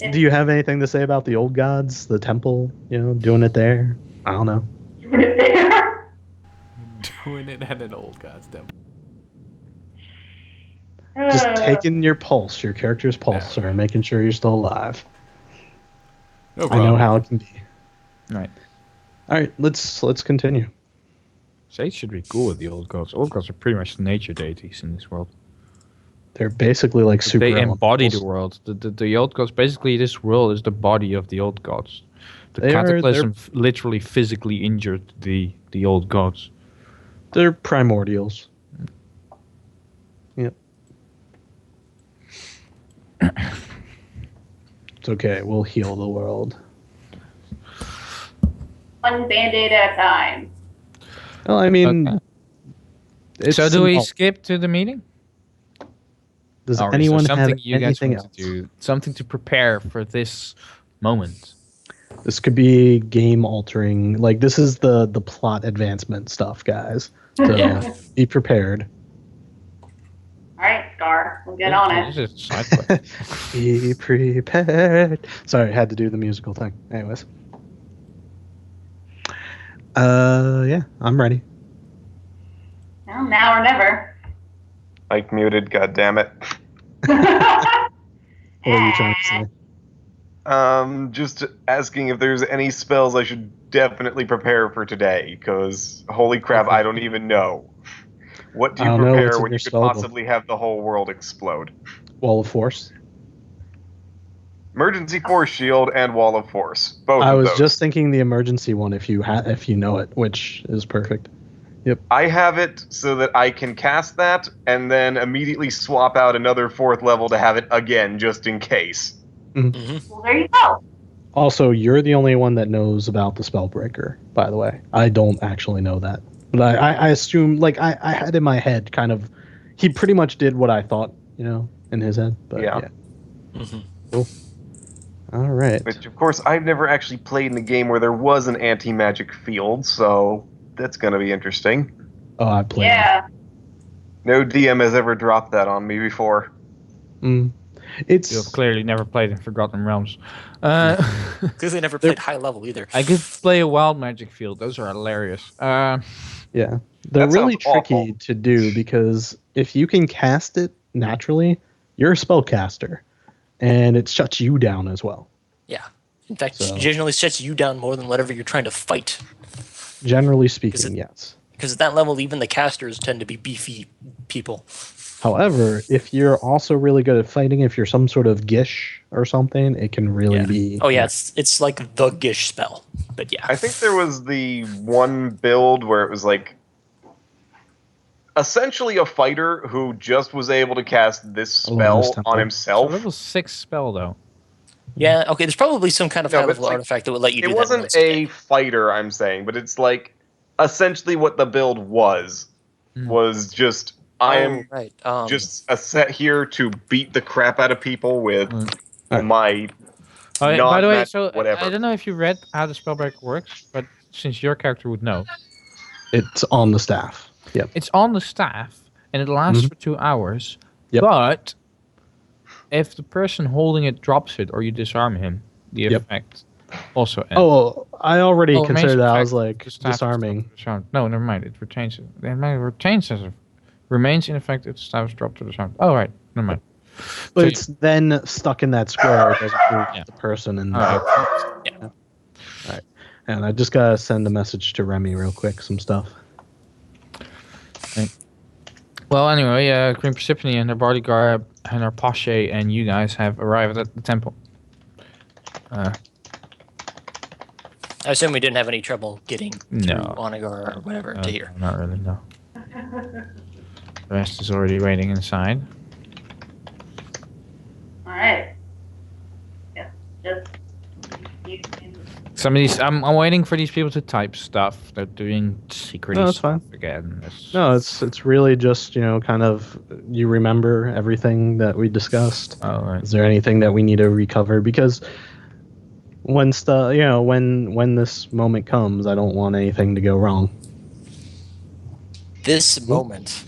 Yeah. Do you have anything to say about the old gods, the temple, doing it there? I don't know. Doing it there. Doing it at an old god's temple. Just taking your pulse, your character's pulse, or making sure you're still alive. No I problem. know how it can be. Right. All right, let's continue. Sage should be cool with the old gods. Old gods are pretty much nature deities in this world. They're basically like super. They embody the elementals. world. The old gods, basically, this world is the body of the old gods. The They're cataclysm literally physically injured the old gods. They're primordials. Yep. It's okay. We'll heal the world. One band-aid at a time. Well, I mean, Okay. it's So do we symbolic. skip to the meeting? Does Or is there anyone have something you guys anything want else? to do? Something to prepare for this moment? This could be game altering. Like this is the plot advancement stuff, guys. So Yeah. be prepared. All right, Scar, we'll get on This it. is side quest. Be prepared. Sorry, I had to do the musical thing. Anyways. Yeah, I'm ready. Well, now or never. Mike muted, goddammit. What are you trying to say? Just asking if there's any spells I should definitely prepare for today, because holy crap, I don't even know. What do I you don't know what's prepare in when your you could spell book. possibly have the whole world explode? Wall of Force. Emergency force shield and wall of force. Both I of was those. just thinking the emergency one if you know it, which is perfect. I have it so that I can cast that and then immediately swap out another 4th level to have it again, just in case. Mm-hmm. Well, there you go. Also, you're the only one that knows about the Spellbreaker, by the way. I don't actually know that. But I assume, like, I had in my head kind of, he pretty much did what I thought, in his head. But Yeah. Mm-hmm. Cool. All right. Which, of course, I've never actually played in a game where there was an anti-magic field, so that's going to be interesting. Oh, I played. Yeah. No DM has ever dropped that on me before. It's You have clearly never played in Forgotten Realms. Clearly never played high level either. I could play a wild magic field. Those are hilarious. yeah. They're That really sounds tricky awful. to do because if you can cast it naturally, you're a spellcaster, and it shuts you down as well. Yeah. In fact, So- it generally sets you down more than whatever you're trying to fight. Generally speaking, yes. Because at that level, even the casters tend to be beefy people. However, if you're also really good at fighting, if you're some sort of Gish or something, it can really be. Oh yeah, it's like the Gish spell. But yeah. I think there was the one build where it was like essentially a fighter who just was able to cast this love this spell temple. on So himself. level 6 spell though. Yeah, okay, there's probably some kind of No, high but level like, artifact that would let you do It that. wasn't once a day. a fighter, I'm saying, but it's like essentially what the build was. Was just I am right. just a set here to beat the crap out of people with my Oh, yeah, by the way, non-magic so whatever. I don't know if you read how the spellbreaker works, but since your character would know, It's on the staff. Yep. it's on the staff and it lasts Mhm. for 2 hours. Yep. But if the person holding it drops it or you disarm him, the Yep. effect also ends. Oh, I already Oh, it considered remains that. I in was effect. like, The staff is disarming. dropped to the sound. No, never mind. It retains it. Remains in effect if the staff is dropped to the sound. Oh, right. Never mind. But So it's then stuck in that square. It doesn't move Yeah. the person. And, Alright. and I just got to send a message to Remy real quick, some stuff. Well, anyway, Queen Persephone and her bodyguard and her Pashe and you guys have arrived at the temple. I assume we didn't have any trouble getting through No. Onagar or whatever to here. Not really, no. The rest is already waiting inside. All right. Yeah, just you. Some of these, I'm waiting for these people to type stuff. They're doing secret No, that's stuff fine. again. No, it's really just, kind of, you remember everything that we discussed. Oh, right. Is there anything that we need to recover? Because when stuff, when this moment comes, I don't want anything to go wrong. This moment.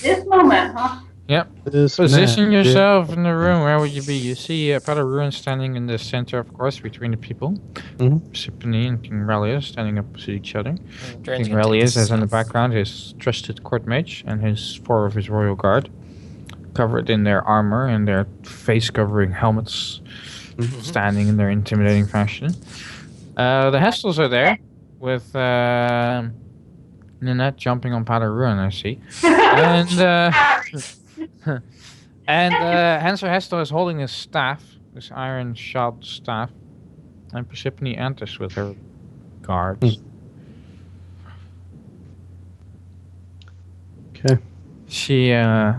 This moment, huh? Yep. This Position magic- yourself in the room. Where would you be? You see Father Ruin standing in the center, of course, between the people. Mhm. Persephone and King Relius standing opposite each other. Drane's King gonna take Relius this has in the stuff. background his trusted court mage and four of his royal guard, covered in their armor and their face-covering helmets, standing in their intimidating fashion. The Hestels are there with Nynette jumping on Father Ruin, I see. And Hanser Hestel is holding his staff, this iron-shod staff, and Persephone Anthys with her guards. Okay. She I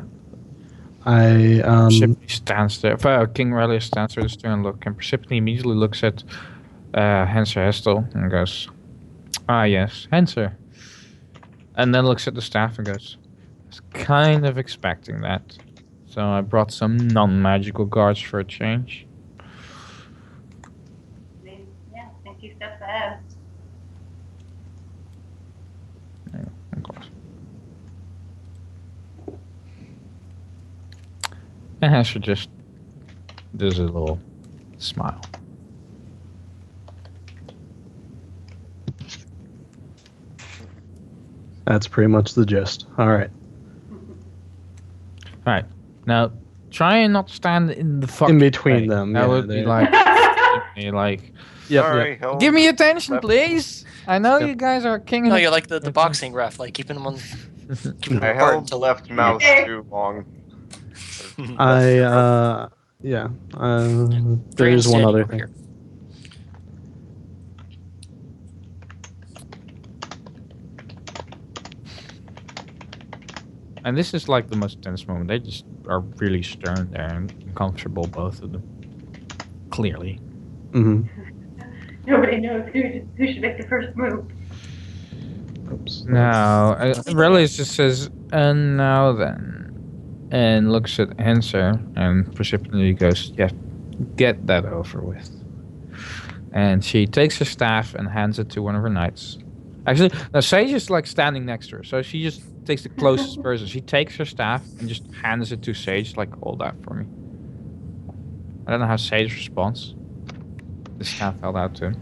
precipitously stands there. King Relius stands there with a stern look, and precipitously immediately looks at Hanser Hestel and goes, "Ah, yes, Hanser." And then looks at the staff and goes, "I was kind of expecting that. So I brought some non-magical guards for a change." Yeah, I think 2 steps ahead. Yeah, of course. And Hanser just does a little smile. That's pretty much the gist. All right. Alright. Now, try and not stand in the fucking In between way. them, That yeah, would be they- like, like, Yep. Sorry, Yep. he'll- give me attention, Left. please. I know Yep. you guys are king. No, of- you're like the boxing ref, like keeping them on, keeping them I apart held until left mouse too long. Yeah. Drane's There's one standing other over thing. here. And this is like the most tense moment. They just are really stern there and uncomfortable, both of them. Clearly. Mm-hmm. Nobody knows who should make the first move. Oops. Now, Relius just says, "And now then," and looks at Hanser and precipitously goes, "Yeah, get that over with." And she takes her staff and hands it to one of her knights. Actually, now Sage is like standing next to her, so she just takes the closest person. She takes her staff and just hands it to Sage, like, "Hold that for me." I don't know how Sage responds. The staff held out to him.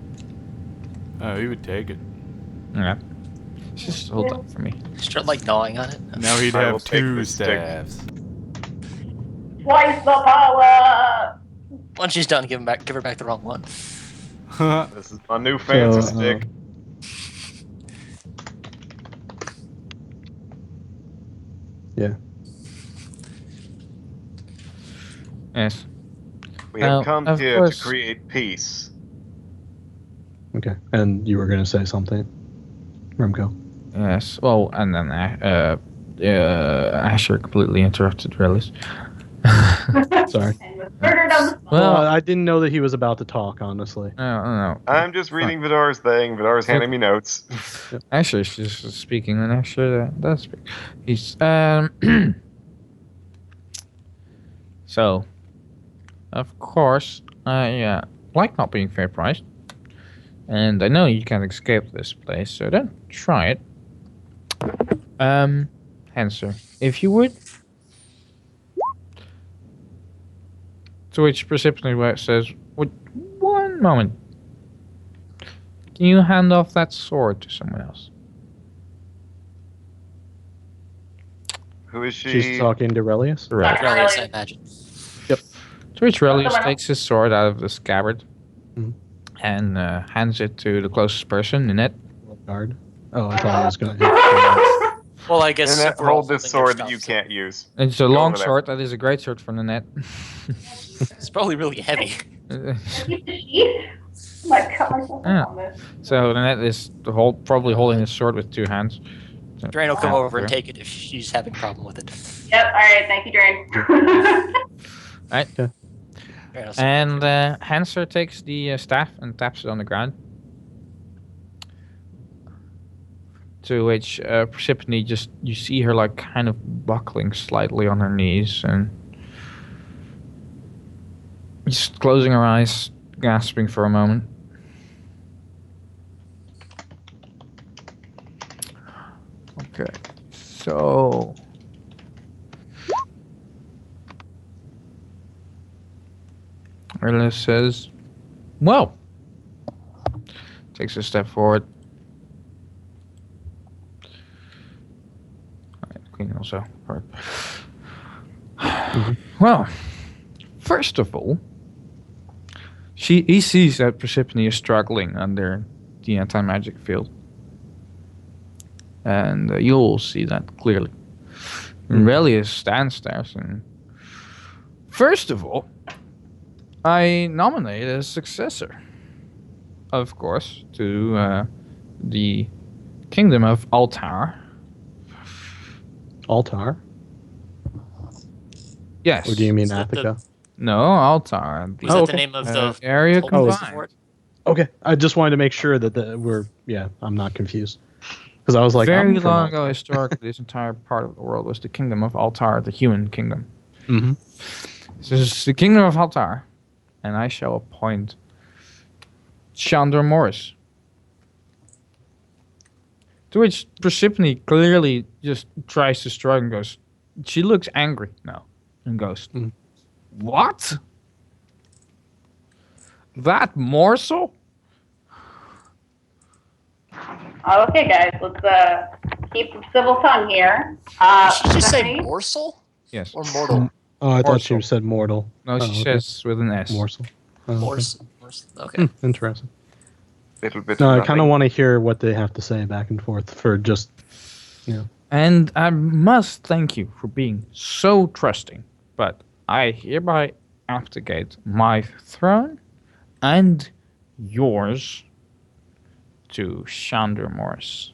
Oh, he would take it. Yeah. Just hold that for me. Start like gnawing on it. Now he'd I will have take 2 this stick. staffs. Twice the power! Once she's done, give her back the wrong one. This is my new fancy So, stick. Yeah. Yes. We have Now, come of here course- to create peace. Okay. And you were gonna say something, Remco. Yes. Well, and then Asher completely interrupted Relius. Sorry. And was murdered on the spot. Well, Well, I didn't know that he was about to talk. Honestly. no. I'm just reading Vidar's thing. Vidar's handing me notes. Asher is just speaking, and Asher does speak. He's So, of course, I like not being fair priced, and I know you can't escape this place, so don't try it. Hanser, if you would. To which precipitously says, "Wait, one moment. Can you hand off that sword to someone else?" Who is she? She's talking to Relius. Right. Relius, I imagine. To which Relius Someone takes his sword out of the scabbard Mhm. and hands it to the closest person, Nynette. Guard. Oh, I thought he was gonna hit. Well, I guess Nynette, we're all hold this holding their sword that you stuff, so can't use. It's a Go long over there. sword. That is a great sword for Nynette. It's probably really heavy. Keep the sheath. I might cut myself Yeah. on this. So Nynette is probably holding his sword with 2 hands. So- Drane will come over and take it if she's having a problem with it. Yep, alright, thank you, Drane. Drane will say- And Hanser takes the staff and taps it on the ground. To which Precipitously just, you see her like kind of buckling slightly on her knees and just closing her eyes, gasping for a moment. Okay, so Erla says, "Well," takes a step forward. Alright, Queen also. Alright. Well, first of all, he sees that Precipitously is struggling under the anti-magic field. And you'll see that clearly. Relius stands there and, first of all, I nominate a successor, of course, to the kingdom of Altar. Altar? Yes. Or do you mean Is that the- Attica? No, Altar. Was that the name of the area whole place combined? for it? Okay, I just wanted to make sure that we're, I'm not confused. Because I was like, Very I'm from long ago, Altar. historically, this entire part of the world was the kingdom of Altar, the human kingdom. Mm-hmm. This is the kingdom of Altar, and I shall appoint Chandra Morris. To which Persephone clearly just tries to struggle and goes, she looks angry now, and goes, What? That morsel? Okay, guys, let's keep the civil tongue here. Did she just say Stephanie? morsel Yes. or mortal? Oh, I thought Morsel. you said mortal. No, she okay. says with an S. Morsel. Oh, okay. Morsel. Okay. Interesting. Little bit. No, of I kind of nothing. want to hear what they have to say back and forth for just, And I must thank you for being so trusting, but I hereby abdicate my throne and yours to Chandra Morris.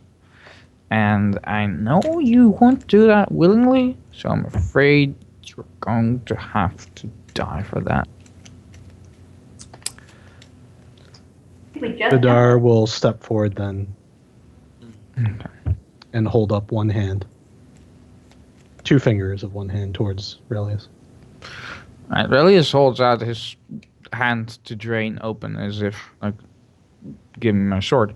And I know you won't do that willingly, so I'm afraid you're going to have to die for that. We just Vadir will step forward then and hold up one hand. 2 fingers of one hand towards Relius. And Relius holds out his hand to Drane open as if, like, give me my sword.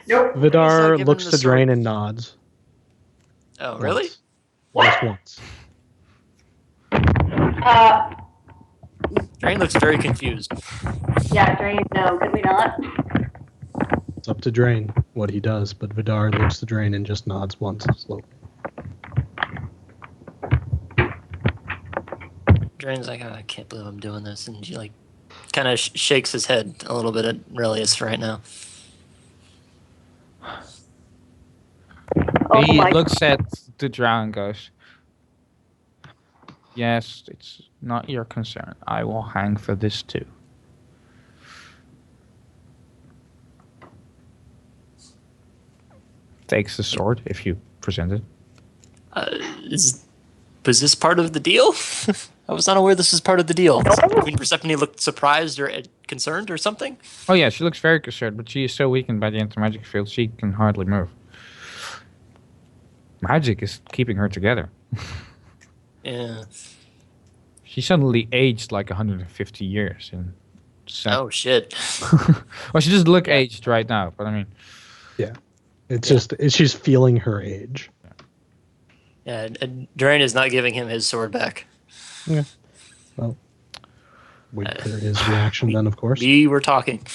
Nope. Vadir give looks him to the sword. Drane and nods. Oh, really? Once. Just once. Drane looks very confused. Yeah, Drane, no, could we not? It's up to Drane what he does, but Vadir looks to Drane and just nods once slowly. Drane's like, I can't believe I'm doing this, and he like kind of shakes his head a little bit at Relius right now. Oh He my looks at the drow and goes, Yes, it's not your concern. I will hang for this too. Takes the sword if you present it. Was this part of the deal? I was not aware this was part of the deal. Queen Persephone looked surprised or concerned or something. Oh yeah, she looks very concerned, but she is so weakened by the anti-magic field she can hardly move. Magic is keeping her together. Yeah. She suddenly aged like 150 years. Oh shit. Well, she doesn't look aged right now, but I mean, It's just she's feeling her age. Yeah, and Drane is not giving him his sword back. Yeah. Well, wait for his reaction then, of course. We were talking.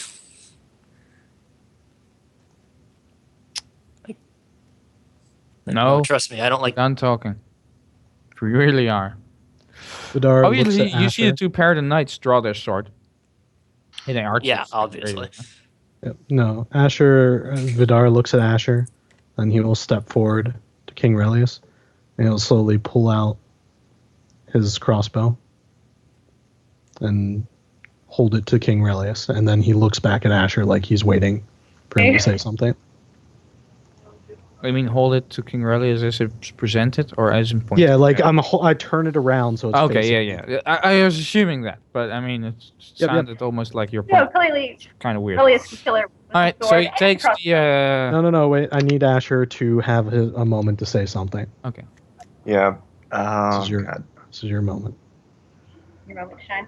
no, Trust me, I don't like. done talking. We really are. Vadir looks Obviously, at you see the Asher. 2 Paradin Knights draw their sword. In an archer. Yeah, obviously. Yep. No, Asher. Vadir looks at Asher, and he will step forward to King Relius, and he'll slowly pull out his crossbow and hold it to King Relius, and then he looks back at Asher like he's waiting for him to say something. I mean, hold it to King Relius as it's presented, or as in point. Yeah, like I turn it around so it's Okay, facing yeah. I was assuming that, but I mean, it Yep. sounded almost like your No, point. clearly, Kind of weird. Relius can kill her with All right, the so sword he and takes crossbow. the. No, wait. I need Asher to have a moment to say something. Okay. Yeah. This Oh, is your God. this is your moment. Your moment to shine.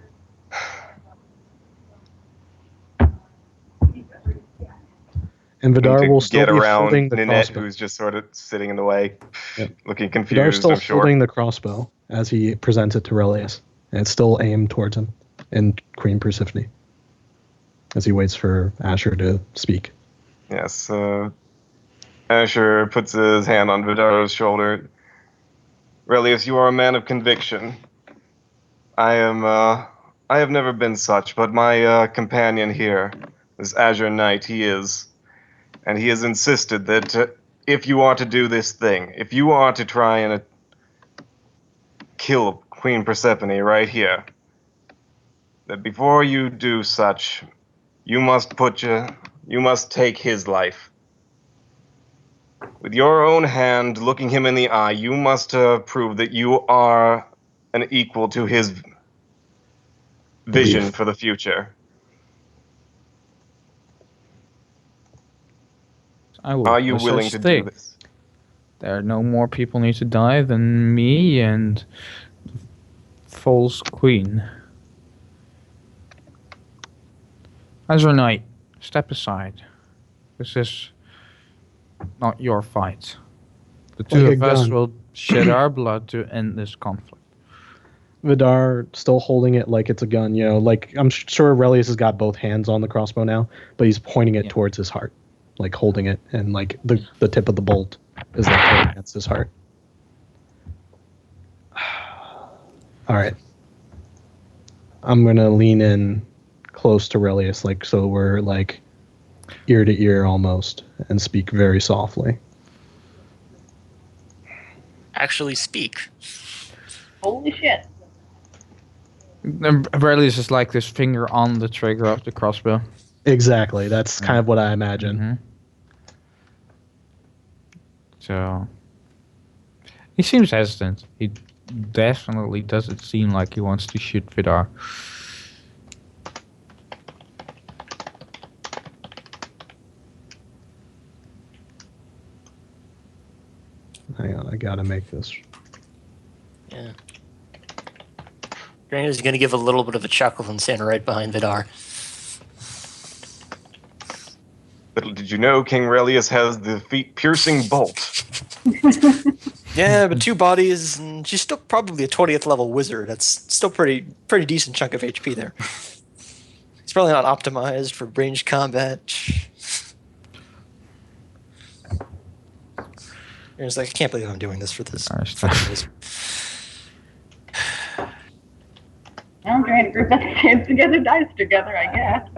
And Need Vadir to will still get be around holding the Nynette, crossbow. who's just sort of sitting in the way, Yep. looking Vadir's confused, still I'm sure. holding the crossbow as he presents it to Relius, and it's still aimed towards him and Queen Persephone as he waits for Asher to speak. Yes. Asher puts his hand on Vidar's shoulder. Relius, you are a man of conviction. I have never been such, but my companion here, this Azure Knight, he is. And he has insisted that if you are to do this thing, if you are to try and kill Queen Persephone right here, that before you do such, you must take his life. With your own hand, looking him in the eye, you must prove that you are an equal to his vision Belief. for the future. I will Are you no willing such to thing. do this? There are no more people need to die than me and false queen. Azure Knight, step aside. This is not your fight. The two Like a of us gun. will shed our blood to end this conflict. Vidar still holding it like it's a gun, you know, like I'm sure Aurelius has got both hands on the crossbow now, but he's pointing it Yeah. towards his heart, like holding it, and like the tip of the bolt is like pointing against his heart. All right, I'm gonna lean in close to Aurelius, like so we're like ear to ear almost, and speak very softly. Actually speak. Holy shit. Aurelius is like this finger on the trigger of the crossbow. Exactly, that's kind of what I imagine. Mhm. So he seems hesitant. He definitely doesn't seem like he wants to shoot Vidar. Hang on, I gotta make this. Yeah. Drane is going to give a little bit of a chuckle and stand right behind Vidar. Little did you know, King Relius has the feet-piercing bolt. Yeah, but 2 bodies, and she's still probably a 20th level wizard. That's still pretty decent chunk of HP there. He's probably not optimized for ranged combat. It's like, I can't believe I'm doing this for this. Alright, fucking wizard. I'm trying to group that hands together, dice together, I guess.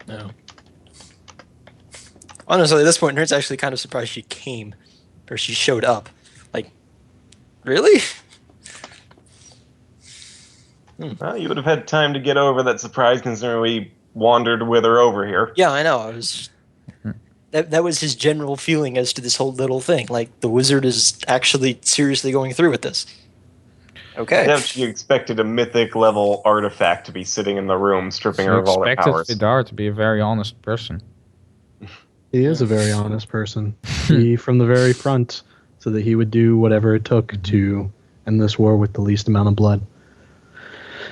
No. Honestly, at this point, Nerd's actually kind of surprised she came, or she showed up. Like, really? Well, you would have had time to get over that surprise considering we wandered with her over here. Yeah, I know. I was. That was his general feeling as to this whole little thing. Like, the wizard is actually seriously going through with this. Okay. I doubt she expected a mythic level artifact to be sitting in the room, stripping She her of all her expected powers. Vidar to be a very honest person. He is a very honest person. He, from the very front, so that he would do whatever it took to end this war with the least amount of blood.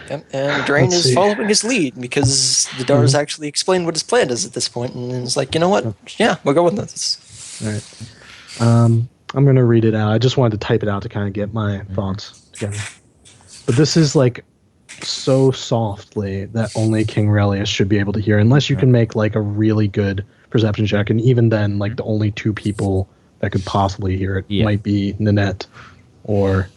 Yep, and Drane Let's is see. following his lead because Vidar's actually explained what his plan is at this point, and it's like, you know what? Yeah, we'll go with this. All right. I'm going to read it out. I just wanted to type it out to kind of get my thoughts together. But this is like so softly that only King Relius should be able to hear, unless you can make like a really good perception check. And even then, like the only 2 people that could possibly hear it might be Nynette or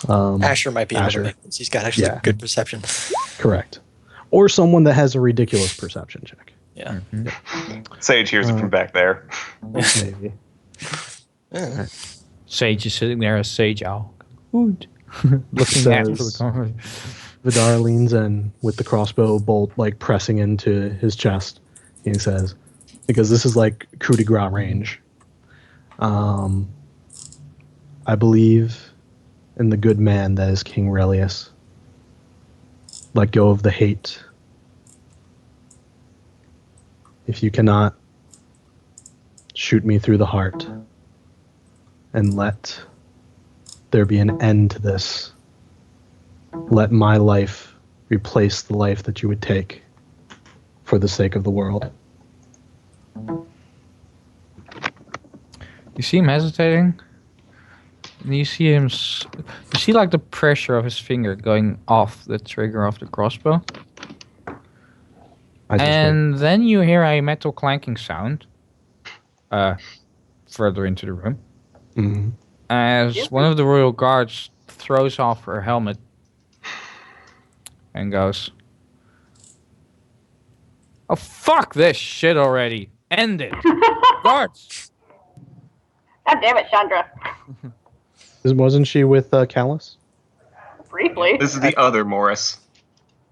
Asher might be able Asher. to make this. He's got actually good perception. Correct. Or someone that has a ridiculous perception check. Yeah. Sage hears it from back there. Maybe. Yeah. Sage is sitting there as Sage Owl. Good. Looking after the conversation. Vidar leans in with the crossbow bolt like pressing into his chest. He says, because this is like coup de grace range. I believe in the good man that is King Relius. Let go of the hate. If you cannot, shoot me through the heart and let there be an end to this. Let my life replace the life that you would take for the sake of the world. You see him hesitating? And you see him. You see like the pressure of his finger going off the trigger of the crossbow. And then you hear a metal clanking sound further into the room. Mm-hmm. As one of the royal guards throws off her helmet and goes, "Oh, fuck this shit already. End it. Guards." God damn it, Chandra. Wasn't she with Callus? Briefly. This is the other Morris.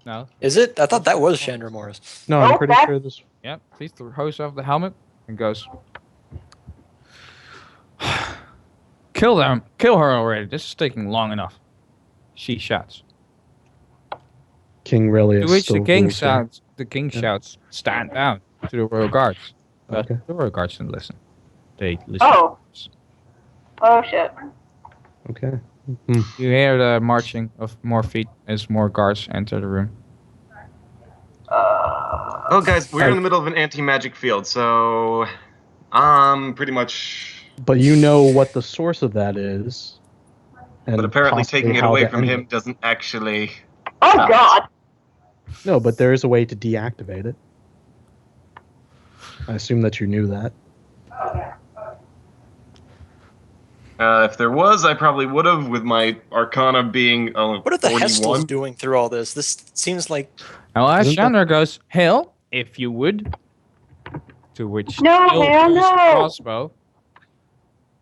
No. Is it? I thought that was Chandra Morris. No, I'm Oh, pretty that- sure this. Yep. Please throws off the helmet and goes. Kill them. Kill her already. This is taking long enough. She shouts. King Relius. To which still the king rules here. shouts. The king shouts, "Stand down!" to the royal guards. But Okay. the royal guards didn't listen. They listen. Oh. Oh shit. Okay. You hear the marching of more feet as more guards enter the room. Oh, guys, we're in the middle of an anti-magic field, so pretty much. But you know what the source of that is. And But apparently, possibly taking it how away to from end him it. doesn't actually. Oh god. No, but there is a way to deactivate it. I assume that you knew that. If there was, I probably would have, with my Arcana being What are the 41. Hestals doing through all this? This seems like Now, as Isn't that- Chandra goes, "Hail, if you would." To which No, Hail hell pulls no. a crossbow,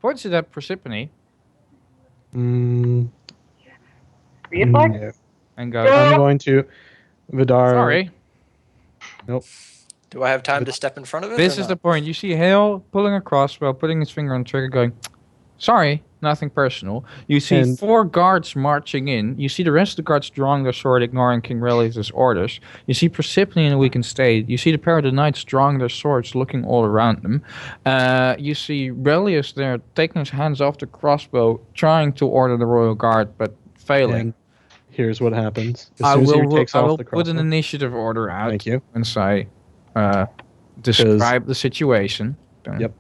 points it at Persephone, Mm, Reflex? no. and goes, Yeah. I'm going to Vidar. "Sorry." do I have time to step in front of it? This or is the not? point. You see Hale pulling a crossbow, putting his finger on the trigger, going, "Sorry, nothing personal." You see And- 4 guards marching in. You see the rest of the guards drawing their sword, ignoring King Relius' orders. You see Persephone in a weakened state. You see the pair of the knights drawing their swords, looking all around them. You see Relius there taking his hands off the crossbow, trying to order the royal guard, but failing. And here's what happens. As I soon as he will, takes I off will the put an crossbow. initiative order out Thank you. once I describe the situation. Yep.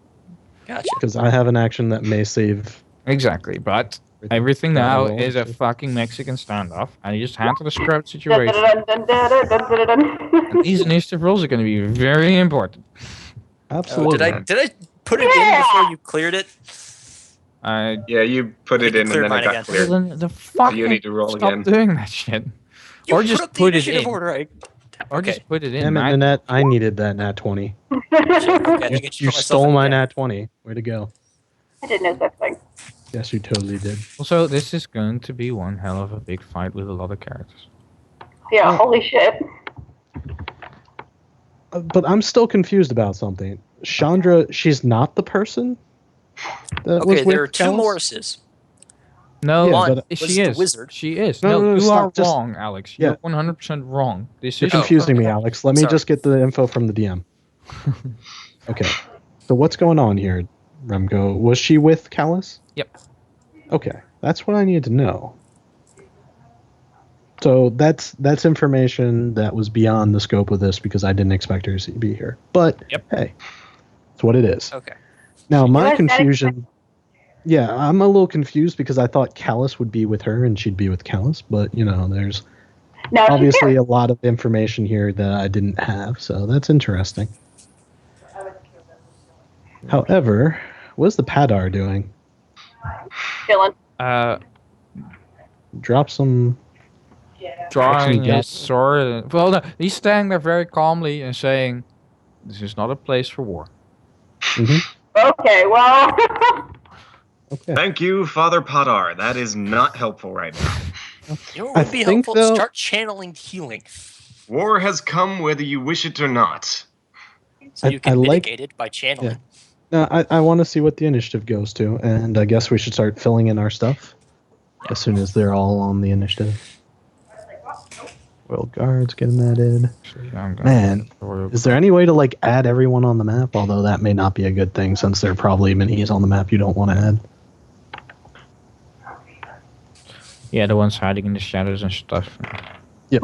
Gotcha. Because I have an action that may save. Exactly, but everything Yeah, now roll is a to- fucking Mexican standoff, and you just handle the scrap situation. Dun-dun-dun-dun-dun-dun-dun-dun. And these initiative rolls are going to be very important. Oh, Absolutely. did I put it in Yeah. before you cleared it? I Yeah, you put it You in and cleared then it mine got again. cleared. then the fucking You need to roll stop again. doing that shit, You or put just up the put it initiative in, order. or Okay. just put it in. Damn it, man. Nynette. I needed that nat 20. Okay, I think I You should put myself stole in my again. nat 20. Way to go. I didn't know such thing. Yes, you totally did. Also, this is going to be one hell of a big fight with a lot of characters. Yeah, holy shit. But I'm still confused about something. Chandra, she's not the person that was Okay, with there are 2 Callus? Morrises. No, Yeah, One but- was she the is. wizard. She is. No, No, no, you stop, are just- wrong, Alex. Yeah. You're 100% wrong. This You're is confusing me, Alex. Let me Sorry. just get the info from the DM. Okay. So what's going on here, Remco? Was she with Callus? Yep. Okay. That's what I need to know. So that's information that was beyond the scope of this because I didn't expect her to be here. But Yep. hey, it's what it is. Okay. Now my was that confusion. Yeah, I'm a little confused because I thought Callus would be with her and she'd be with Callus, but there's No, she's obviously here. a lot of information here that I didn't have, so that's interesting. However, what's the Padar doing? Chilling. Drop some. drawing Actually, his sword. Well, no, he's standing there very calmly and saying, "This is not a place for war." Mhm. Okay, well. Okay. Thank you, Father Padar. That is not helpful right now. You know what I would be think, helpful? though- Start channeling healing. War has come whether you wish it or not. So you I can like- mitigate it by channeling. No, I want to see what the initiative goes to, and I guess we should start filling in our stuff as soon as they're all on the initiative. World guards getting added. I'm gonna- Man, is there any way to add everyone on the map? Although that may not be a good thing since there are probably minis on the map you don't want to add. Yeah, the ones hiding in the shadows and stuff. Yep.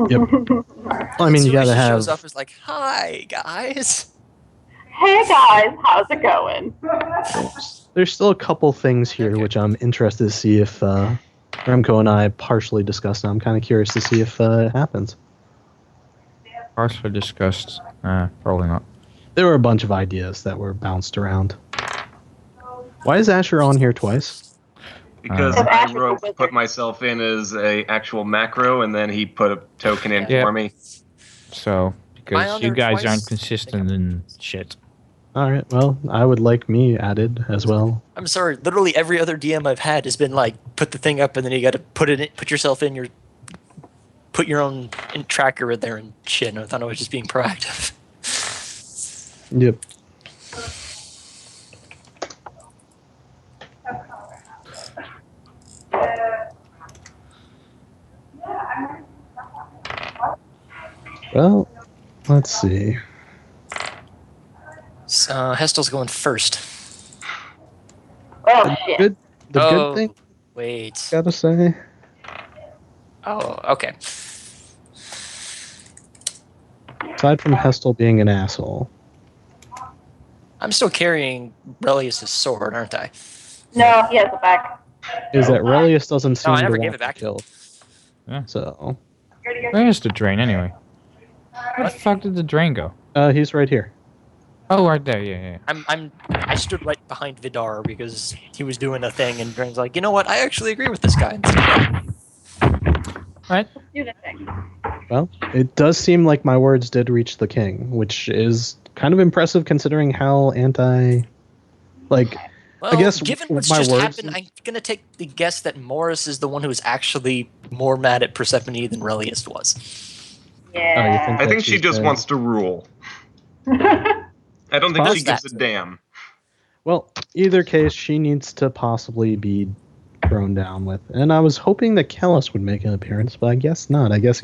I mean, you So gotta she have. shows up as like, "Hi guys." Hey guys, how's it going? There's still a couple things here which I'm interested to see if Remco and I partially discussed. And I'm kind of curious to see if it happens. Partially discussed. Probably not. There were a bunch of ideas that were bounced around. Why is Asher on here twice? Because Uh, I Asher's a wizard. put myself in as a actual macro, and then he put a token in Yeah. for me. So, I because on you there guys twice? aren't consistent in shit. All right. Well, I would like me added as well. I'm sorry. Literally every other DM I've had has been like, put the thing up and then you got to put yourself in your. put your own tracker in there and shit. And I thought I was just being proactive. Yep. Well, let's see. So, Hestel's going first. Oh shit. The good thing, Wait. gotta say, Oh, okay. aside from Hestel being an asshole, I'm still carrying Relius' sword, aren't I? No, he has it back. is that Relius doesn't seem I to never want gave to it back to him. kill. Yeah. So, Where's the Drane anyway? Where the fuck did the Drane go? he's right here. Oh, right there. Yeah. I stood right behind Vidar because he was doing a thing, and Drane's like, you know what? I actually agree with this guy. Right. Let's do the thing. Well, it does seem like my words did reach the king, which is kind of impressive considering how Well, guess given what's my just words- happened, I'm gonna take the guess that Morris is the one who is actually more mad at Persephone than Relius was. Yeah. I think she she's just dead? wants to rule. I don't think How's she gives a that? damn. Well, either case, she needs to possibly be thrown down with. And I was hoping that Kellis would make an appearance, but I guess not. I guess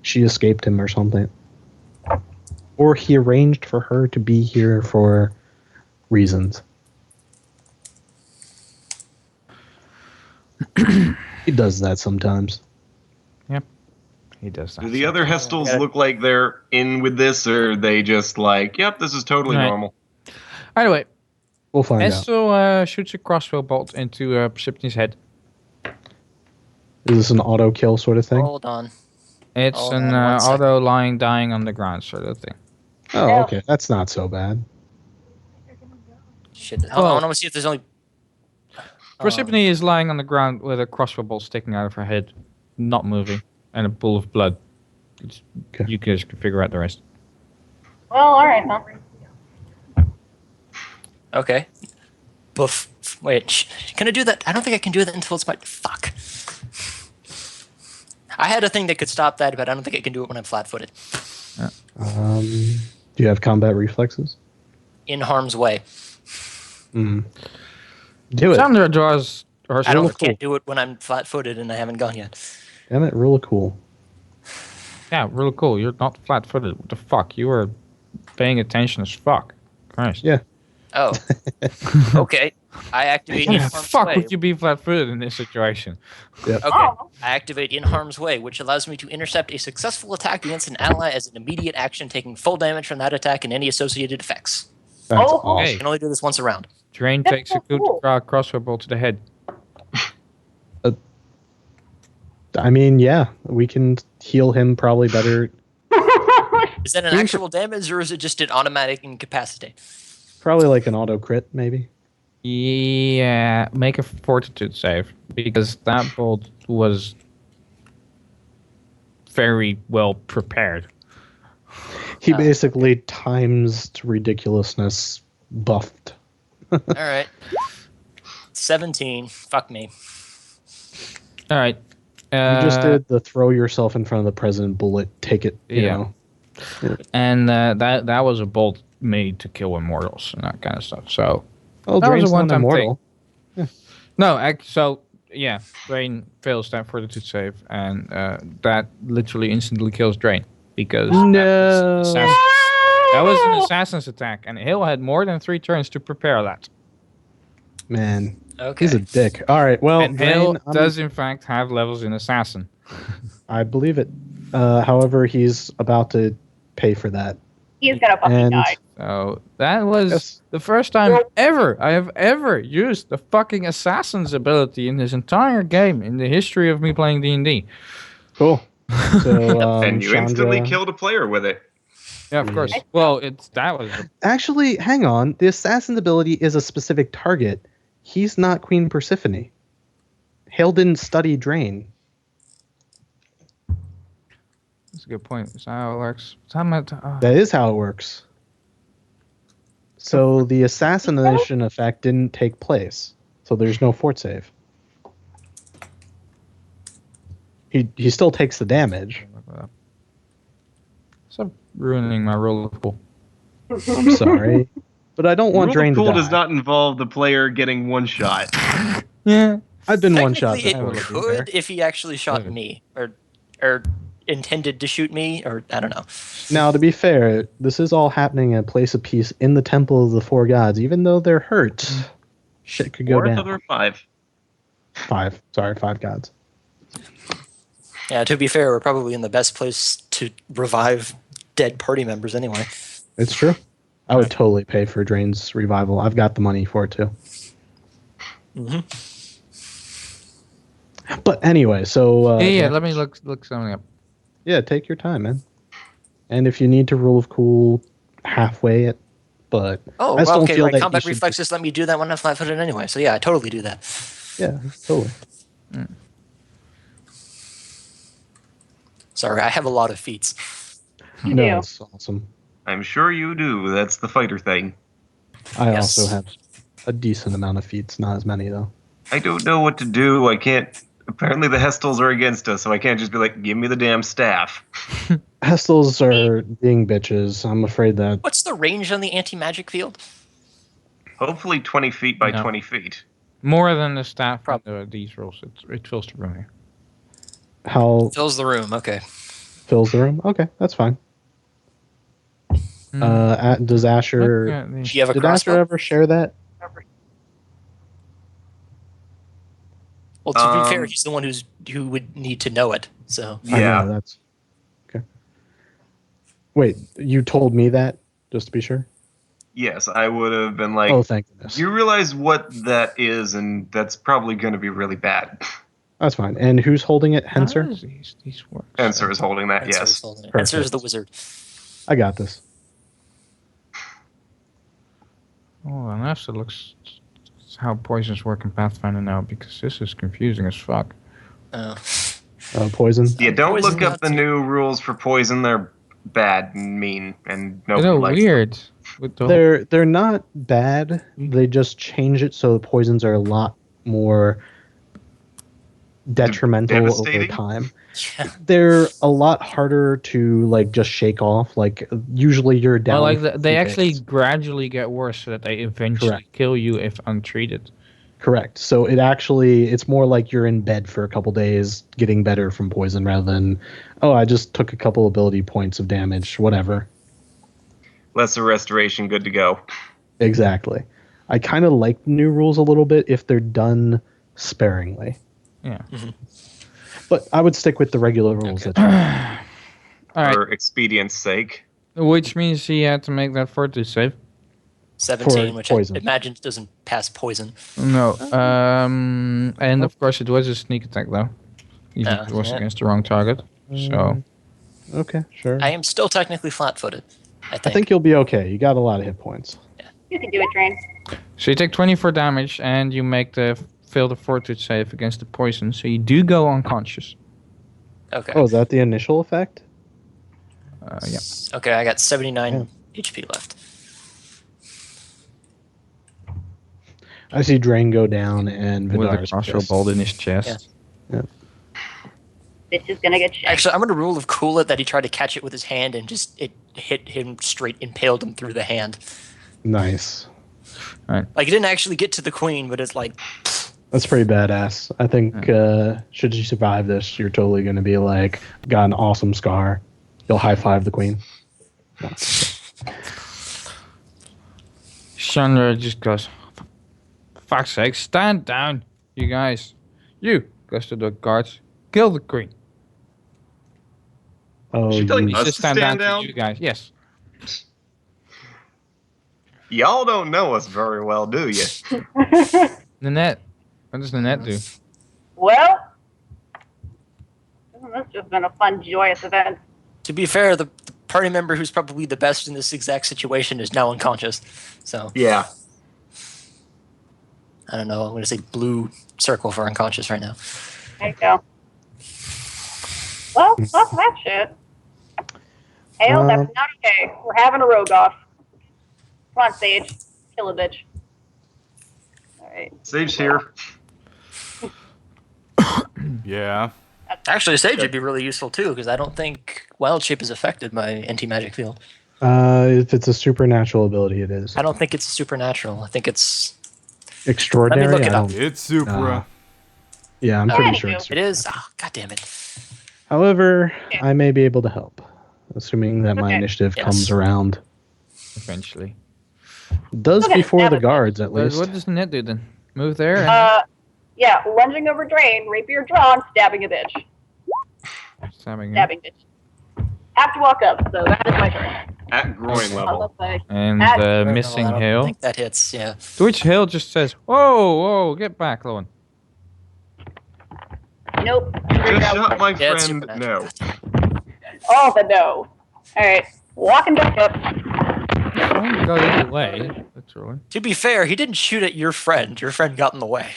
she escaped him or something. Or he arranged for her to be here for reasons. He does that sometimes. He does that. Do the other Hestels look like they're in with this, or are they just like, yep, this is totally Right. normal? We'll Anyway, find out. Estel shoots a crossbow bolt into Persephone's head. Is this an auto kill sort of thing? Hold on. It's Hold an on one second. auto lying dying on the ground sort of thing. Oh, okay. That's not so bad. Shit. Hold on, Well- I want to see if there's only. Persephone is lying on the ground with a crossbow bolt sticking out of her head, not moving, and a pool of blood. Okay. You guys can figure out the rest. Well, alright, huh? Okay. Boof. Wait, can I do that? I don't think I can do that until it's my. Fuck. I had a thing that could stop that, but I don't think I can do it when I'm flat-footed. Do you have combat reflexes? In harm's way. Do it. Sandra draws her I Cool. can't do it when I'm flat-footed and I haven't gone yet. Damn it, really cool. Yeah, really cool. You're not flat-footed. What the fuck? You were paying attention as fuck. Christ. Yeah. Oh. Okay. I activate Why in the harm's fuck way. would you be flat-footed in this situation? Okay. Oh. I activate in harm's way, which allows me to intercept a successful attack against an ally as an immediate action, taking full damage from that attack and any associated effects. That's Oh. awesome. I can only do this once a round. Drane That's takes so a good cool. crossbow bolt to the head. I mean, yeah, we can heal him probably better. Is that an actual damage or is it just an automatic incapacitate? Probably like an auto crit, maybe. Yeah, make a fortitude save because that bolt was very well prepared. He basically times ridiculousness buffed. All right. 17. Fuck me. All right. You just did the throw yourself in front of the president bullet, take it, you Yeah. know. And that was a bolt made to kill immortals and that kind of stuff. So Oh, that was Drane's a not one-time immortal. no, so yeah, Drane fails that fortitude save, and that literally instantly kills Drane because No. that was an assassin's attack, and Hill had more than 3 turns to prepare that. Man, Okay. he's a dick. All right, well, And Hill Drane, does in fact have levels in assassin. I believe it. However, he's about to pay for that. He's gonna fucking And die. So that was Yes. the first time I have ever used the fucking assassin's ability in this entire game in the history of me playing D&D. cool. So, And you instantly Chandra- killed a player with it. Yeah, of course. Yes. Well, that was Actually, hang on. The assassin's ability is a specific target. He's not Queen Persephone. Hale didn't study Drane. that's a good point. Is that how it works? Oh. That is how it works. So the assassination effect didn't take place. So there's no fort save. He still takes the damage. Stop ruining my roll of cool. I'm sorry, but I don't want Rule Drane of to Cool die. does not involve the player getting one shot. Yeah. I've been one shot Technically, before. it to be fair. could if he actually shot Good. me, or intended to shoot me, or I don't know. Now, to be fair, this is all happening in a place of peace in the Temple of the Four Gods. Even though they're hurt, shit could go Or down. another 5. Five gods. Yeah, to be fair, we're probably in the best place to revive dead party members anyway. It's true. I would totally pay for Drane's revival. I've got the money for it too. hmm But anyway, so Yeah, let me look something up. yeah, take your time, man. And if you need to rule of cool, halfway it. But Oh, I just well, don't okay, feel right. that you Combat should reflexes let me do that when I'm flat-footed anyway. So yeah, I totally do that. Yeah, totally. Sorry, I have a lot of feats. You No, do. it's awesome. I'm sure you do. That's the fighter thing. I Yes. also have a decent amount of feats, not as many though. I don't know what to do. I can't. Apparently, the Hestals are against us, so I can't just be like, give me the damn staff. Hestals are being bitches. I'm afraid that What's the range on the anti-magic field? Hopefully 20 feet by No. 20 feet. More than the staff Prob- in these rolls. It fills the room here. how Fills the room. Okay. fills the room. Okay, that's fine. Does Asher? Look at Do these. you have a Did Asher crossbow? ever share that? Well, to be fair, Um, he's the one who would need to know it. So I Yeah. know that's okay. Wait, you told me that just to be sure. Yes, I would have been like, Oh, thank goodness. you realize what that is, and that's probably going to be really bad. That's fine. And who's holding it? How Henser? does these work? Answer is holding that, Answer is yes. holding it. Perfect. Answer is the wizard. I got this. Oh, and that looks how poisons work in Pathfinder now, because this is confusing as fuck. Oh. Poison. Yeah, don't Poison look up not the to- new rules for poison. They're bad and mean, and They're nobody likes weird. With the They're not bad. They just change it so the poisons are a lot more detrimental over devastating? time. Yeah. They're a lot harder to like just shake off. Like usually you're down. well, like for they 2 actually days. gradually get worse, so that they eventually Correct. kill you if untreated. Correct. So it's more like you're in bed for a couple days getting better from poison rather than, oh, I just took a couple ability points of damage, whatever. Lesser restoration, good to go. Exactly. I kind of like the new rules a little bit if they're done sparingly. Yeah. But I would stick with the regular rules. Okay. That All right. For expedience sake. Which means he had to make that fortitude save. 17, For which poison. I imagine doesn't pass poison. No. And of course it was a sneak attack though. Even if it was Yeah. against the wrong target. So Okay, sure. I am still technically flat-footed. I think. I think you'll be okay. You got a lot of hit points. You can do it, Drane. you take 24 damage and you make fail the fortitude save against the poison, so you do go unconscious. Okay. Oh, is that the initial effect? Yeah. Okay, I got 79 HP left. I see Drane go down and With a Vidar's crossbow pissed. bolt in his chest. Bitch is gonna get shanked. Actually, I'm going to rule of cool it that he tried to catch it with his hand and just it hit him straight, impaled him through the hand. Nice. Like it didn't actually get to the queen, but it's like, That's pretty badass. I think should you survive this, you're totally going to be like, got an awesome scar. You'll high five the queen. No. Chandra just goes, fuck's sake, stand down, you guys. You goes to the guards, kill the queen. Oh, She telling you- us Just to stand stand down down? to you guys. Yes. Y'all don't know us very well, do you? Nynette. What does Nynette do? Well, that's just been a fun, joyous event. to be fair, the party member who's probably the best in this exact situation is now unconscious. So Yeah. I don't know. I'm going to say blue circle for unconscious right now. There you go. Well, fuck that shit. Hale, that's not okay. We're having a rogue off. Come on, Sage. Kill a bitch. Alright. Sage's here. Yeah. That's Actually, Sage would be really useful too, because I don't think Wild Shape is affected by anti-magic field. If it's a supernatural ability, it is. I don't think it's supernatural. I think it's Extraordinary. Let me look it I up. don't. It's supra. Yeah, I'm Oh, pretty anywho. sure it's It is. Oh, God damn it. However, I may be able to help, assuming that my Okay. initiative Yes. comes around. Eventually. Does Okay, before that the was- guards, at least. What does Nynette do then? Move there? And Yeah, lunging over Drane, rapier drawn, stabbing a bitch. stabbing her. Stabbing bitch. Have to walk up, so that is my turn. At groin level. I'll say, And missing I don't hail. think that hits, yeah. To which hail just says, whoa, whoa, get back, Lowen. nope. Just shot my Yeah, it's friend. supernatural. No. Oh, the no. Alright, walking back up. Someone got in the way, literally. To be fair, he didn't shoot at your friend. Your friend got in the way.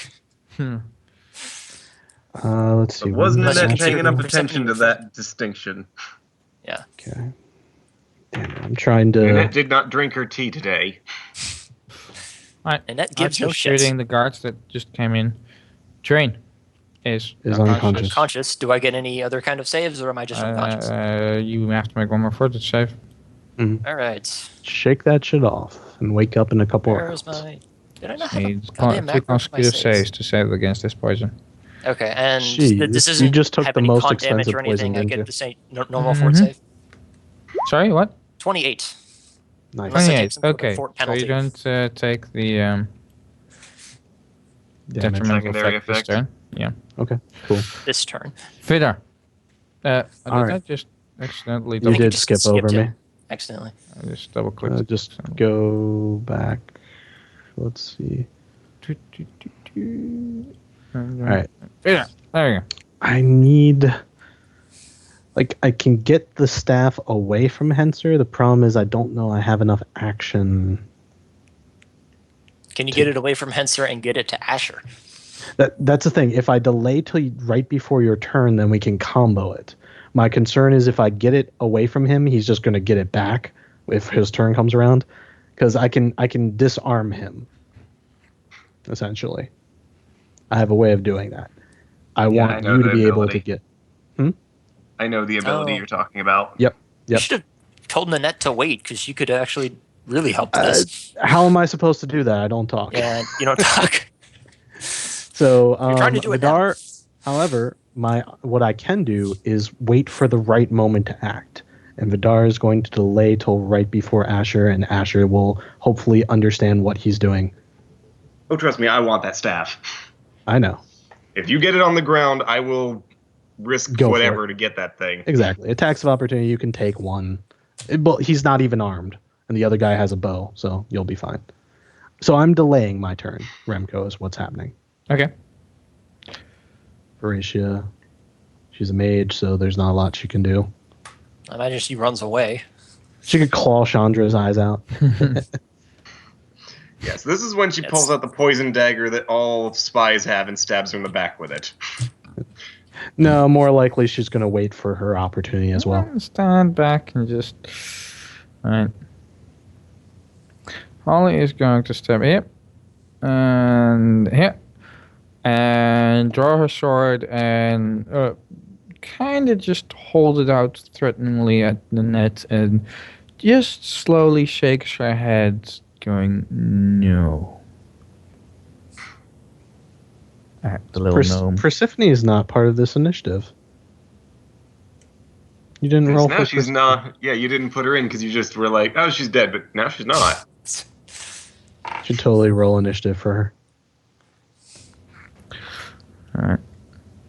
Let's see. But wasn't Unless you Nynette can paying shoot enough with attention to perception. that distinction? Yeah. Okay. Damn it, I'm trying to. Nynette did not drink her tea today. And that I'm gives no just shit. shooting the guards that just came in. Drane is unconscious. Conscious. Do I get any other kind of saves, or am I just unconscious? You have to make one more fortitude save. All right. Shake that shit off and wake up in a couple Where's hours. my... Did I not have a Needs goddamn two macro for my consecutive saves saves? to save against this poison. Okay, and Jeez, this you isn't just took have the any most con damage expensive or anything. poison, I didn't get you? to say normal fort save. Sorry, what? 28. Nice. Unless I take 28. some sort of Okay, fort so penalty. you don't take the Damage. detrimental Secondary effect this effect. turn. Yeah. Okay, cool. This turn. Vidar. Did Alright. I just accidentally You double did just skip over skipped me. it. Accidentally. I just double clicked. Just go back. Let's see. Alright. Yeah, there you go. I need. Like, I can get the staff away from Henser. The problem is, I don't know I have enough action. Can you get it away from Henser and get it to Asher? That's the thing. If I delay till right before your turn, then we can combo it. My concern is if I get it away from him, he's just going to get it back if his turn comes around, because I can disarm him. Essentially, I have a way of doing that. I I want know you to the be able to ability. get. I know the ability Oh. you're talking about. Yep. You should have told Nynette to wait, because you could actually really help this. How am I supposed to do that? I don't talk. Yeah, you don't talk. So You're trying to do it now. Vadir, however, what I can do is wait for the right moment to act. And Vadir is going to delay till right before Asher, and Asher will hopefully understand what he's doing. Oh, trust me, I want that staff. I know. If you get it on the ground, I will risk Go for whatever it. to get that thing. Exactly. Attacks of opportunity, you can take one. But he's not even armed, and the other guy has a bow, so you'll be fine. So I'm delaying my turn. Remco is what's happening. Okay. Horatia, she's a mage, so there's not a lot she can do. I imagine she runs away. She could claw Chandra's eyes out. Yes, this is when she Yes. pulls out the poison dagger that all spies have and stabs her in the back with it. No, more likely she's going to wait for her opportunity as well. Stand back and just. Alright. Holly is going to step here. And here. And draw her sword and kind of just hold it out threateningly at Nynette and just slowly shakes her head, going, no. At the little gnome. Persephone is not part of this initiative. You didn't roll Now for she's not. Yeah, you didn't put her in because you just were like, oh, she's dead, but now she's not. Should totally roll initiative for her. Alright.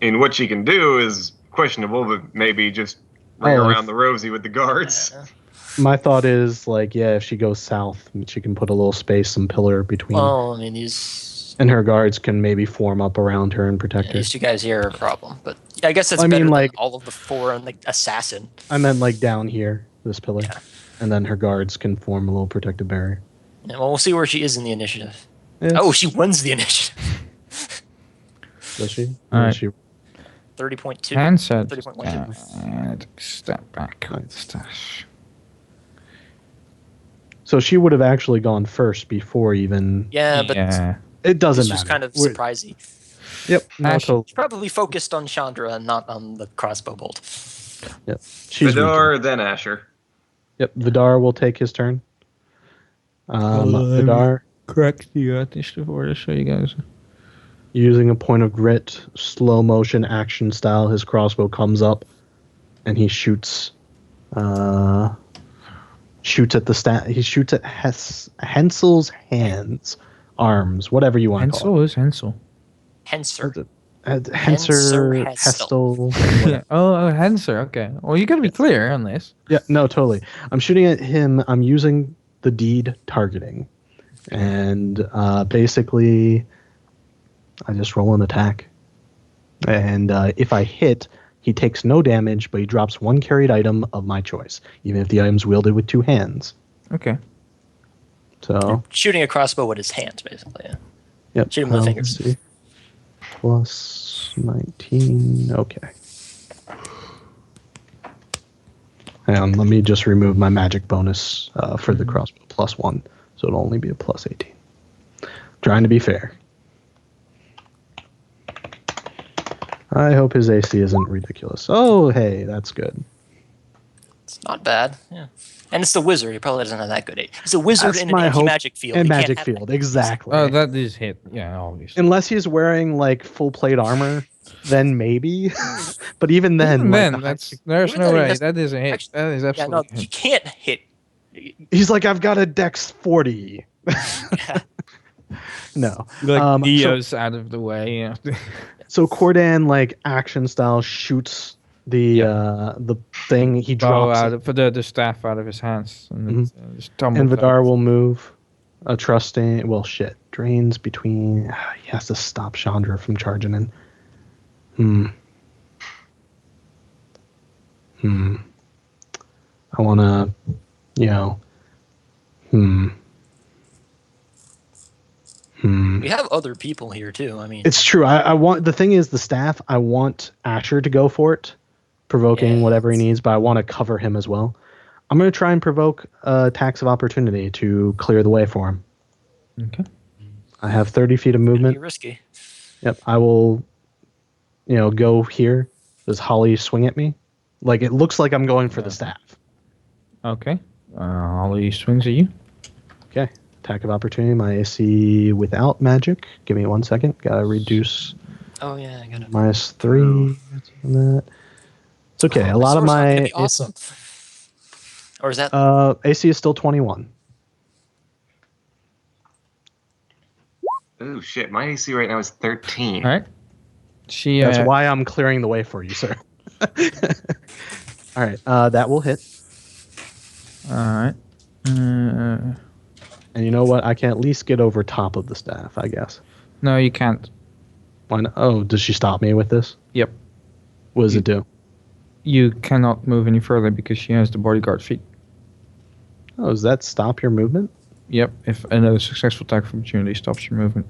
And what she can do is questionable, but maybe just ring Oh, around the rosy with the guards. My thought is, like, yeah, if she goes south, she can put a little space, some pillar between. Well, I mean, these And her guards can maybe form up around her and protect her. these two guys here are a problem. But I guess that's I mean, better like- than all of the four and like assassin. I meant, like, down here, this pillar. Yeah. And then her guards can form a little protective barrier. Yeah, well, we'll see where she is in the initiative. Yeah. Oh, she wins the initiative. Does she? All right. Does she? 30.2. Handset. 30.12. And step back with stash. So she would have actually gone first before even. Yeah, but It doesn't this matter. was kind of We're- surprising. Yep. No, Ash. totally. He's probably focused on Chandra and not on the crossbow bolt. She's weak. Vadir, then Asher. Yep. Vadir will take his turn. let me- Vadir, Correct the initiative order, so you guys. using a point of grit, slow motion action style, his crossbow comes up, and he shoots. Shoots at the He shoots at Hensel's hands, arms, whatever you want to call Hensel is Hensel. Henser. it. Henser, Henser, Hestel. Hestel. Oh, Henser. Okay. Well, you got to be clear on this. Yeah, no, totally. I'm shooting at him. I'm using the deed targeting, and basically, I just roll an attack, and if I hit, he takes no damage, but he drops one carried item of my choice, even if the item's wielded with two hands. Okay. So, Shooting a crossbow with his hands, basically. Yeah. yep. Shoot him with the fingers. Let's see. Plus 19. Okay. Hang on, let me just remove my magic bonus for the crossbow. Plus 1, so it'll only be a plus 18. Trying to be fair. I hope his AC isn't ridiculous. Oh, hey, that's good. It's not bad. Yeah. And it's the wizard. He probably doesn't have that good. He's a wizard That's in an my hope. anti-magic field. And He can't magic have field, that. exactly. Oh, that is hit. Yeah, obviously. Unless he's wearing like full plate armor, then maybe. But even then, Even like, then, the high- there's Even no then, he way. has- That is a hit. Actually, That is Yeah, absolutely no, a you hit. can't hit. he's like, I've got a dex 40. Yeah. No. Like so- Neo's out of the way. Yeah. So Cordan, like action style, shoots the thing. He Bow drops out it, of, for the staff out of his hands, and just tumbles and out. Vadir will move. Trusting, well, shit, drains between. He has to stop Chandra from charging in. I want to, We have other people here too. I mean, It's true. I want, the thing is, the staff. I want Asher to go for it, provoking whatever he needs, but I want to cover him as well. I'm going to try and provoke attacks of opportunity to clear the way for him. Okay. I have 30 feet of it'd be movement. risky. Yep. I will, go here. Does Holly swing at me? Like, it looks like I'm going for the staff. Okay. Ollie swings at you. Okay. Attack of opportunity. My AC without magic. Give me 1 second. Gotta reduce Oh yeah, I got it. -3. That. It's okay. A lot of my awesome. Or is that? AC is still 21. Oh shit, my AC right now is 13. All right. She. That's why I'm clearing the way for you, sir. All right. That will hit. All right. And you know what? I can at least get over top of the staff, I guess. No, you can't. Why not? Oh, does she stop me with this? Yep. What does it do? You cannot move any further because she has the bodyguard feat. Oh, does that stop your movement? Yep. If another successful attack of opportunity stops your movement.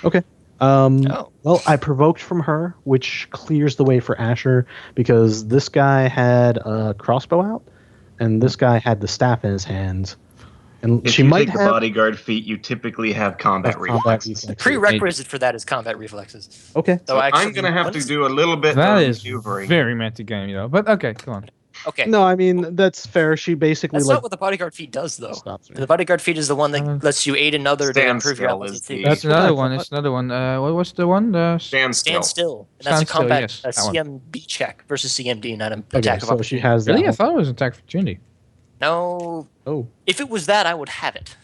Okay. Oh. Well, I provoked from her, which clears the way for Asher, because this guy had a crossbow out, and this guy had the staff in his hands. And If she you might take the have bodyguard feat, you typically have combat reflexes. Prerequisite for that is combat reflexes. Okay. So So actually, I'm gonna have to do a little bit That of is maneuvering. very metagame, But okay, come on. Okay. No, I mean, that's fair. She basically That's like not what the bodyguard feat does, though. stops me. The bodyguard feat is the one that Uh, lets you aid another to improve your Standstill ability is to the- That's what I another one. thought. It's another one. What's the one? The Stand still. stand still. And that's Stand a still, combat yes, a that one. CMB check versus CMD, not an Okay, attack of so opportunity. she has that. Really? I one. thought it was an attack of opportunity. No, Oh, if it was that, I would have it.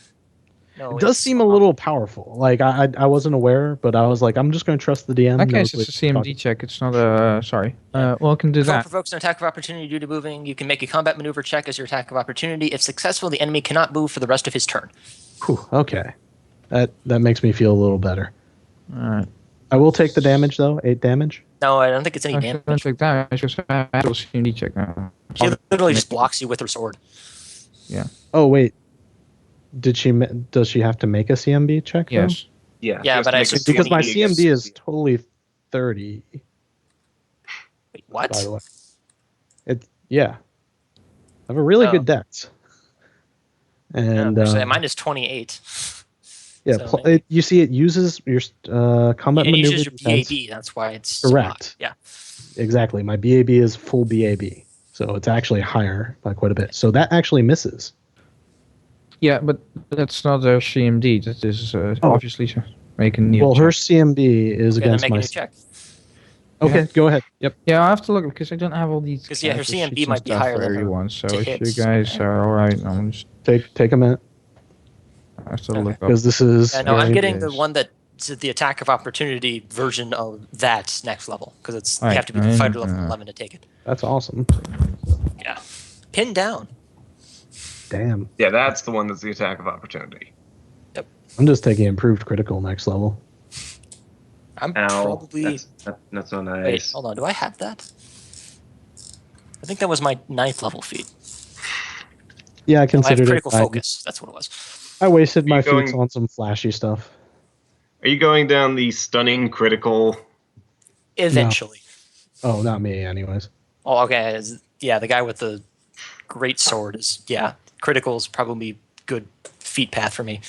No, it does seem a little powerful. Like I wasn't aware, but I was like, I'm just going to trust the DM. In that knows case, it's a what he's CMD talking- check. It's not a. Sorry. Well, I can do If one that. provokes an attack of opportunity due to moving, you can make a combat maneuver check as your attack of opportunity. If successful, the enemy cannot move for the rest of his turn. Whew, okay, that makes me feel a little better. All right. I will take the damage though, 8 damage. No, I don't think it's any I damage. shouldn't take that. I just have a CMD check now. She literally just blocks you with her sword. Oh wait, does she have to make a CMB check? though? Yes. Yeah. Yeah, just but I make a assume Because my CMD against- CMD is totally 30. Wait, what? By the way, I have a really Oh. good dex. And Actually, mine is 28. Yeah, So you see, it uses your combat it maneuver uses your defense. BAB. That's why it's so high. Correct. Yeah. Exactly. My BAB is full BAB, so it's actually higher by quite a bit. So that actually misses. Yeah, but that's not a CMD. That is obviously make a new Well, her check. CMB is We're gonna against make a my. new check. Okay, Yeah. go ahead. Yep. Yeah, I have to look because I don't have all these. 'Cause, yeah, her character CMB sheets and might be stuff higher for than her everyone. So to if you hits. guys are all right, I'm just Take a minute I have to Okay. look up. because this is. Yeah, no, I'm very- getting the one that the attack of opportunity version of that next level because it's you Right. have to be fighter level 11 to take it. That's awesome. Yeah, pinned down. Damn. Yeah, that's the one that's the attack of opportunity. I'm just taking improved critical next level. I'm Ow, probably. that's not so nice. Wait, hold on. Do I have that? I think that was my 9th level feat. Yeah, I No, I have considered critical it. focus. That's what it was. I wasted my going- feats on some flashy stuff. Are you going down the stunning critical? Eventually. Oh, not me, anyways. Oh, okay. Yeah, the guy with the great sword is critical is probably good feat path for me.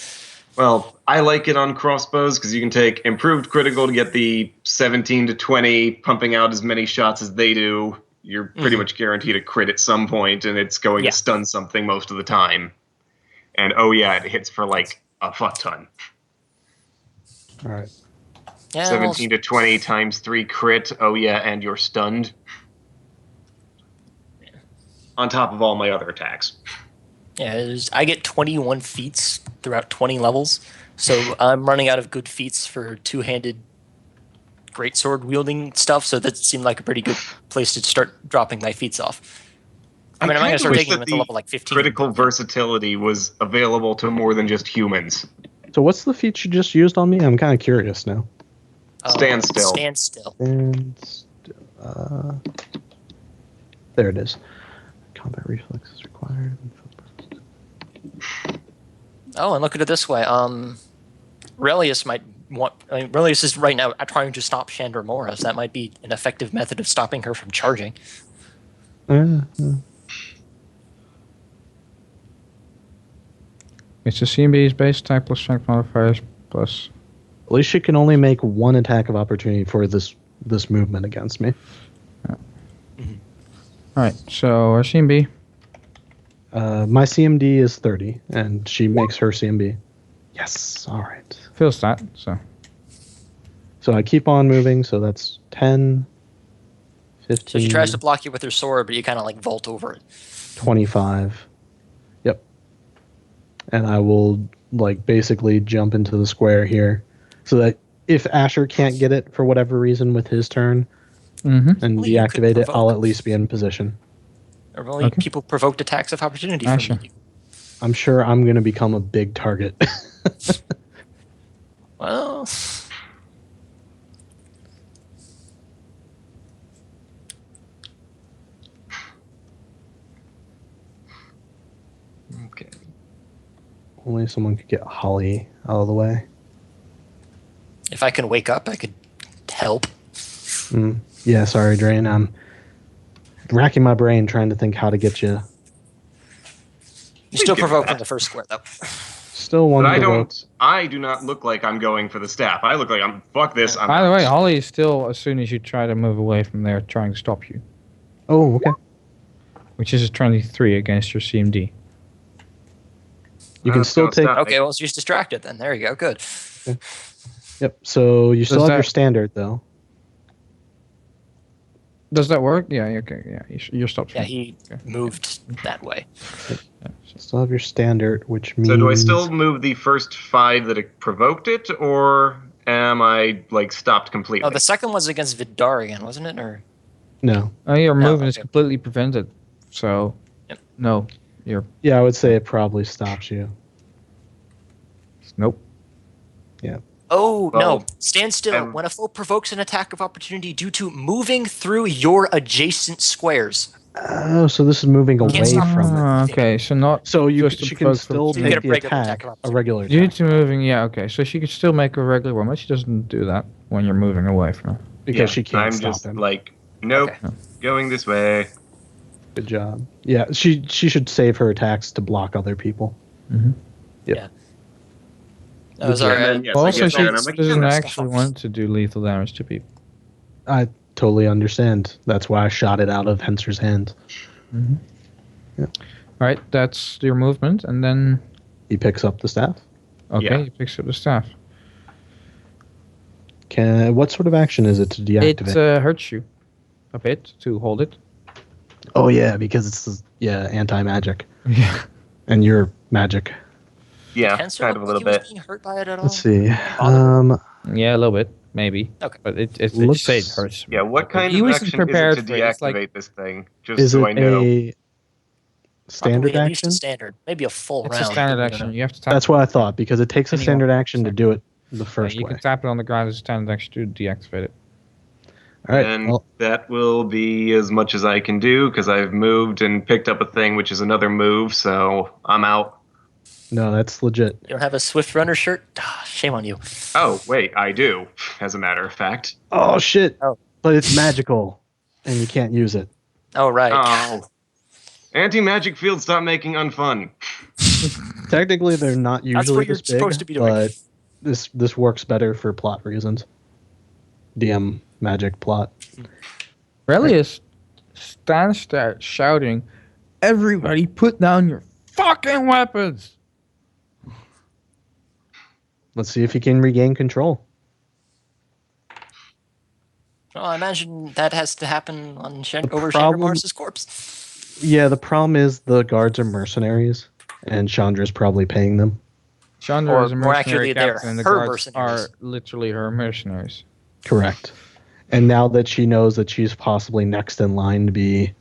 Well, I like it on crossbows because you can take improved critical to get the 17 to 20, pumping out as many shots as they do. You're pretty much guaranteed a crit at some point, and it's going to stun something most of the time. And oh yeah, it hits for like a fuck ton. All right. Yeah, 17 to 20 times 3 crit. Oh yeah, and you're stunned. On top of all my other attacks. Yeah, I get 21 feats throughout 20 levels, so I'm running out of good feats for two-handed greatsword wielding stuff. So that seemed like a pretty good place to start dropping my feats off. I mean, I'm not gonna start taking them at the level like 15. Critical versatility was available to more than just humans. So what's the feat you just used on me? I'm kind of curious now. Stand still. Stand still. There it is. Combat reflexes required. Oh, and look at it this way. Relius might want. I mean, Relius is right now trying to stop Chandra Morris. That might be an effective method of stopping her from charging. It's a CMB's base attack plus strength modifiers plus. At least she can only make one attack of opportunity for this movement against me. Alright, so our CMB. My CMD is 30, and she makes her CMB. Yes, all right. Feels that, so. So I keep on moving, so that's 10, 15, So she tries to block you with her sword, but you kind of like vault over it. 25. Yep. And I will like basically jump into the square here, so that if Asher can't get it for whatever reason with his turn and Well, you could deactivate it, provoke. I'll at least be in position. Or only people provoked attacks of opportunity from Sure. you. I'm sure I'm going to become a big target. Well, Okay. Only someone could get Holly out of the way. if I can wake up, I could help. Yeah, sorry, Drane. I'm racking my brain trying to think how to get you. You still get provoke that. in the first square, though. Still one But provoked. I do not look like I'm going for the staff. I look like I'm, fuck this. I'm By the out. way, Holly is still, as soon as you try to move away from there, trying to stop you. Oh, okay. Which is a 23 against your CMD. You can That's still gonna take. stop me. Okay, well, she's distracted then. There you go. Good. Yep. So you still Does have your that- standard though. Does that work? Yeah, okay, yeah. You're stopped. Yeah, from- he okay. moved that way. Still have your standard, which means. So do I still move the first 5 that it provoked it, or am I like stopped completely? Oh, the second was against Vadir again, wasn't it? Or No. Oh, your No, movement is okay. completely prevented. So, Yep. no. You're. Yeah, I would say it probably stops you. Nope. oh Well, no! Stand still. I'm- When a foe provokes an attack of opportunity due to moving through your adjacent squares. Oh, so this is moving away Can't stop from it. Ah, okay, so not. So just she to can provoke still from- You get take a the regular attack, attack a regular Due attack, to moving, yeah, okay. So she could still make a regular one, but she doesn't do that when you're moving away from her. because she can't I'm stop just him. like, nope, Okay. going this way. Good job. Yeah, she should save her attacks to block other people. Mhm. Yep. Yeah. Oh, sorry. And then, yes, I Also, get she there, and I'm like, doesn't "Damn it." actually want to do lethal damage to people. I totally understand. That's why I shot it out of Henser's hand. All right, that's your movement, and then He picks up the staff. okay, Yeah. he picks up the staff. What sort of action is it to deactivate? It hurts you a bit to hold it. Oh yeah, because it's anti-magic, Yeah. and you're magic. Yeah, Cancer kind of a look little like he bit. was being hurt by it at all? Let's see. Bother. Yeah, a little bit, maybe. Okay. But it Looks- say it hurts. Yeah, what kind He of wasn't action is it prepared to for it. It's deactivate like- this thing? Just Is so it I know. a standard Probably at least a action? standard. Maybe a full It's round. a standard but we don't action. know. You have to tap. That's what I thought, because it takes a Anyone. standard action to do it the Yeah, first you way. can tap it on the ground as a standard action to deactivate it. All right. And Well, that will be as much as I can do because I've moved and picked up a thing, which is another move. So I'm out. no, that's legit. You don't have a Swift Runner shirt? Ah, shame on you. Oh wait, I do. As a matter of fact. Oh shit! Oh. But it's magical, and you can't use it. Oh, right. Oh. Anti-magic fields stop making unfun. Technically, they're not That's usually what you're this big, supposed to be doing. but this works better for plot reasons. DM magic plot. Relius stands there shouting, "Everybody put down your fucking weapons!" Let's see if he can regain control. Well, I imagine that has to happen on over problem- Chandramars's corpse. Yeah, the problem is the guards are mercenaries, and Chandra's probably paying them. Chandra Or is a more mercenary accurately, they're captain, and the her guards are mercenaries. literally her mercenaries. Correct. And now that she knows that she's possibly next in line to be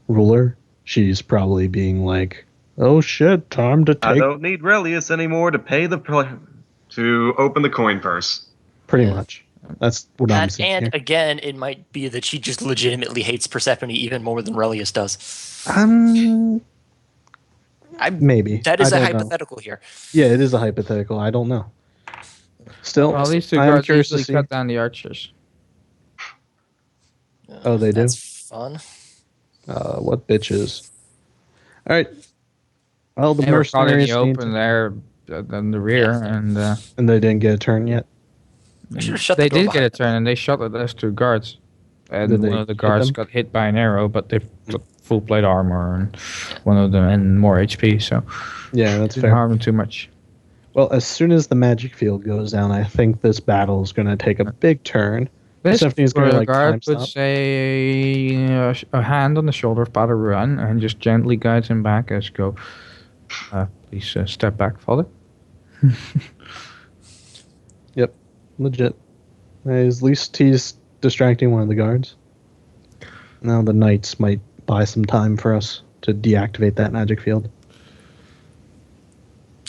ruler, she's probably being like, "Oh shit, time to I take." don't need Relius anymore to pay to open the coin purse. Pretty Yeah. much. That's what I'm saying. And here. again, it might be that she just legitimately hates Persephone even more than Relius does. Maybe. That is I a don't know. hypothetical here. Yeah, it is a hypothetical. I don't know. Still, Well, these two I'm guards curious to usually see. cut down the archers. Oh, they do? That's fun. What bitches? All right. Well, the They were caught in mercenaries the need open to- there in the rear, and and they didn't get a turn yet. We should have shut they the door did get a behind turn, and they shot at those two guards. And Did they one of the hit guards them? got hit by an arrow, but they've got full plate armor, and one of them and more HP, so Yeah, that's didn't fair. harm them too much. Well, as soon as the magic field goes down, I think this battle is going to take a big turn. This Stephanie's gonna, like, guard time puts stop. a hand on the shoulder of Father Ruan and just gently guides him back as go. Please step back, Father. Yep, legit. At least he's distracting one of the guards. Now the knights might buy some time for us to deactivate that magic field.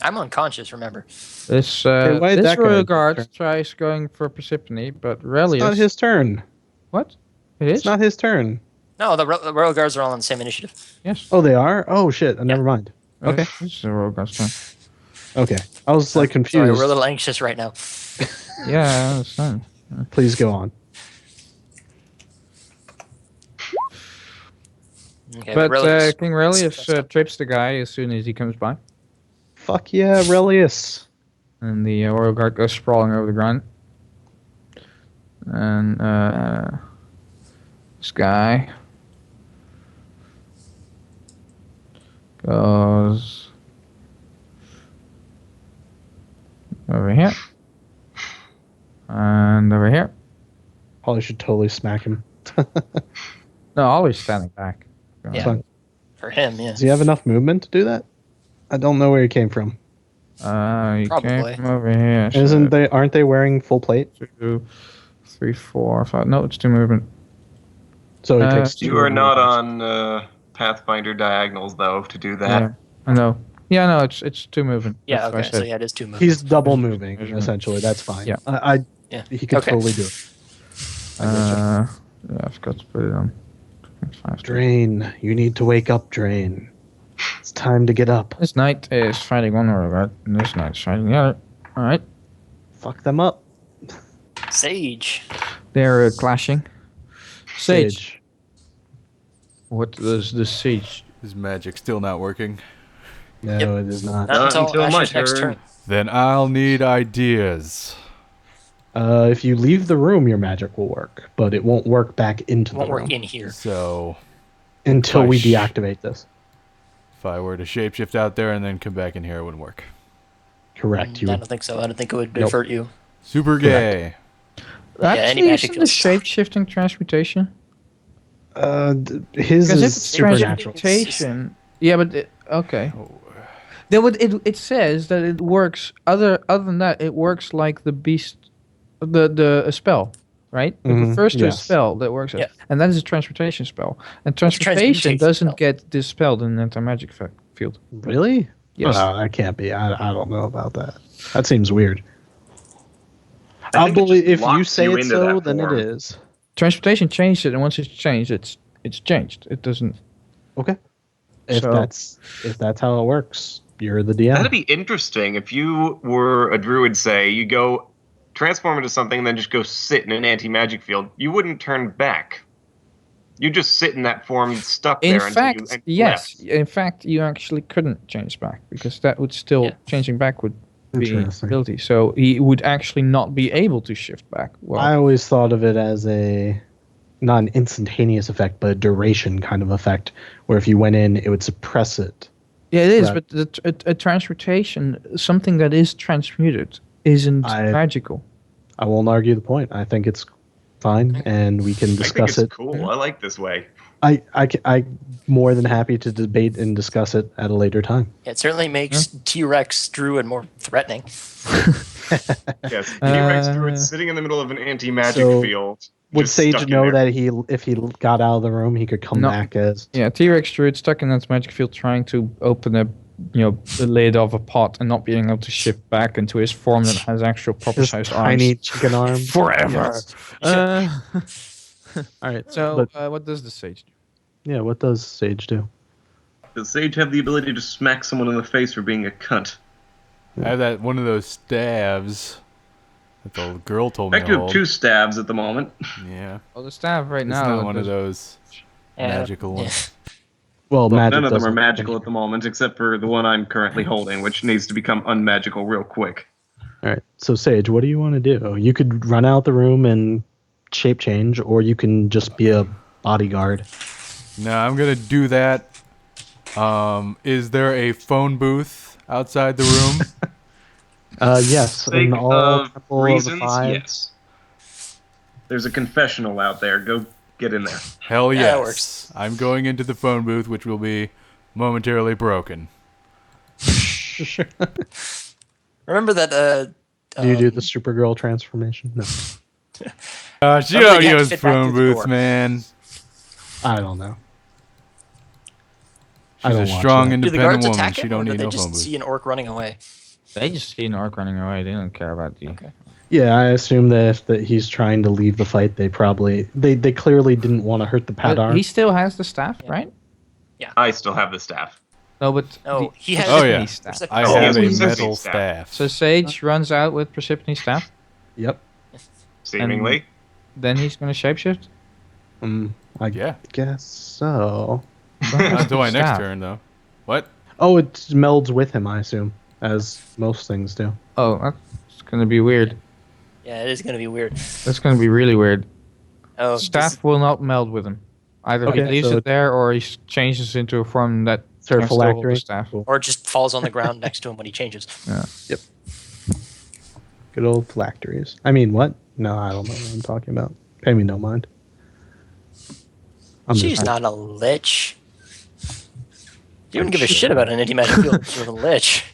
I'm unconscious, remember. This why did this that guy royal take guard turn? tries going for Persephone, but It's Relius. not his turn. What? It is? It's not his turn. No, the Royal Guards are all on the same initiative. Yes. Oh, they are? Oh, shit. Never mind. Okay. This is the royal guard's turn. Okay. I was like confused. Sorry, we're a little anxious right now. Yeah, I understand. Please go on. Okay, But Relius- King Relius trips the guy as soon as he comes by, Fuck yeah, Relius. and the royal guard goes sprawling over the ground. And this guy goes over here and over here. Probably should totally smack him. No, always standing back. Yeah. Fine. For him, yeah. Does he have enough movement to do that? I don't know where he came from. You Probably. came from over here. so Aren't they wearing full plate? 2, 3, 4, 5. No, it's 2 movement. So he takes You two are not movements. on Pathfinder diagonals though to do that. Yeah, I know. Yeah, no, it's 2 movement. Yeah, That's what I okay, so said. yeah, it is 2 movements. He's double moving, Measurement. essentially. That's fine. Yeah. Yeah. He could Okay. totally do it. Yeah, I forgot to put it on. 5. Drane, you need to wake up, Drane. It's time to get up. This knight is fighting one royal guard, and this knight is fighting the other. Alright, Fuck them up. Sage. they're clashing. Sage. What does the sage? Is magic still not working? No, Yep. it is not. Not until my Ash's next turn. turn. Then I'll need ideas. If you leave the room, your magic will work, but it won't work back into Won't the room work in here. So, until we Gosh. deactivate this. if I were to shapeshift out there and then come back in here, it wouldn't work. Correct. You I would, don't think so. I don't think it would Nope. hurt you. Super gay. Actually, magic isn't the field. shape-shifting transmutation? his Because if is it's supernatural. transmutation, yeah, but okay. Oh. Then what it says that it works. Other than that, it works like the beast, a spell, right? It Mhm, refers to a yes. spell that works, Yeah. and that is a transmutation spell. And It's a transmutation transmutation doesn't spell. get dispelled in anti-magic field. Really? Yes. That can't be. I don't know about that. That seems weird. I I'll think it believe just if you locks say you it's into so, that then it form. is. Transmutation changed it, and once it's changed, it's changed. It doesn't. Okay. If So- that's how it works, you're the DM. That'd be interesting if you were a druid, say, you go transform into something and then just go sit in an anti-magic field. You wouldn't turn back. You just sit in that form stuck In there until fact, you yes. left. In fact, you actually couldn't change back because that would still Yeah. changing back would be an Interesting. ability. So he would actually not be able to shift back. Well, I always thought of it as not an instantaneous effect, but a duration kind of effect, where if you went in, it would suppress it. yeah, it is. Right. But a transmutation, something that is transmuted, isn't magical. I won't argue the point. I think it's fine, and we can I think discuss it's it. cool. I like this way. I'm more than happy to debate and discuss it at a later time. Yeah, it certainly makes T-Rex Druid more threatening. Yes, T-Rex Uh, druid sitting in the middle of an anti-magic So, field. Would just Sage stuck in know there. that if he got out of the room, he could come No. back as Yeah, T-Rex Druid stuck in that magic field trying to open the lid of a pot and not being able to shift back into his form that has actual proper his sized tiny arms. chicken arm? Forever. Yes. All right. So, But, what does the sage do? yeah, what does Sage do? Does Sage have the ability to smack someone in the face for being a cunt? I have that one of those staves that the girl told I me do to have hold. 2 stabs at the moment. Yeah. Well, the staff right It's now. not one of does- those Yeah. magical ones. Well, Well, magic none of them are doesn't- magical at the moment, except for the one I'm currently holding, which needs to become unmagical real quick. All right. So Sage, what do you want to do? You could run out the room and shape change, or you can just be a bodyguard. No, I'm gonna do that. Is there a phone booth outside the room? Yes. Sake In all of Temple of the reasons, Five. yes. There's a confessional out there. Go get in there. Hell Yeah, yes. that works. I'm going into the phone booth, which will be momentarily broken. Remember that? Do you do the Supergirl transformation? No, She Remember don't that you have to use fit back phone through the booths, door. man. I don't know. I She's don't a watch strong, that. Do the independent guards woman. attack She him, don't or do need they no phone just booth. see an orc running away? They just see an orc running away. They don't care about you. Okay. Yeah, I assume that if he's trying to leave the fight, they clearly didn't want to hurt the But Padar. he still has the staff, right? I still have the staff. No, but No, he has. Oh, yeah. staff. I Oh, have a yes, metal staff. staff. So Sage runs out with Persephone staff. Yep. Seemingly. Then he's gonna shapeshift. I Yeah. guess so. Not until my next Staff. turn, though. What? Oh, it melds with him, I assume, as most things do. Oh, that's gonna be weird. Yeah, it is going to be weird. That's gonna be really weird. Oh, Staff will not meld with him. Either he Okay, leaves so- it there or he changes into a form that can still hold the Phylactery. staff. Cool. or it just falls on the ground next to him when he changes. Good old phylacteries. I mean, what? No, I don't know what I'm talking about. Pay me no mind. I'm She's just not a lich. You wouldn't give a shit about an anti-magic field if she was a lich.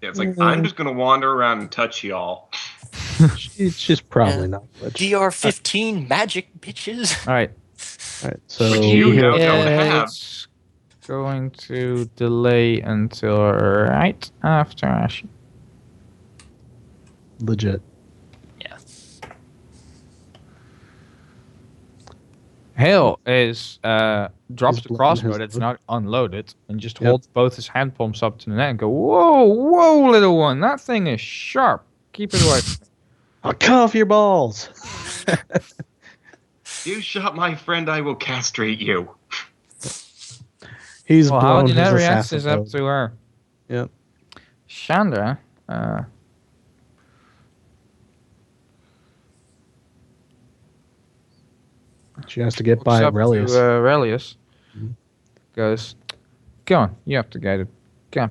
Yeah, it's like, I'm just going to wander around and touch y'all. she's probably Yeah. not rich. DR15 magic bitches. All right. All right, so Which you here- now don't have. It's going to delay until right after Ash. legit. Yeah. Hale is drops He's the blowing crossbow his that's load. not unloaded and just Yep. holds both his hand palms up to the net and go, whoa, little one, that thing is sharp. Keep it away. I'll cut off your balls. You shot my friend, I will castrate you. He's Well, how blown Nynette his reacts is up assassin to her. Yep. Chandra. She has to get by Looks up to Relius. Relius. Mhm. Goes, go on, you have to get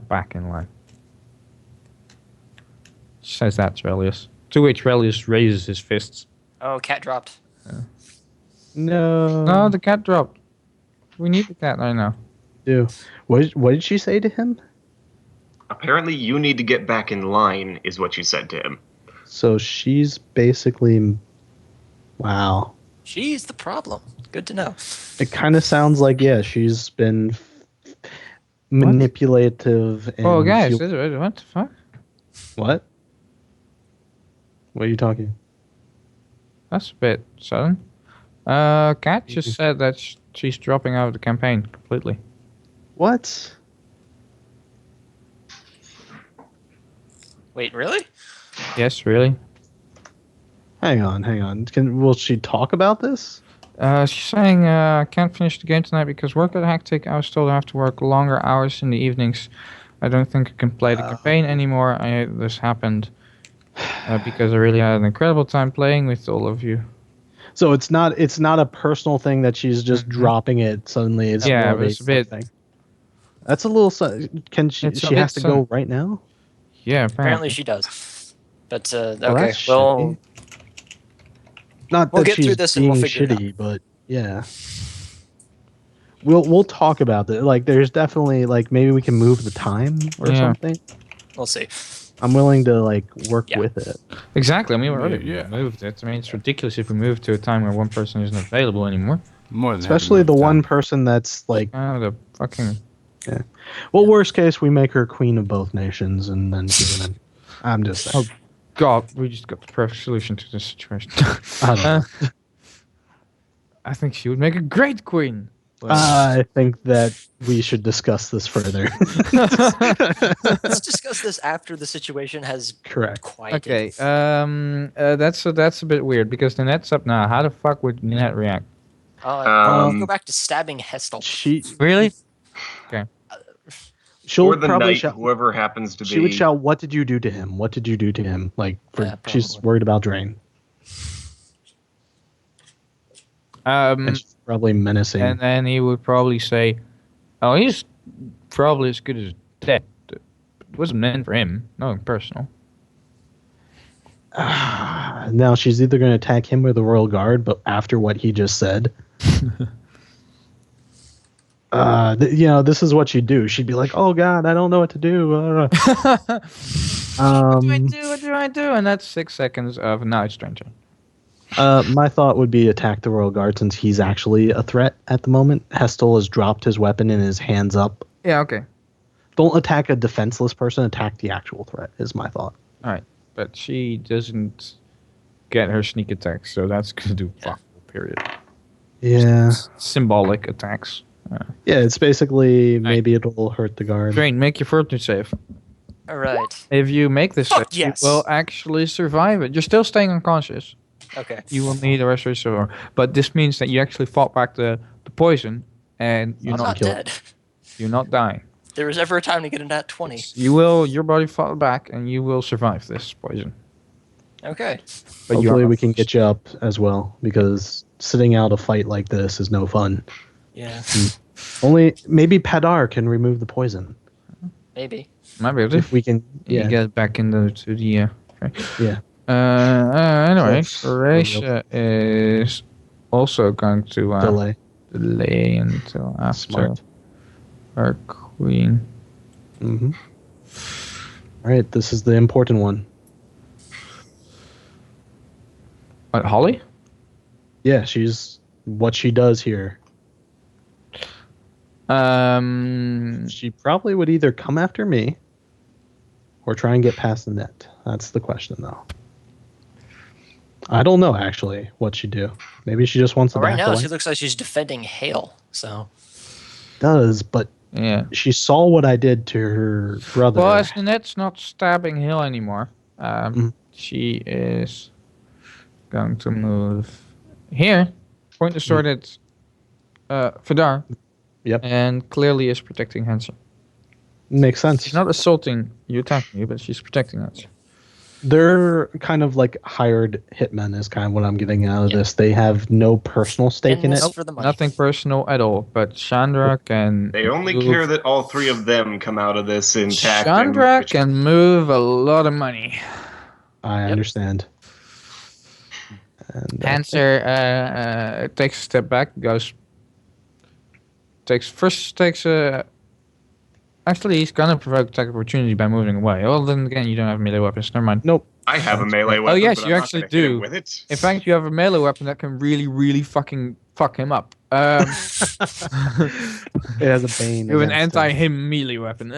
back in line. She says that to Relius. To which Relius raises his fists. Oh, cat dropped. No. No, the cat dropped. We need the cat right now. What did she say to him? Apparently, you need to get back in line, is what you said to him. So she's basically, wow. She's the problem. Good to know. It kind of sounds like she's been manipulative. And Oh, guys, what the fuck? What? What are you talking? That's a bit sudden. Cat just said that she's dropping out of the campaign completely. What? Wait, really? Yes, really? Hang on. Will she talk about this? She's saying, I can't finish the game tonight because work got hectic. I was told I have to work longer hours in the evenings. I don't think I can play the campaign anymore. This happened because I really had an incredible time playing with all of you. So it's not a personal thing that she's just dropping it suddenly. It's more of it's a bit. thing. That's a little. Can she? It's a She has to bit go right now. Yeah, Apparently she does. But, okay, that's well, shitty. Not we'll that get she's through this and being we'll figure it shitty, but yeah. We'll talk about that. Like, there's definitely maybe we can move the time or something. we'll see. I'm willing to work with it. Exactly. I mean, we already Yeah. moved it. I mean, it's ridiculous if we move to a time where one person isn't available anymore. More than Especially happy to the move one time. person that's The fucking. well, worst case, we make her queen of both nations, and then I'm just saying. Oh, God, we just got the perfect solution to this situation. I don't know. I think she would make a great queen. I think that we should discuss this further. Let's discuss this after the situation has Correct. quieted. Okay. That's a bit weird because Nynette's up now. How the fuck would Nynette react? Go back to stabbing Hestel. She Really? she'll Or the probably knight, shout, whoever happens to be. she would shout, "What did you do to him? What did you do to him?" She's probably. worried about Drane. And she's probably menacing. And then he would probably say, "Oh, he's probably as good as dead. It wasn't meant for him. Nothing personal." Now she's either going to attack him or the royal guard, but after what he just said, this is what she'd do. She'd be like, "Oh God, I don't know what to do." What do I do? And that's 6 seconds of now it's Stranger. My thought would be attack the royal guard since he's actually a threat at the moment. Hestel has dropped his weapon and his hands up. Yeah, okay. Don't attack a defenseless person. Attack the actual threat. Is my thought. All right. But she doesn't get her sneak attacks, so that's going to do fuck all, period. Yeah. Symbolic attacks. Yeah, it's basically maybe it'll hurt the guard. Drane, make your fortitude save. All right. If you make this save, yes. you will actually survive it. You're still staying unconscious. Okay. You will need a restoration, but this means that you actually fought back the poison, and you're I'm not killed. dead. You're not dying. There was ever a time to get a nat 20. Your body fought back, and you will survive this poison. Okay. But Hopefully we can get you up as well, because sitting out a fight like this is no fun. Yeah. Only maybe Padar can remove the poison. Maybe. Might be able to. If we can, You yeah, get back into the okay. yeah. Anyway, Close. Horatia is also going to delay until after Smart. our queen. Mm-hmm. All right, this is the important one. What, Holly? Yeah, she's what she does here. She probably would either come after me or try and get past the net. That's the question, though. I don't know, actually, what she'd do. Maybe she just wants to Right back now, away. she looks like she's defending Hale. So. Does, but Yeah. she saw what I did to her brother. Well, as Nynette's not stabbing Hill anymore, Mhm. she is going to move here, point the sword at Vadir, Yep. and clearly is protecting Hansen. Makes sense. She's not assaulting you, attacking you, but she's protecting us. They're kind of like hired hitmen is kind of what I'm getting out of this. They have no personal stake in it. Nope. For the money. Nothing personal at all, but Chandra can... They only move- care that all three of them come out of this intact. Chandra can move a lot of money. I understand. And, Answer takes a step back, goes... Actually, he's gonna provoke attack opportunity by moving away. Well, then again, you don't have melee weapons. Never mind. nope. I have a melee weapon. yes, but you I'm not actually gonna hit him do. With it. In fact, you have a melee weapon that can really, really fucking fuck him up. It has a bane. You have an against it. anti-him melee weapon.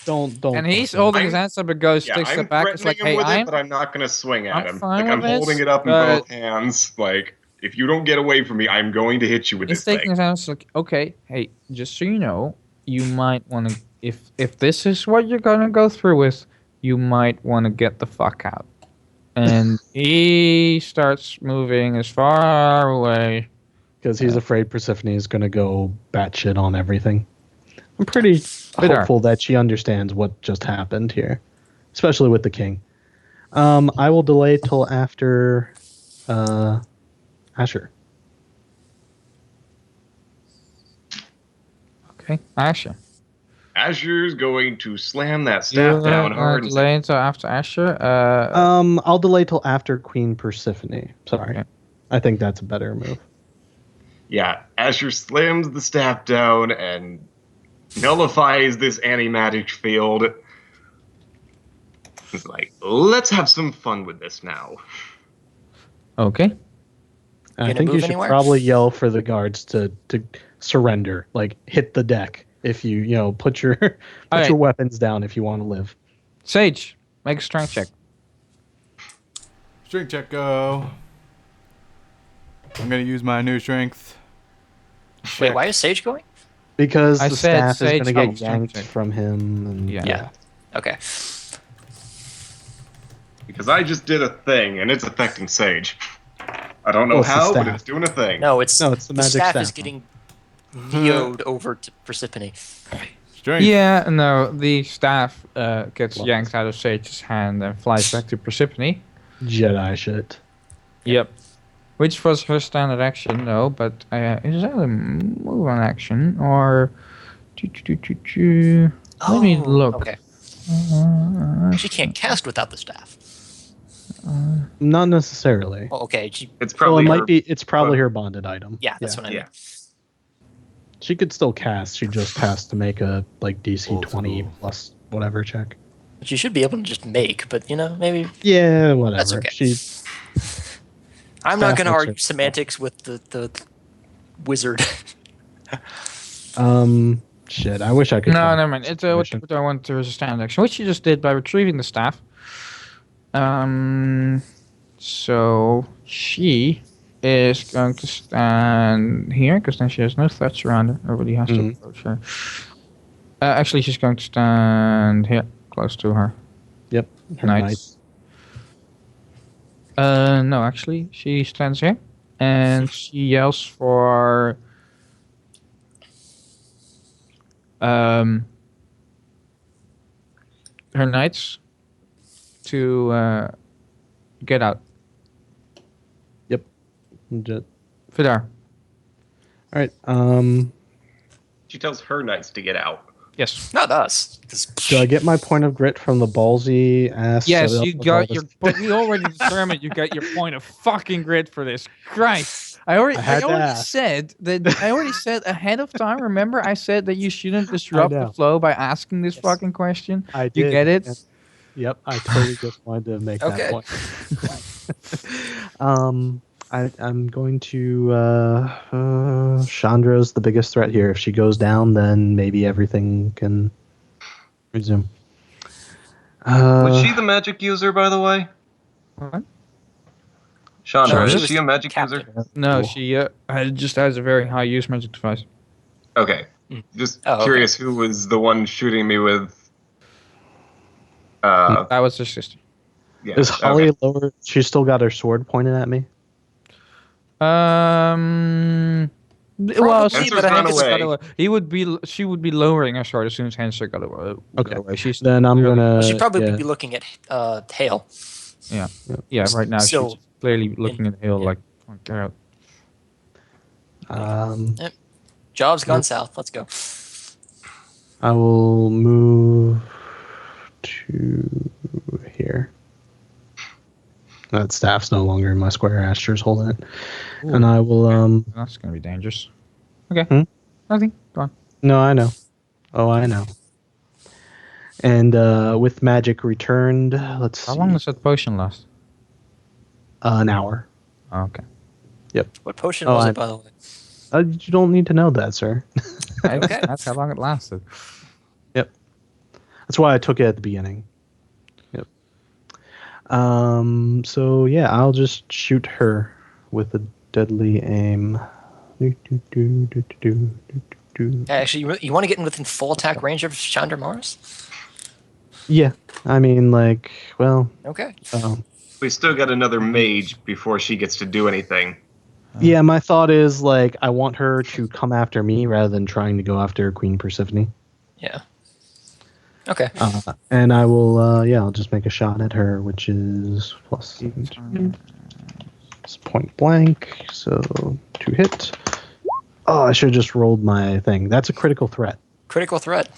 Don't. And he's holding his I'm- hands up, but goes Yeah, takes a I'm step back. It's threatening like, him hey, with it, but I'm not gonna swing at I'm him. fine Like I'm with this, holding it up in but- both hands. Like if you don't get away from me, I'm going to hit you with he's this taking thing. his hands like, okay, hey, just so you know, you might want to, if this is what you're gonna go through with, you might want to get the fuck out. And he starts moving as far away. Because he's afraid Persephone is going to go batshit on everything. I'm pretty Vadir. hopeful that she understands what just happened here, especially with the king. I will delay till after Asher. Okay, Asher. Azure's going to slam that staff down hard and say, Delay until after Asher. I'll delay till after Queen Persephone. Sorry. Okay. I think that's a better move. yeah, Azure slams the staff down and nullifies this anti-magic field. He's like, let's have some fun with this now. Okay. I gonna think you move should anywhere? probably yell for the guards to surrender, like hit the deck. If you put your Alright. your weapons down if you want to live. Sage, make a strength check. Strength check go. I'm gonna use my new strength. Wait, why is Sage going? Because I the said staff is going to Sage- get strength yanked check. from him. And Yeah. Okay. Because I just did a thing, and it's affecting Sage. I don't know Well, it's the how, but staff. it's doing a thing. No, it's No, it's the magic staff staff. is getting neoed over to Persephone. Strength. Yeah, no, the staff gets Lost. yanked out of Sage's hand and flies back to Persephone. Jedi shit. Yep. Which was her standard action, though, but is that a move on action? Or... Let me look. Okay. Uh, She can't cast without the staff. Not necessarily. Oh, okay. She, It's Well, probably it might her- be. It's probably her bonded item. yeah, that's what I mean. yeah. She could still cast. She just has to make a DC Old 20 school. plus whatever check. Which you should be able to just make, but maybe Yeah, whatever. That's okay. She I'm not Staff going to makes argue her- semantics with the wizard. shit. I wish I could. No, call never mind. It's what I want to as a standard action, which you just did by retrieving the staff. So she is going to stand here because then she has no threats around her. Nobody has to Mhm. approach her. Actually, she's going to stand here, close to her. Yep. Her Nice. No, actually, she stands here and she yells for her knights to get out. All Vadir. right. She tells her knights to get out. Yes. Not us. 'cause- Do I get my point of grit from the ballsy ass? Yes, setup you with all got this- your. But we already determined you got your point of fucking grit for this. Christ, I already I said that. I already said ahead of time. Remember, I said that you shouldn't disrupt the know. flow by asking this Yes. fucking question. I You did, get it? and- Yep. I totally just wanted to make Okay. that point. I'm going to Chandra's the biggest threat here. If she goes down, then maybe everything can resume. Was she the magic user, by the way? What? Chandra, No, is she she was a magic captain. user? No, Cool. she just has a very high use magic device. Okay. Just Oh, okay. curious who was the one shooting me with. That was her sister. Yeah. Is Holly okay. lower? She's still got her sword pointed at me. Well, Probably, she, but Hanser Hanser got away. She would be lowering her sword as soon as Hanser got away. Okay. She's Then I'm clearly- gonna. Well, she'd probably yeah. be looking at Hale. Yeah, right now Still she's clearly looking at Hill yeah. like, oh, get out. Job's gone south. Let's go. I will move to here. That staff's no longer in my square. Asher's holding it, and I will. That's gonna be dangerous. Okay. Hmm? Nothing. Go on. No, I know. Oh, I know. And with magic returned, let's see. How long does that potion last? An hour. Oh, okay. What potion Oh, was I- it, by the way? You don't need to know that, sir. Okay. That's how long it lasted. That's why I took it at the beginning. Yep. So yeah, I'll just shoot her with a deadly aim. Actually, you want to get in within full attack range of Chandra Mars? Yeah, I mean, like, well, Okay. We still got another mage before she gets to do anything. yeah. My thought is like I want her to come after me rather than trying to go after Queen Persephone. Yeah. Okay. And I will, I'll just make a shot at her, which is plus it's point blank, so 2 hit. Oh, I should have just rolled my thing. That's a critical threat. Critical threat.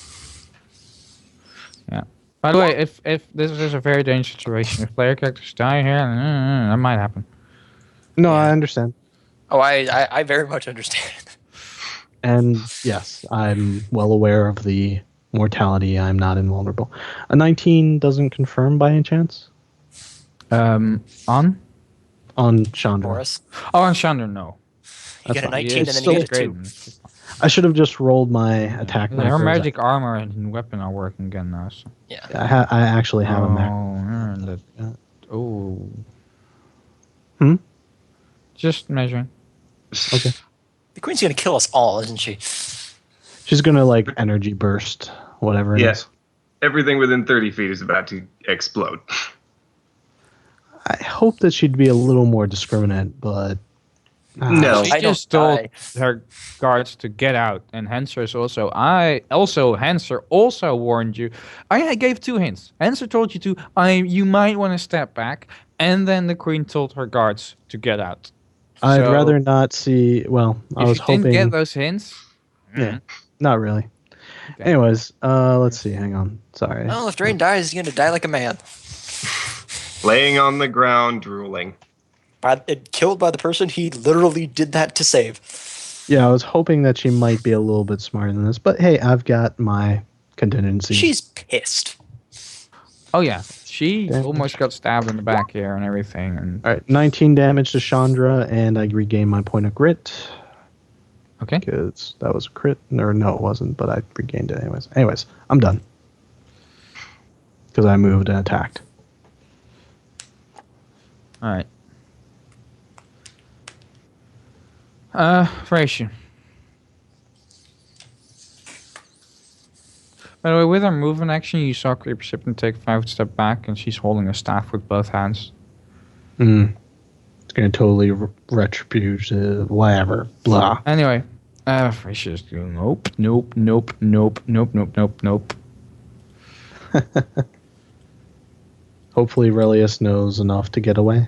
Yeah. By the way, if this is a very dangerous situation, if player characters die here, that might happen. No, Yeah. I understand. Oh, I very much understand. And yes, I'm well aware of the mortality. I'm not invulnerable. A 19 doesn't confirm by any chance? On? On Chandra. Morris. Oh, on Chandra, no. You get a fine. 19 Yeah, and it's then you still get a great. 2. I should have just rolled my attack. Her magic armor and weapon are working again now. So. Yeah. I actually have them there. Oh. Hmm? Just measuring. Okay. The queen's gonna kill us all, isn't she? She's gonna like energy burst, whatever it Yeah. is. Everything within 30 feet is about to explode. I hope that she'd be a little more discriminate, but No. She I don't just told die. her guards to get out, and Hanser is also. Hanser also warned you. I gave 2 hints. Hanser told you to. You might want to step back, and then the queen told her guards to get out. I'd So, rather not see. Well, I If was you hoping. didn't get those hints, Yeah, not really. Okay. Anyways, let's see. Hang on. Sorry. Well, if Drane dies, he's gonna die like a man. Laying on the ground, drooling. Killed by the person he literally did that to save. Yeah, I was hoping that she might be a little bit smarter than this, but hey, I've got my contingency. She's pissed. oh yeah, she Damage. almost got stabbed in the back here and everything. And All right, 19 damage to Chandra, and I regain my point of grit okay, because that was a crit. Or no, it wasn't, but I regained it anyways. Anyways, I'm done because I moved and attacked. all right. Frasier. By the way, with her movement action, you saw Creep Persephone take 5 step back, and she's holding a staff with both hands. It's gonna totally retributive, whatever. Blah. Anyway, Frasier's doing nope. Hopefully, Relius knows enough to get away.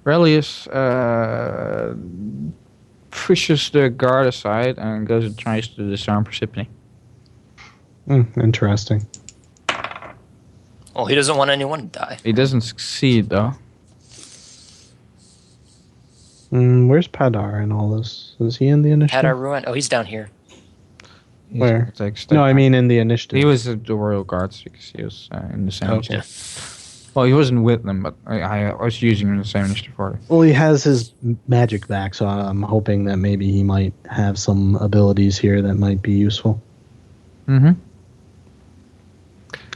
Relius pushes the guard aside and goes and tries to disarm Persephone. Interesting. Well, he doesn't want anyone to die. He doesn't succeed though. Where's Padar in all this? Is he in the initiative? Had our ruin. Oh, he's down here. He's Where? gonna take a step No, I back. mean in the initiative. He was at the Royal Guards because he was in the same Okay. initiative. Well, he wasn't with them, but I was using him in the same initiative order. Well, he has his magic back, so I'm hoping that maybe he might have some abilities here that might be useful. Mm-hmm.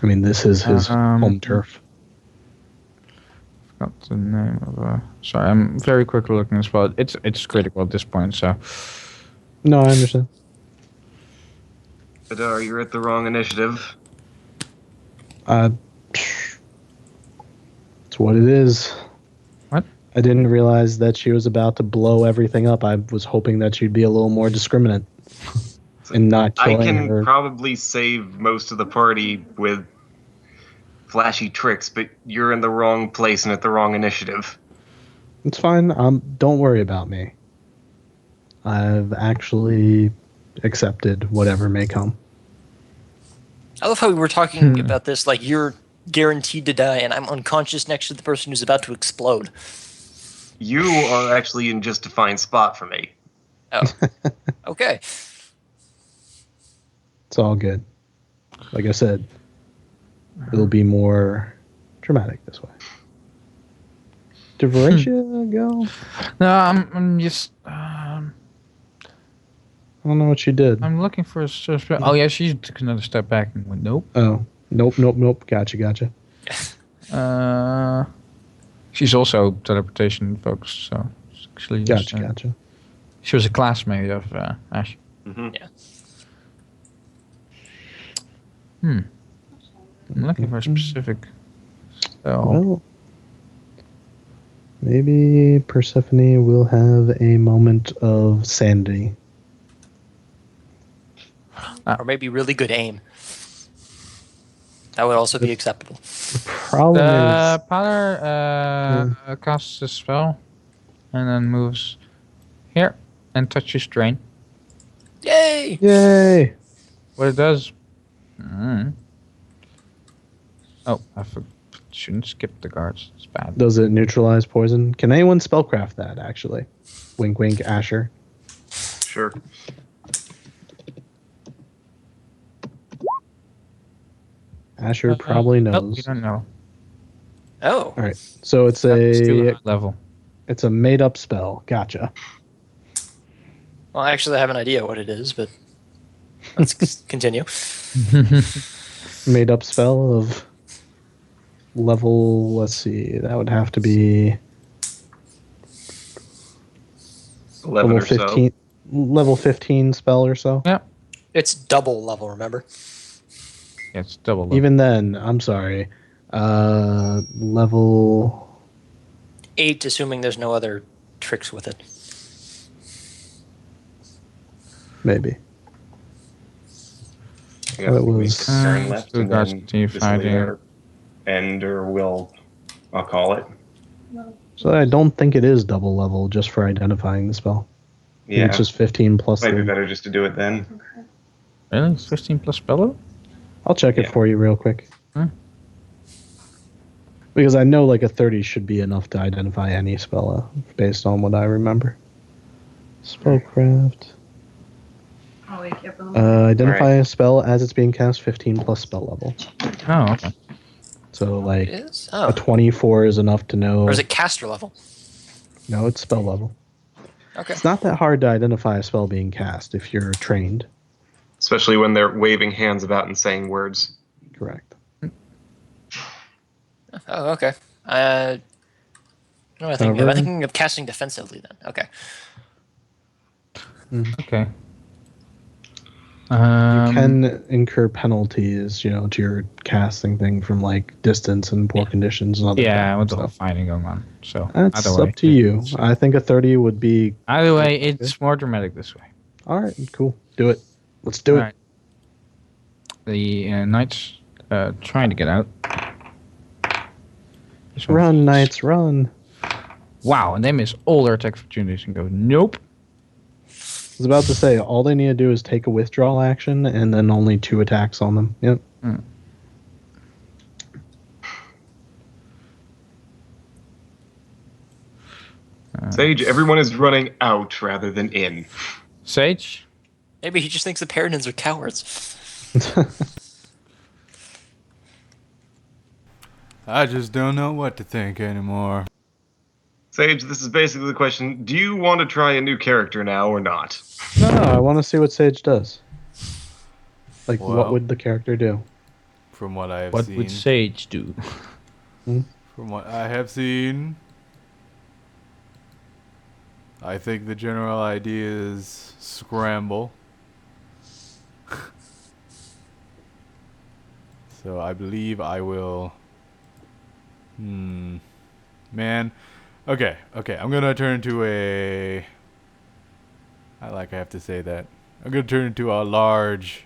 I mean, this is his home turf. Forgot the name of sorry, I'm very quickly looking as well. It's critical at this point, so No, I understand. Vadir, you're at the wrong initiative. It's what it is. What? I didn't realize that she was about to blow everything up. I was hoping that she'd be a little more discriminate and not I killing can her. probably save most of the party with flashy tricks, but you're in the wrong place and at the wrong initiative. It's fine. Don't worry about me. I've actually accepted whatever may come. I love how we were talking about this like you're guaranteed to die, and I'm unconscious next to the person who's about to explode. You are actually in just a fine spot for me. Oh, okay. It's all good. Like I said, it'll be more dramatic this way. Did Veracia go? No, I'm just. I don't know what she did. I'm looking for a suspect. Oh yeah, she took another step back and went nope. Oh, nope. Gotcha. She's also teleportation focused, so it's actually just, Gotcha. She was a classmate of Ash. Mm-hmm. Yeah. I'm looking for a specific spell. Well, maybe Persephone will have a moment of sanity. Or maybe really good aim. That would also be acceptable. The problem is... Pathfinder casts a spell and then moves here and touches Drane. Yay! Yay! What it does... Oh, shouldn't skip the guards. It's bad. Does it neutralize poison? Can anyone spellcraft that, actually? Wink, wink, Asher. Sure. Asher probably Nope, knows. you don't know. Oh. All right, so it's It's too a high level. it's a made up spell. Gotcha. Well, actually, I have an idea what it is, but let's continue. Made up spell of level. Let's see. That would have to be 11 level or so. 15. Level 15 spell or so. Yeah. It's double level, remember? Yeah, it's double level. Even then, I'm sorry. Level 8, assuming there's no other tricks with it. maybe. Yeah, That we was- turn left two and guys then continue this will fighting. either end or I'll call it. So I don't think it is double level just for identifying the spell. I think Yeah, it's just 15 plus might be 3. better just to do it then. Really? It's 15 plus spell level? I'll check it Yeah. for you real quick. Because I know like a 30 should be enough to identify any spell based on what I remember. Spellcraft. Oh, wait, yep. Identify a spell as it's being cast 15 plus spell level. Oh, okay. So like It is? a Oh. 24 is enough to know. Or is it caster level? No, it's spell level. Okay. It's not that hard to identify a spell being cast if you're trained. Especially when they're waving hands about and saying words. Correct. Oh, okay. What am I thinking of? However- I'm thinking of casting defensively then. Okay. Okay. You can incur penalties, to your casting thing from like distance and poor conditions and other Yeah, with the whole stuff. fighting going on. So That's either way, up to you. it's- I think a 30 would be... Either way, it's more dramatic this way. All right, cool. Do it. Let's do it. Alright. The knights trying to get out. This one- Run, knights, run. Wow, and they miss all their attack opportunities and go, nope. I was about to say, all they need to do is take a withdrawal action and then only 2 attacks on them. Yep. Sage, everyone is running out rather than in. Sage? Maybe he just thinks the Paradins are cowards. I just don't know what to think anymore. Sage, this is basically the question. Do you want to try a new character now or not? No, I want to see what Sage does. Like, what Well. would the character do? From what I have What seen. would Sage do? From what I have seen, I think the general idea is scramble. So I believe I will. Man, Okay. I'm gonna turn into a. I have to say that. I'm gonna turn into a large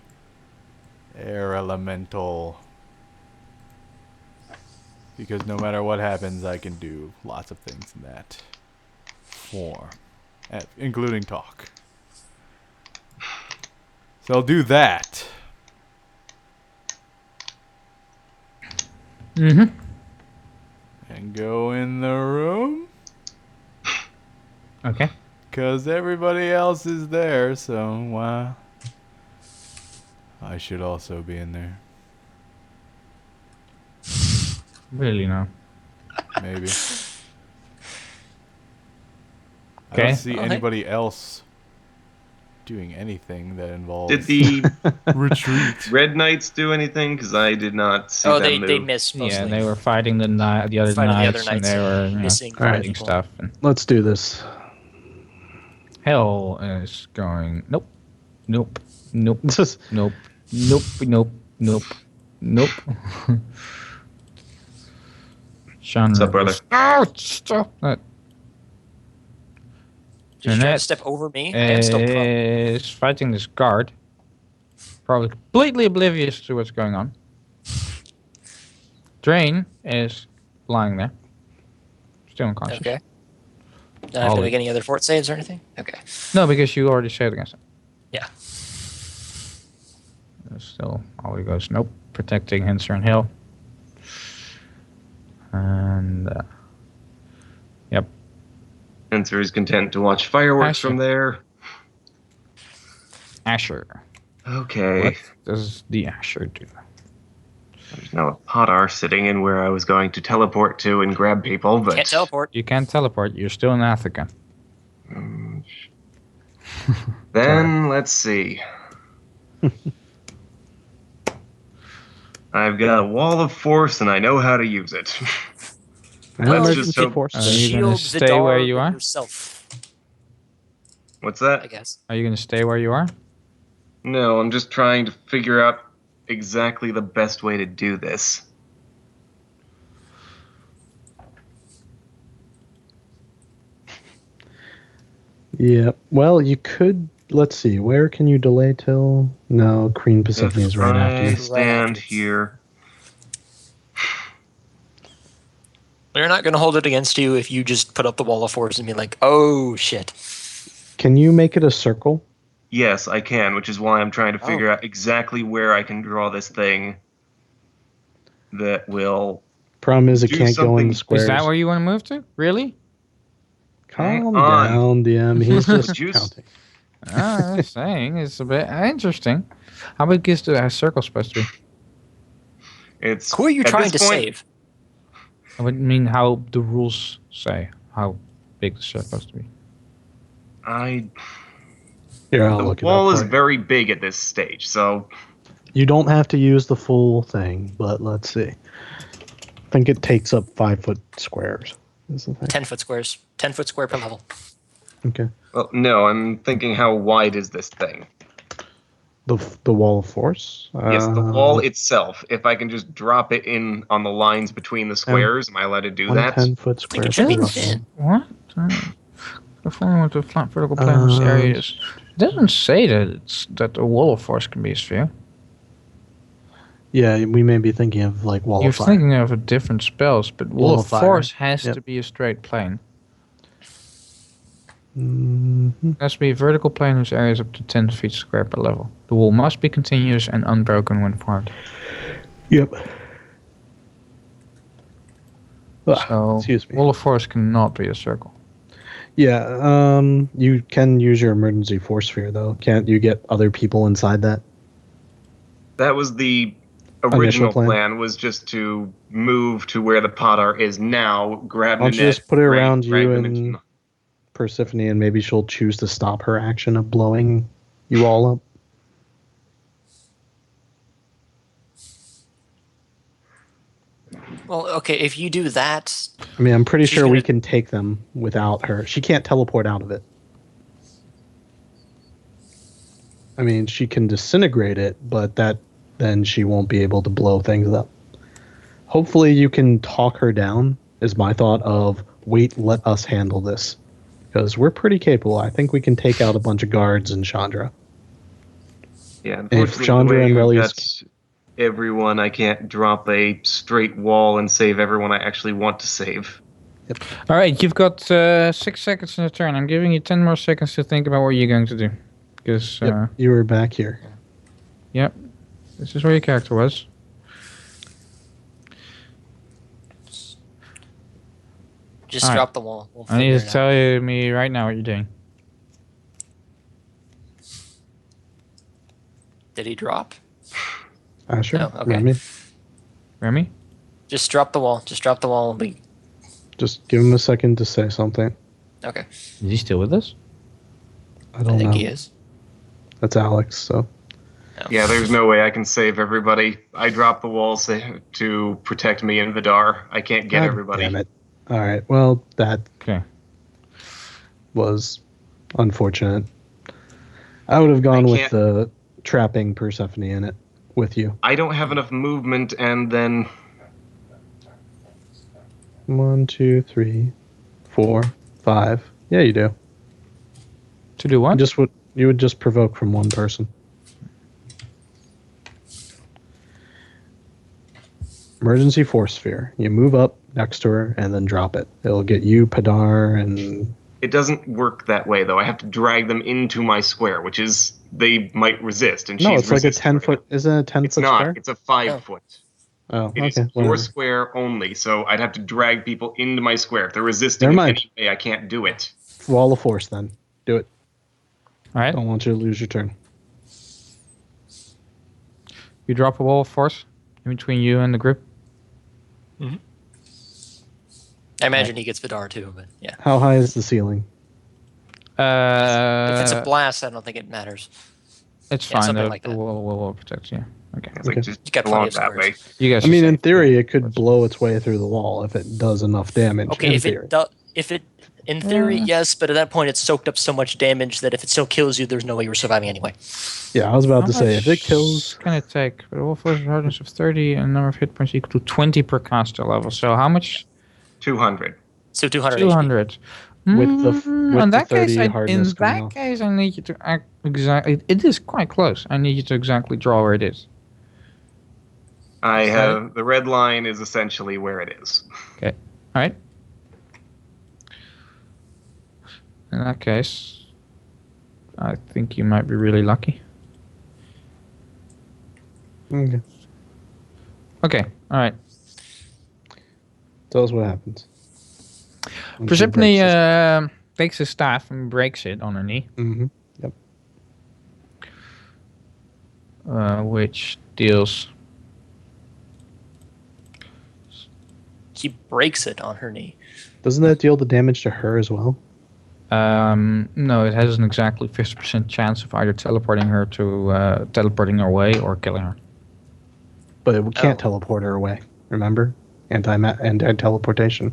air elemental. Because no matter what happens, I can do lots of things in that form, including talk. So I'll do that. Mm-hmm. And go in the room. Okay. Because everybody else is there, so I should also be in there. Really no. Maybe. I Okay. don't see Okay. anybody else doing anything that Did involves the retreat. Red Knights do anything? Because I did not see Oh, them they move. missed mostly. Yeah, they were fighting the other Fighting the other knights, and knights, they were missing Alright. fighting people. stuff. And Let's do this. hell is going. Nope. Nope. Nope. Just Nope. Nope. Nope. Nope. Nope. Sean. What's up, brother? Oh, stop that. Did you try to Nynette step over me? I am still prone. is fighting this guard. Probably completely oblivious to what's going on. Drane is lying there. Still unconscious. Okay. Don't have to make any other fort saves or anything? Okay. No, because you already saved against it. Yeah. Still, Ollie goes, nope. Protecting Hinser and Hill. And, yep. Answer is content to watch fireworks Asher. from there. Asher. Okay. What does the Asher do? There's no Podar sitting in where I was going to teleport to and grab people, but Can't teleport. You can't teleport. You're still in Africa. Then let's see. I've got a wall of force and I know how to use it. Let's emergency just hope. force. Are you Shield gonna stay where Vidar you with are? yourself, What's I that? guess. Are you going to stay where you are? No, I'm just trying to figure out exactly the best way to do this. Yeah. Well, you could. Let's see. Where can you delay till? No, Queen Persephone is right after I you. stand here. They're not going to hold it against you if you just put up the wall of force and be like, oh, shit. Can you make it a circle? Yes, I can, which is why I'm trying to figure out exactly where I can draw this thing that will. Problem is, it Do can't go in something- the Is squares. Is that where you want to move to? Really? Calm Hang on. down, DM. He's just Juice. counting. I'm saying it's a bit interesting. How big is the circle supposed to be? It's Who are you at trying this to point, save? I would mean how the rules say how big the circle supposed to be. Here, I'll The look it wall up is for you. very big at this stage, so You don't have to use the full thing, but let's see. I think it takes up 5-foot squares. Is the thing. 10-foot squares. 10-foot square per level. Okay. well, no. I'm thinking, how wide is this thing? The wall of force. Yes, the wall itself. If I can just drop it in on the lines between the squares, am I allowed to do that? 10-foot I think square. it should be per thin. What? Performing with the flat vertical plane whose areas. It doesn't say that the wall of force can be a sphere. Yeah, we may be thinking of like wall You're of fire. thinking of different spells, but wall of of fire. force has Yep. to be a straight plane. Mhm. It has to be a vertical plane whose area is up to 10 feet square per level. The wall must be continuous and unbroken when formed. Yep. So, excuse me. wall of force cannot be a circle. Yeah, you can use your emergency force sphere though. Can't you get other people inside that? That was the Initial original plan. plan. Was just to move to where the Podar is now, grab Why don't you Nynette, just put it around drag you them and into- Persephone, and maybe she'll choose to stop her action of blowing you all up. Well, okay, if you do that, I mean, I'm pretty She's sure we gonna- can take them without her. She can't teleport out of it. I mean, she can disintegrate it, but then she won't be able to blow things up. Hopefully, you can talk her down. Is my thought of wait, let us handle this. Because we're pretty capable. I think we can take out a bunch of guards in Chandra. Yeah, If unfortunately, Chandra the way and we've Reli's... got everyone, I can't drop a straight wall and save everyone I actually want to save. All right, you've got 6 seconds in the turn. I'm giving you 10 more seconds to think about what you're going to do. Because, Yep, you were back here. Yep, this is where your character was. Just Alright. drop the wall. We'll I need figure to it out. tell me right now what you're doing. Did he drop? Sure. Oh, okay. Remy, Remy? Just drop the wall. Just drop the wall and leave. just give him a second to say something. Okay. Is he still with us? I don't I think know. he is. That's Alex, so... No. Yeah, there's no way I can save everybody. I dropped the wall to protect me and Vadir. I can't get God everybody. Damn it. Alright, well, that Okay. was unfortunate. I would have gone I with can't- the trapping Persephone in it with you. I don't have enough movement, and then 1, 2, 3, 4, 5. Yeah, you do. To do what? You would just provoke from one person. Emergency force sphere. You move up next to her and then drop it. It'll get you, Padar, and it doesn't work that way, though. I have to drag them into my square, which is they might resist, and no, she's it's like a resisting right 10-foot. Isn't it a 10-foot It's not. square? It's a 5 Oh. foot. Oh, It is okay. your Whatever. square only, so I'd have to drag people into my square. If they're resisting Never in mind. any way, I can't do it. Wall of force. Then do it. All right. Don't want you to lose your turn. You drop a wall of force in between you and the group. I imagine he gets Vadir too, but yeah. How high is the ceiling? If it's a blast, I don't think it matters. It's yeah, fine. something The, like the that. wall protects you. Okay. It's like Okay. just You got along plenty of that way. squares. You guys. I are mean, in safe. theory, it could Yes. blow its way through the wall if it does enough damage. Okay, in if theory. it does, in theory, yes, but at that point, it's soaked up so much damage that if it still kills you, there's no way you're surviving anyway. Yeah, I was about How to say, if it much kills... can it take? The wall force hardness of 30 and number of hit points equal to 20 per caster level. So how much? 200. So 200 HP. 200. With the f- with in the that case, 30 in hardness coming that off. case, I need you to act exactly. It is quite close. I need you to exactly draw where it is. I Sorry? have the red line is essentially where it is. All right. In that case, I think you might be really lucky. Okay. Okay. All right. Tell us what happens. Persephone takes his staff and breaks it on her knee, Mm-hmm. Yep. which deals. He breaks it on her knee. Doesn't that deal the damage to her as well? No, it has an exactly 50% chance of either teleporting her away or killing her. But it can't Oh. teleport her away. Remember? Anti-teleportation.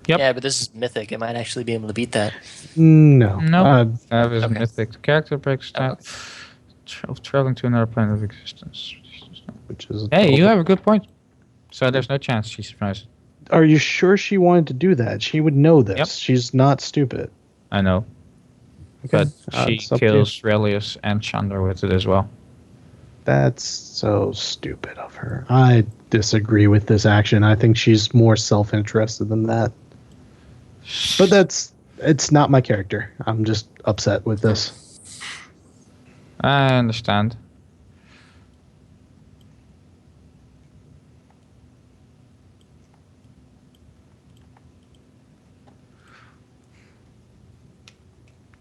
Yep. Yeah, but this is mythic. It might actually be able to beat that. No. No. That is Okay. mythic. The character breaks staff of traveling to another plane of existence. Which is Hey, you have a good point. So there's no chance she survives. Are you sure she wanted to do that? She would know this. Yep. She's not stupid. I know, Okay. but she it's up to you. kills Relius and Chandra with it as well. That's so stupid of her. I disagree with this action. I think she's more self-interested than that. But it's not my character. I'm just upset with this. I understand.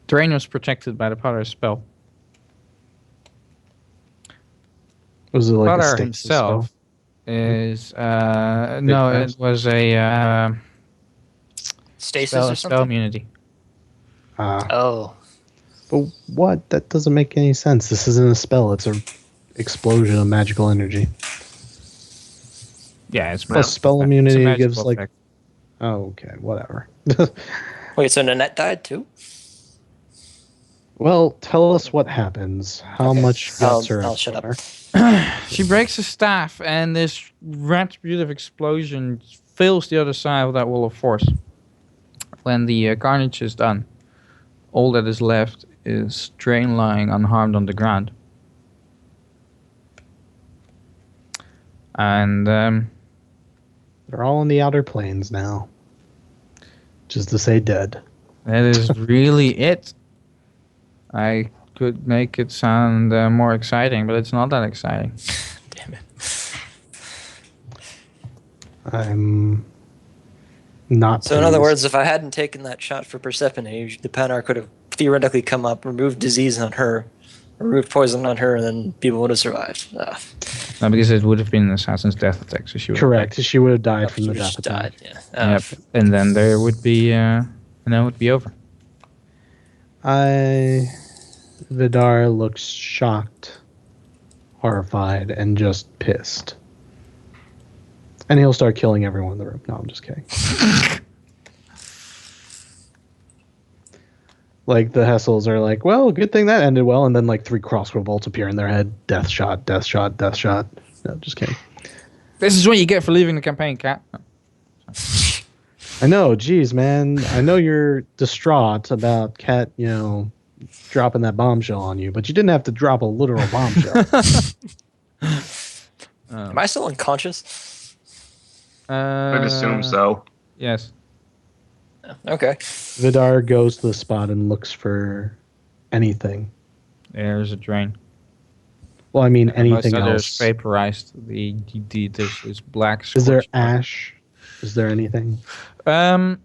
Drane was protected by the Potter's spell. Was it like a Potter stasis himself spell? is no, fast? it was a Stasis spell, or spell something? immunity. Oh. But what? That doesn't make any sense. This isn't a spell. It's a explosion of magical energy. Yeah, it's Plus spell it's a immunity magical gives like... effect. Oh, okay. Whatever. Wait, so Nynette died too? Well, tell us what happens. How Okay. much guts are I'll out shut up. there? She breaks the staff, and this retributive explosion fills the other side of that wall of force. when the carnage is done, all that is left is Drane lying unharmed on the ground. And They're all in the outer planes now. Just to say dead. that is really it. I could make it sound more exciting, but it's not that exciting. Damn it. I'm not. So in other pleased. words, if I hadn't taken that shot for Persephone, the Panar could have theoretically come up, removed disease on her, removed poison on her, and then people would have survived. Ugh. No, because it would have been an assassin's death attack, so she would Correct. She would have died from She the would've death just attack. died, yeah. Yep. And then there would be, and then it would be over. Vadir looks shocked, horrified, and just pissed. And he'll start killing everyone in the room. No, I'm just kidding. Like, the Hessels are like, well, good thing that ended well, and then, like, 3 crossbow bolts appear in their head. Death shot, death shot, death shot. No, just kidding. This is what you get for leaving the campaign, Cat. I know, geez, man. I know you're distraught about Cat, dropping that bombshell on you, but you didn't have to drop a literal bombshell. Am I still unconscious? I'd assume so. Yes. Okay. Vadir goes to the spot and looks for anything. There's a drain. Well, I mean, anything Most others else. vaporized. There's black. Is there scorched ash? Is there anything? Actually,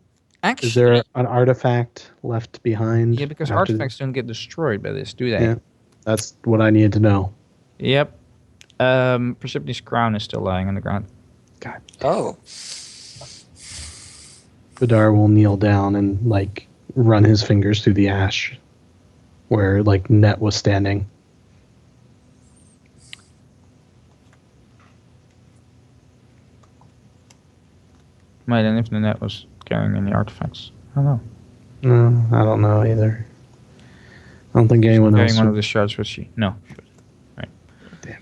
Is there an artifact left behind? yeah, because after artifacts don't get destroyed by this, do they? Yeah. That's what I needed to know. Yep. Persephone's crown is still lying on the ground. God. Oh. Vadir will kneel down and, like, run his fingers through the ash where, like, Nynette was standing. Wait, and if Nynette was carrying any artifacts? I don't know. No, I don't know either. I don't think anyone Carrying else. one of the shards, was she? No. Damn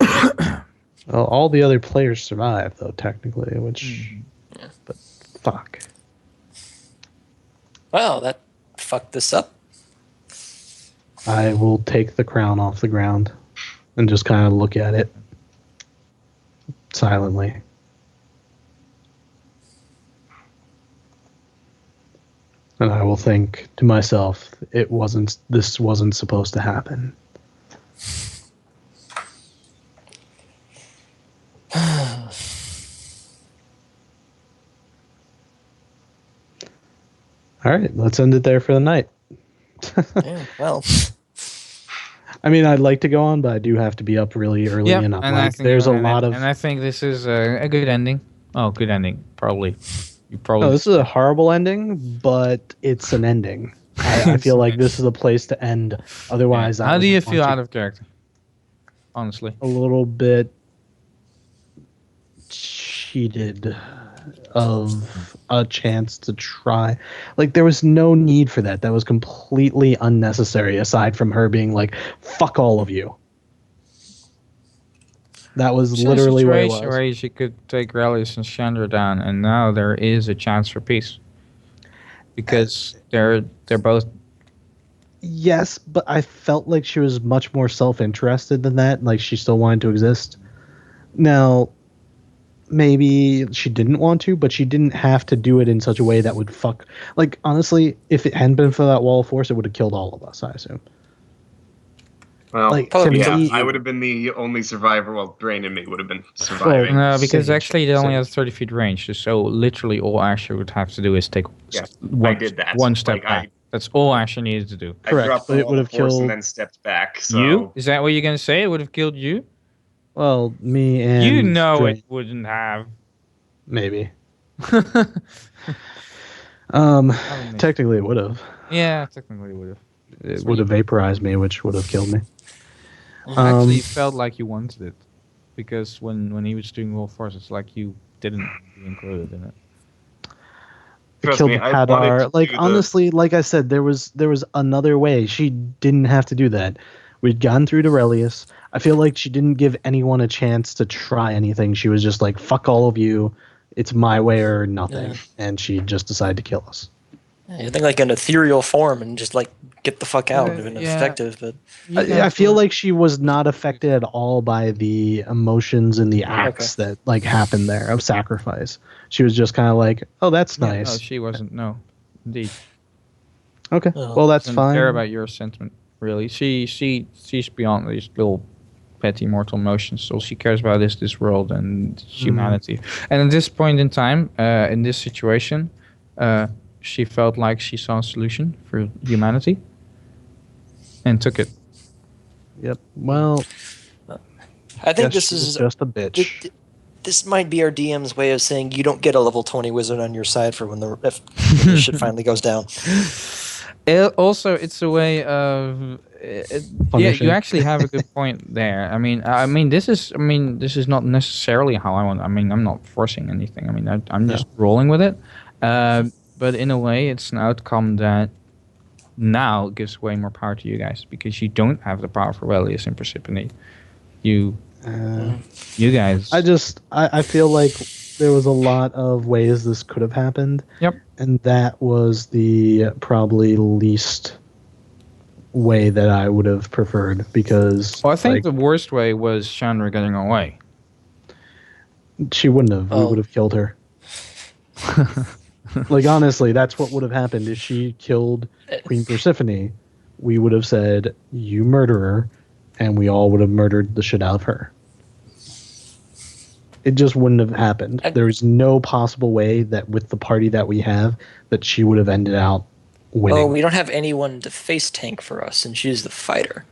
it. Well, all the other players survived, though, technically, which. But fuck. Well, that fucked this up. I will take the crown off the ground and just kind of look at it silently. And I will think to myself, this wasn't supposed to happen. All right, let's end it there for the night. Yeah, well. I mean, I'd like to go on, but I do have to be up really early Yeah, enough. and I Like, think there's a and lot I, of. and I think this is a good ending. Oh, good ending. Probably. You probably. No, this is a horrible ending, but it's an ending. I feel like this is a place to end. Otherwise, I How do would you want feel to- out of character? Honestly. A little bit cheated of a chance to try. Like, there was no need for that. That was completely unnecessary, aside from her being like, fuck all of you. That was It's literally a what it situation was. where she could take Relius and Chandra down, and now there is a chance for peace. Because they're both. Yes, but I felt like she was much more self-interested than that. Like, she still wanted to exist. Now, maybe she didn't want to, but she didn't have to do it in such a way that would fuck. Like, honestly, if it hadn't been for that wall of force, it would have killed all of us, I assume. Well, Like, Probably to yeah, me- I would have been the only survivor. Well, Drane and me would have been surviving. No, because Sage, actually they only Sage. have 30 feet range, so literally all Asher would have to do is take Yeah, one, I did that. one step Like, back. That's all Asher needed to do. I Correct, dropped but the it wall would of have force killed- and then stepped back. So You? Is that what you're going to say? It would have killed you? Well, me and you know Drake, it wouldn't have. maybe. Technically, Technically, it would have. yeah, technically it would have. It would have vaporized me, which would have killed me. Actually, it felt like you wanted it. Because when he was doing Wall Force, it's like you didn't be included in it. It Trust killed me, the I wanted Hadar. to Like, do the- honestly, like I said, there was another way. She didn't have to do that. We'd gone through to Relius. I feel like she didn't give anyone a chance to try anything. She was just like, fuck all of you. it's my way or nothing, Yeah. and she just decided to kill us. You think like an ethereal form and just like get the fuck out and Yeah. effective, but You I guys feel were- like she was not affected at all by the emotions and the acts that like happened there of sacrifice. She was just kind of like, "Oh, that's Yeah, nice." no, she wasn't. No, indeed. Okay, Oh. well that's Doesn't fine. care about your sentiment, really. She's beyond these little petty mortal emotions. All she cares about is this world and humanity. And at this point in time, in this situation, she felt like she saw a solution for humanity and took it. Yep. Well, I think guess this she was is just a bitch. this might be our DM's way of saying you don't get a level 20 wizard on your side for when the shit finally goes down. Also, it's a way of yeah. Punishing. You actually have a good point there. I mean, this is not necessarily how I want. I mean, I'm not forcing anything. I mean, I'm just rolling with it. But in a way, it's an outcome that now gives way more power to you guys because you don't have the power for Relius and Persephone. You guys. I feel like there was a lot of ways this could have happened. Yep. And that was the probably least way that I would have preferred because Well, I think like, the worst way was Chandra getting away. she wouldn't have. We Oh. would have killed her. Like honestly, that's what would have happened if she killed Queen Persephone. We would have said, "You murderer," and we all would have murdered the shit out of her. It just wouldn't have happened. There is no possible way that with the party that we have that she would have ended out winning. Well, we don't have anyone to face tank for us, and she's the fighter.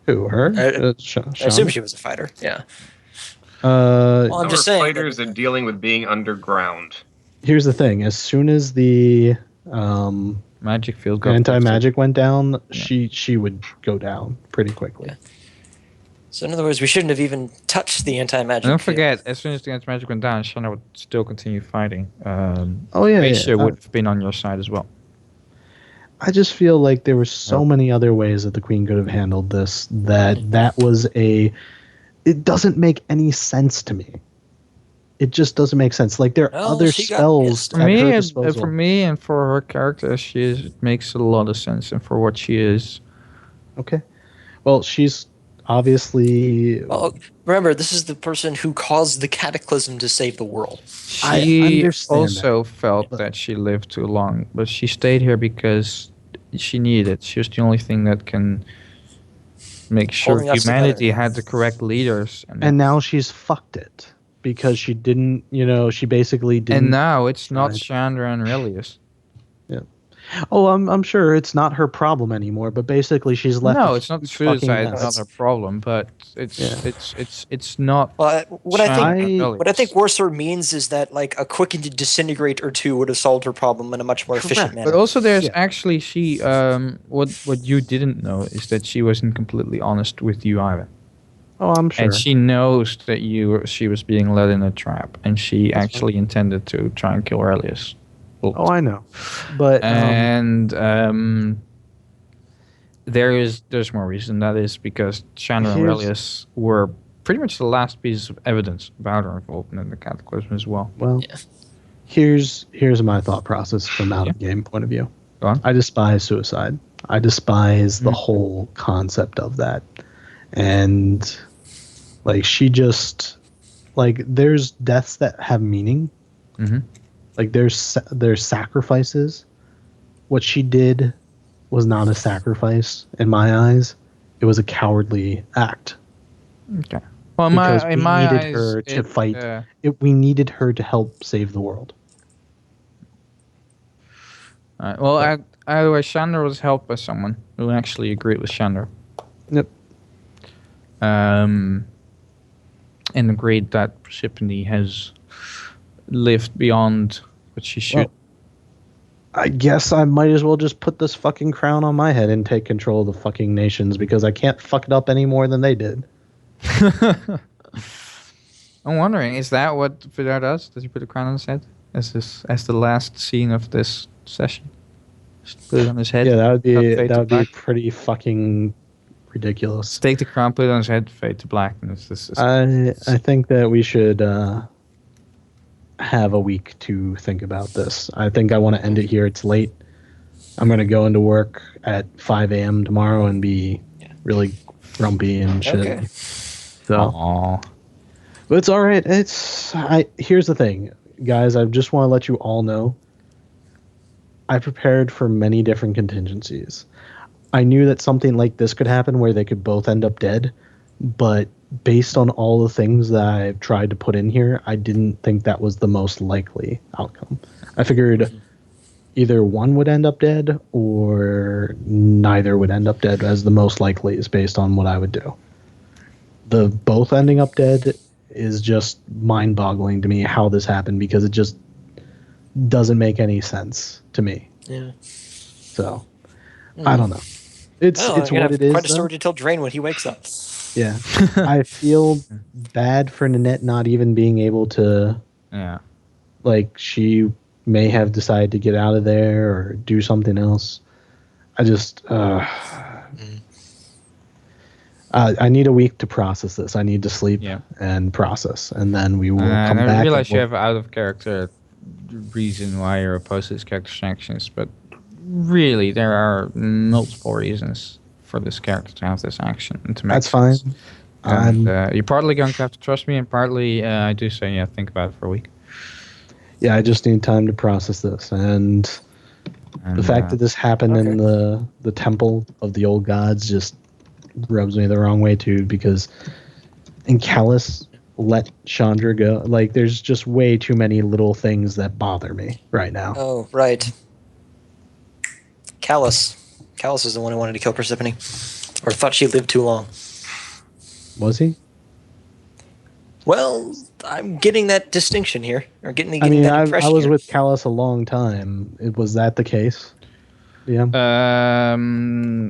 Who, her? I Shauna? assume she was a fighter. Yeah. Uh, Well, I'm just saying. Fighters and dealing with being underground. Here's the thing: as soon as the Magic field got anti-magic went down, she would go down pretty quickly. Yeah. So in other words, we shouldn't have even touched the anti-magic. And don't field. forget, as soon as the anti-magic went down, Shanna would still continue fighting. Oh yeah, Aisha yeah. would have been on your side as well. I just feel like there were so many other ways that the queen could have handled this that was a. It doesn't make any sense to me. It just doesn't make sense. Like there are Well, other she got spells pissed. at her For disposal. me and for her character, it makes a lot of sense, and for what she is. Okay. Well, she's obviously. Well, remember, this is the person who caused the cataclysm to save the world. I She understand also felt that she lived too long, but she stayed here because she needed it. She was the only thing that can make sure Holding us humanity together. had the correct leaders. And now she's fucked it because she didn't. She basically didn't. and now it's not Right. Chandra and Relius. Oh, I'm sure it's not her problem anymore. But basically, she's left. No, a it's not huge fucking suicide. mess. It's not a problem, but it's Yeah. it's not. Well, what I think I- what I think Warsaw means is that like a quick disintegrate or two would have solved her problem in a much more efficient Correct. manner. But also, there's Yeah. actually she. What you didn't know is that she wasn't completely honest with you either, Oh, I'm sure. and she knows that she was being led in a trap, and she actually intended to try and kill Relius. Oh, I know. But And there's more reason. That is because Chandra and Here's- Relius were pretty much the last pieces of evidence about her involvement in the Cataclysm as well. well, Yeah. here's my thought process from out of game point of view. Go on. I despise suicide. I despise the whole concept of that. And like she just like there's deaths that have meaning. Mhm. Like there's sacrifices. What she did was not a sacrifice in my eyes. It was a cowardly act. Okay. Well, Because in we my needed eyes, her to fight. uh, We needed her to help save the world. Alright, well, either way, Chandra was helped by someone who actually agreed with Chandra. Yep. And agreed that Persephone has lived beyond what she should. Well, I guess I might as well just put this fucking crown on my head and take control of the fucking nations because I can't fuck it up any more than they did. I'm wondering, is that what Vadir does? Does he put a crown on his head as the last scene of this session? Just put it on his head. Yeah, that would fade to be black. pretty fucking ridiculous. Just take the crown, put it on his head, fade to black, and it's I think that we should have a week to think about this. I think I want to end it here. It's late. I'm going to go into work at 5 a.m. tomorrow and be really grumpy and shit. Okay. So, Aww. but it's all right. Here's the thing, guys. I just want to let you all know. I prepared for many different contingencies. I knew that something like this could happen where they could both end up dead, but based on all the things that I've tried to put in here, I didn't think that was the most likely outcome. I figured either one would end up dead or neither would end up dead as the most likely is based on what I would do. The both ending up dead is just mind-boggling to me how this happened because it just doesn't make any sense to me. Yeah. So, I don't know. It's what it is. Quite a story to tell Drane when he wakes up. Yeah. I feel bad for Nynette not even being able to. Yeah. Like, she may have decided to get out of there or do something else. I just. I need a week to process this. I need to sleep and process, and then we will come back. I realize you have out of character reason why you're opposed to this character's actions, but really there are multiple reasons for this character to have this action and to make That's fine. sense. And you're partly going to have to trust me, and partly I do say think about it for a week. Yeah, I just need time to process this, and the fact that this happened in the temple of the old gods just rubs me the wrong way too, because Callus let Chandra go. Like, there's just way too many little things that bother me right now. Oh, right. Callus is the one who wanted to kill Persephone, or thought she lived too long. Was he? Well, I'm getting that distinction here, or getting that impression. I was here. with Callus a long time. Was that the case? Yeah.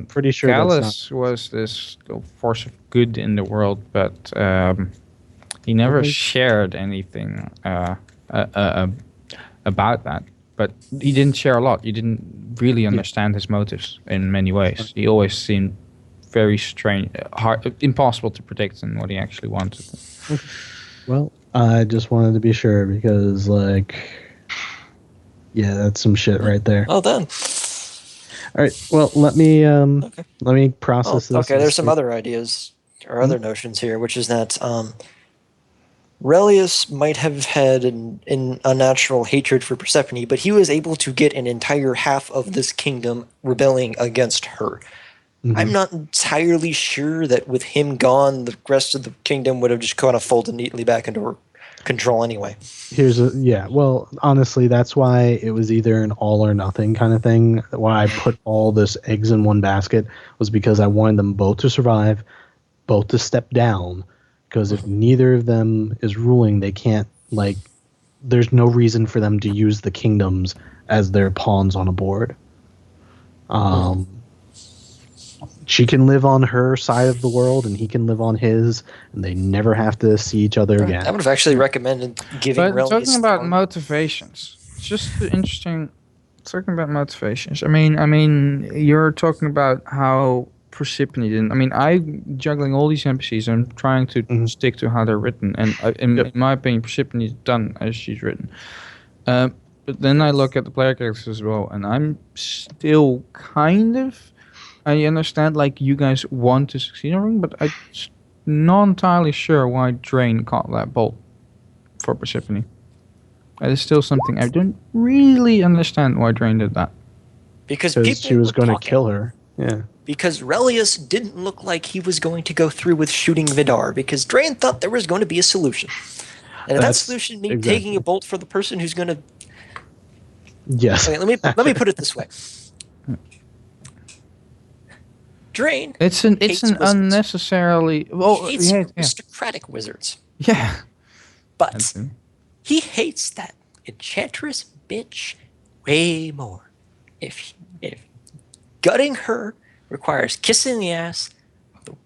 Pretty sure Callus was this force of good in the world, but he never shared anything about that. But he didn't share a lot. You didn't really understand his motives in many ways. He always seemed very strange, impossible to predict in what he actually wanted. Well, I just wanted to be sure because, like, that's some shit right there. Well done. All right. Well, let me process this. Okay, there's some other ideas or other notions here, which is that Relius might have had an unnatural hatred for Persephone, but he was able to get an entire half of this kingdom rebelling against her. Mm-hmm. I'm not entirely sure that with him gone, the rest of the kingdom would have just kind of folded neatly back into her control anyway. Well, honestly, that's why it was either an all or nothing kind of thing. Why I put all this eggs in one basket was because I wanted them both to survive, both to step down, because if neither of them is ruling, they can't, like, there's no reason for them to use the kingdoms as their pawns on a board. She can live on her side of the world, and he can live on his, and they never have to see each other again. I would have actually recommended giving Relius... But talking about motivations, it's just interesting. Talking about motivations. I mean, you're talking about how Persephone didn't. I mean, I'm juggling all these NPCs and trying to stick to how they're written, and in my opinion, Persephone's done as she's written. But then I look at the player characters as well, and I'm still kind of. I understand, like, you guys want to succeed in ring, but I'm not entirely sure why Drane caught that bolt for Persephone. That is still something I don't really understand why Drane did that. Because she was going to kill her. Yeah. Because Relius didn't look like he was going to go through with shooting Vadir, because Drane thought there was going to be a solution. And if that solution means taking a bolt for the person who's going to... Yes. Okay, let me put it this way. Drane. It's an unnecessarily. Well, he hates aristocratic wizards. Yeah. But he hates that enchantress bitch way more. If gutting her requires kissing the ass of the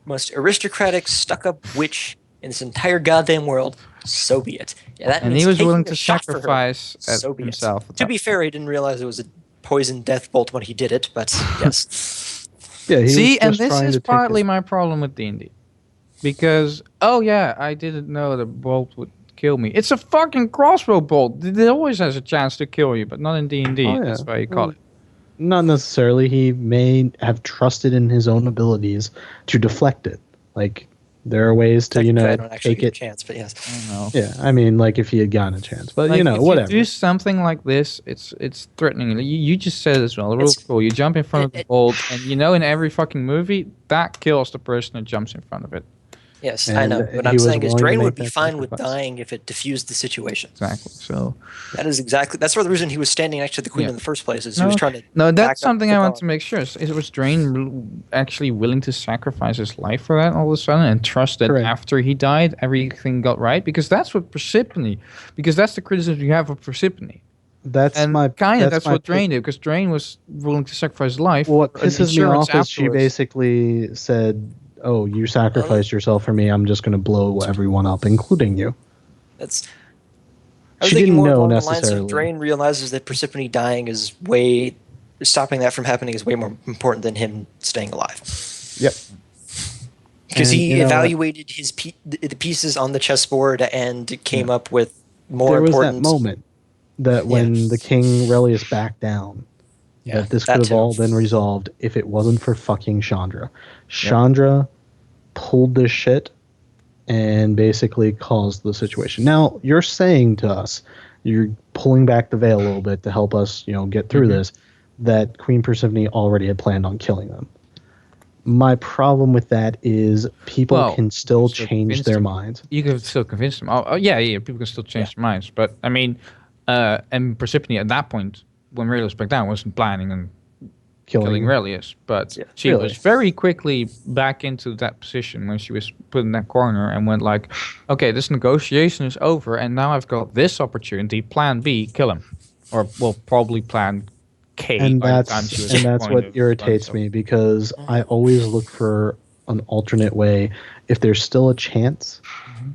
most aristocratic, stuck-up witch in this entire goddamn world, so be it. Yeah, that and he was willing to sacrifice himself. To be fair, he didn't realize it was a poison death bolt when he did it, but yes. Yeah, see, and this is partly my problem with D&D. Because, I didn't know the bolt would kill me. It's a fucking crossbow bolt. It always has a chance to kill you, but not in D&D. Oh, yeah. That's why you call it. Not necessarily. He may have trusted in his own abilities to deflect it. Like, there are ways to, Technically, I don't actually take get it. a chance, but yes. I don't know. Yeah, I mean, like, if he had gotten a chance. But, Like, if whatever. you do something like this, it's threatening. You just said as well. The rule's cool. You jump in front of the bolt, and in every fucking movie, that kills the person that jumps in front of it. Yes, And I know. What he I'm was saying is willing to Drane make would be that fine with sacrifice. dying if it diffused the situation. Exactly. So That's for the reason he was standing next to the queen Yeah. in the first place. Is he was trying to. No, back up that's something the I want dog. to make sure. Is was Drane actually willing to sacrifice his life for that all of a sudden and trust that Correct. after he died, everything got right? Because that's what Persephone. Because that's the criticism you have of Persephone. That's And my that's my what Drane did. Because Drane was willing to sacrifice his life. What for an pisses me insurance off is she afterwards. basically said, "Oh, you sacrificed yourself for me. I'm just going to blow everyone up, including you." That's. I was She thinking didn't more know along the lines necessarily. of Drane realizes that Persephone dying is stopping that from happening is way more important than him staying alive. Yep. Because And he you know what? evaluated the pieces on the chessboard and came up with more There was important. that moment that when the king Relius backed down, Yeah, that this that could have too. all been resolved if it wasn't for fucking Chandra. Chandra pulled this shit and basically caused the situation. Now, you're saying to us, you're pulling back the veil a little bit to help us, get through this, that Queen Persephone already had planned on killing them. My problem with that is people can still change convince their them. minds. You can still convince them. Oh, yeah, people can still change their minds. But I mean, and Persephone at that point, when Relius back down, wasn't planning on killing Relius, but she was very quickly back into that position when she was put in that corner and went like, okay, this negotiation is over, and now I've got this opportunity. Plan B, kill him, or well, probably Plan K. And by the time she was at the that's point what of irritates me, because I always look for an alternate way. If there's still a chance,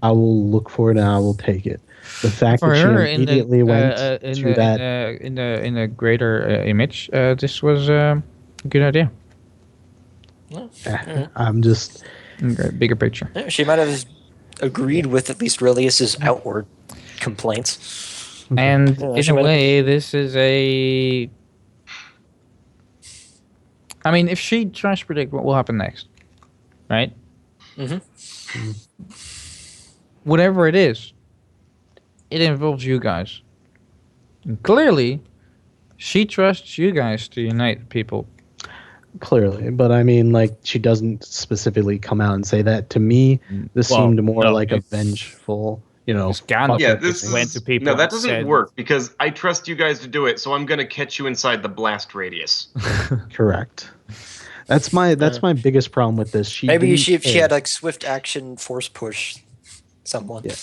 I will look for it and I will take it. The fact For that she her, immediately went to that. in the greater image, this was a good idea. I'm just. Bigger picture. Yeah, she might have agreed with at least Relius's outward complaints. And Yeah, in she a might have- way, this is a. I mean, if she tries to predict what will happen next, right? Mm-hmm. Whatever it is, it involves you guys. And clearly, she trusts you guys to unite people. Clearly, but I mean, like, she doesn't specifically come out and say that. To me, this seemed more like a vengeful, Gandalf Yeah, fuck this thing. went is to people no, that and doesn't said- work because I trust you guys to do it. So I'm gonna catch you inside the blast radius. Correct. That's my biggest problem with this. Maybe didn't she care. had like swift action, force push someone. Yeah.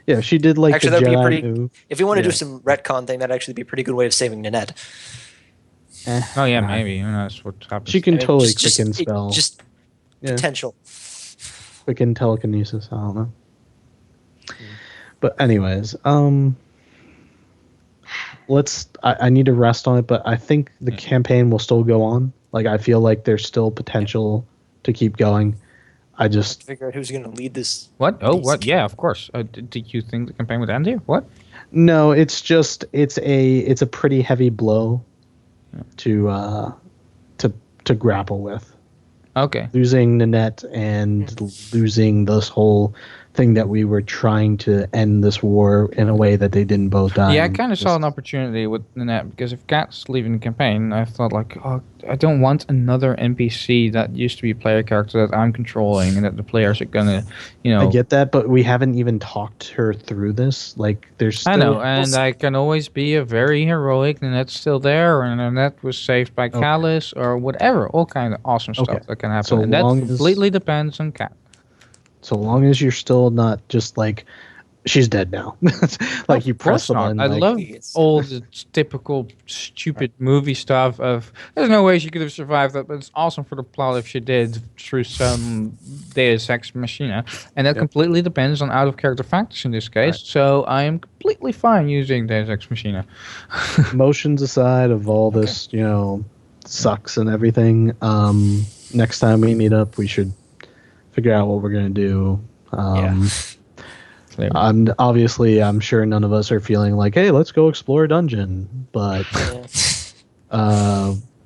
Yeah, she did like Actually, the that'd be Jedi pretty. move. If you want to do Yeah. some retcon thing, that'd actually be a pretty good way of saving Nynette. Oh yeah, nah. maybe. Who knows what happens? She can I mean, totally just- quicken it- spell. Just Yeah. potential. Quicken telekinesis. I don't know. But anyways, I need to rest on it, but I think the campaign will still go on. Like, I feel like there's still potential to keep going. I just Figure out who's going to lead this. What? Oh, these- what? Yeah, of course. Did you think the campaign would end here? What? no. It's just it's a pretty heavy blow to grapple with. Okay. Losing Nynette and losing this whole thing that we were trying to end this war in a way that they didn't both die. Yeah, I and kind of saw just- an opportunity with Nynette because if Kat's leaving the campaign, I thought like, oh, I don't want another NPC that used to be a player character that I'm controlling and that the players are gonna, I get that, but we haven't even talked her through this. Like, there's still, I know, and I can always be a very heroic Nynette's still there, and Nynette was saved by Callus or whatever, all kind of awesome stuff Okay. that can happen, So and that long as- completely depends on Kat. so long as you're still not just like, she's dead now. Like, you press the button. I like, love all the typical stupid movie stuff of there's no way she could have survived that, but it's awesome for the plot if she did through some Deus Ex Machina, and that completely depends on out of character factors in this case. So I am completely fine using Deus Ex Machina. Emotions aside of all this, sucks and everything. Next time we meet up, we should figure out what we're gonna do. There. I'm sure none of us are feeling like, hey, let's go explore a dungeon. But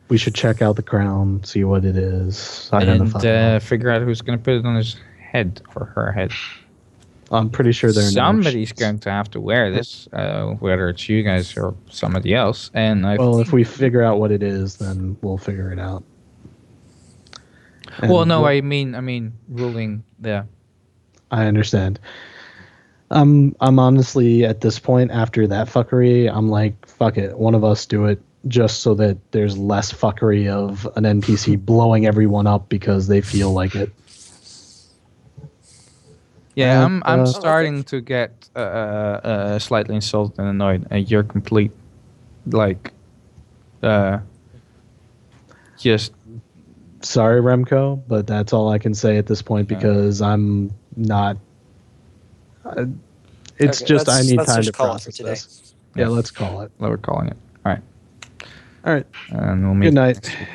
we should check out the crown, see what it is, identify. And figure out who's going to put it on his head or her head. I'm pretty sure somebody's going to have to wear this, whether it's you guys or somebody else. And if we figure out what it is, then we'll figure it out. Well, no, I mean, ruling the. I understand. I'm honestly at this point after that fuckery, I'm like, fuck it, one of us do it, just so that there's less fuckery of an NPC blowing everyone up because they feel like it. Yeah, I'm starting to get slightly insulted and annoyed. And you're complete, like, just. Sorry, Remco, but that's all I can say at this point because I'm not. It's just I need time to process this. Yeah, let's call it. We're calling it. All right. All right. And we'll meet. Good night. Next week.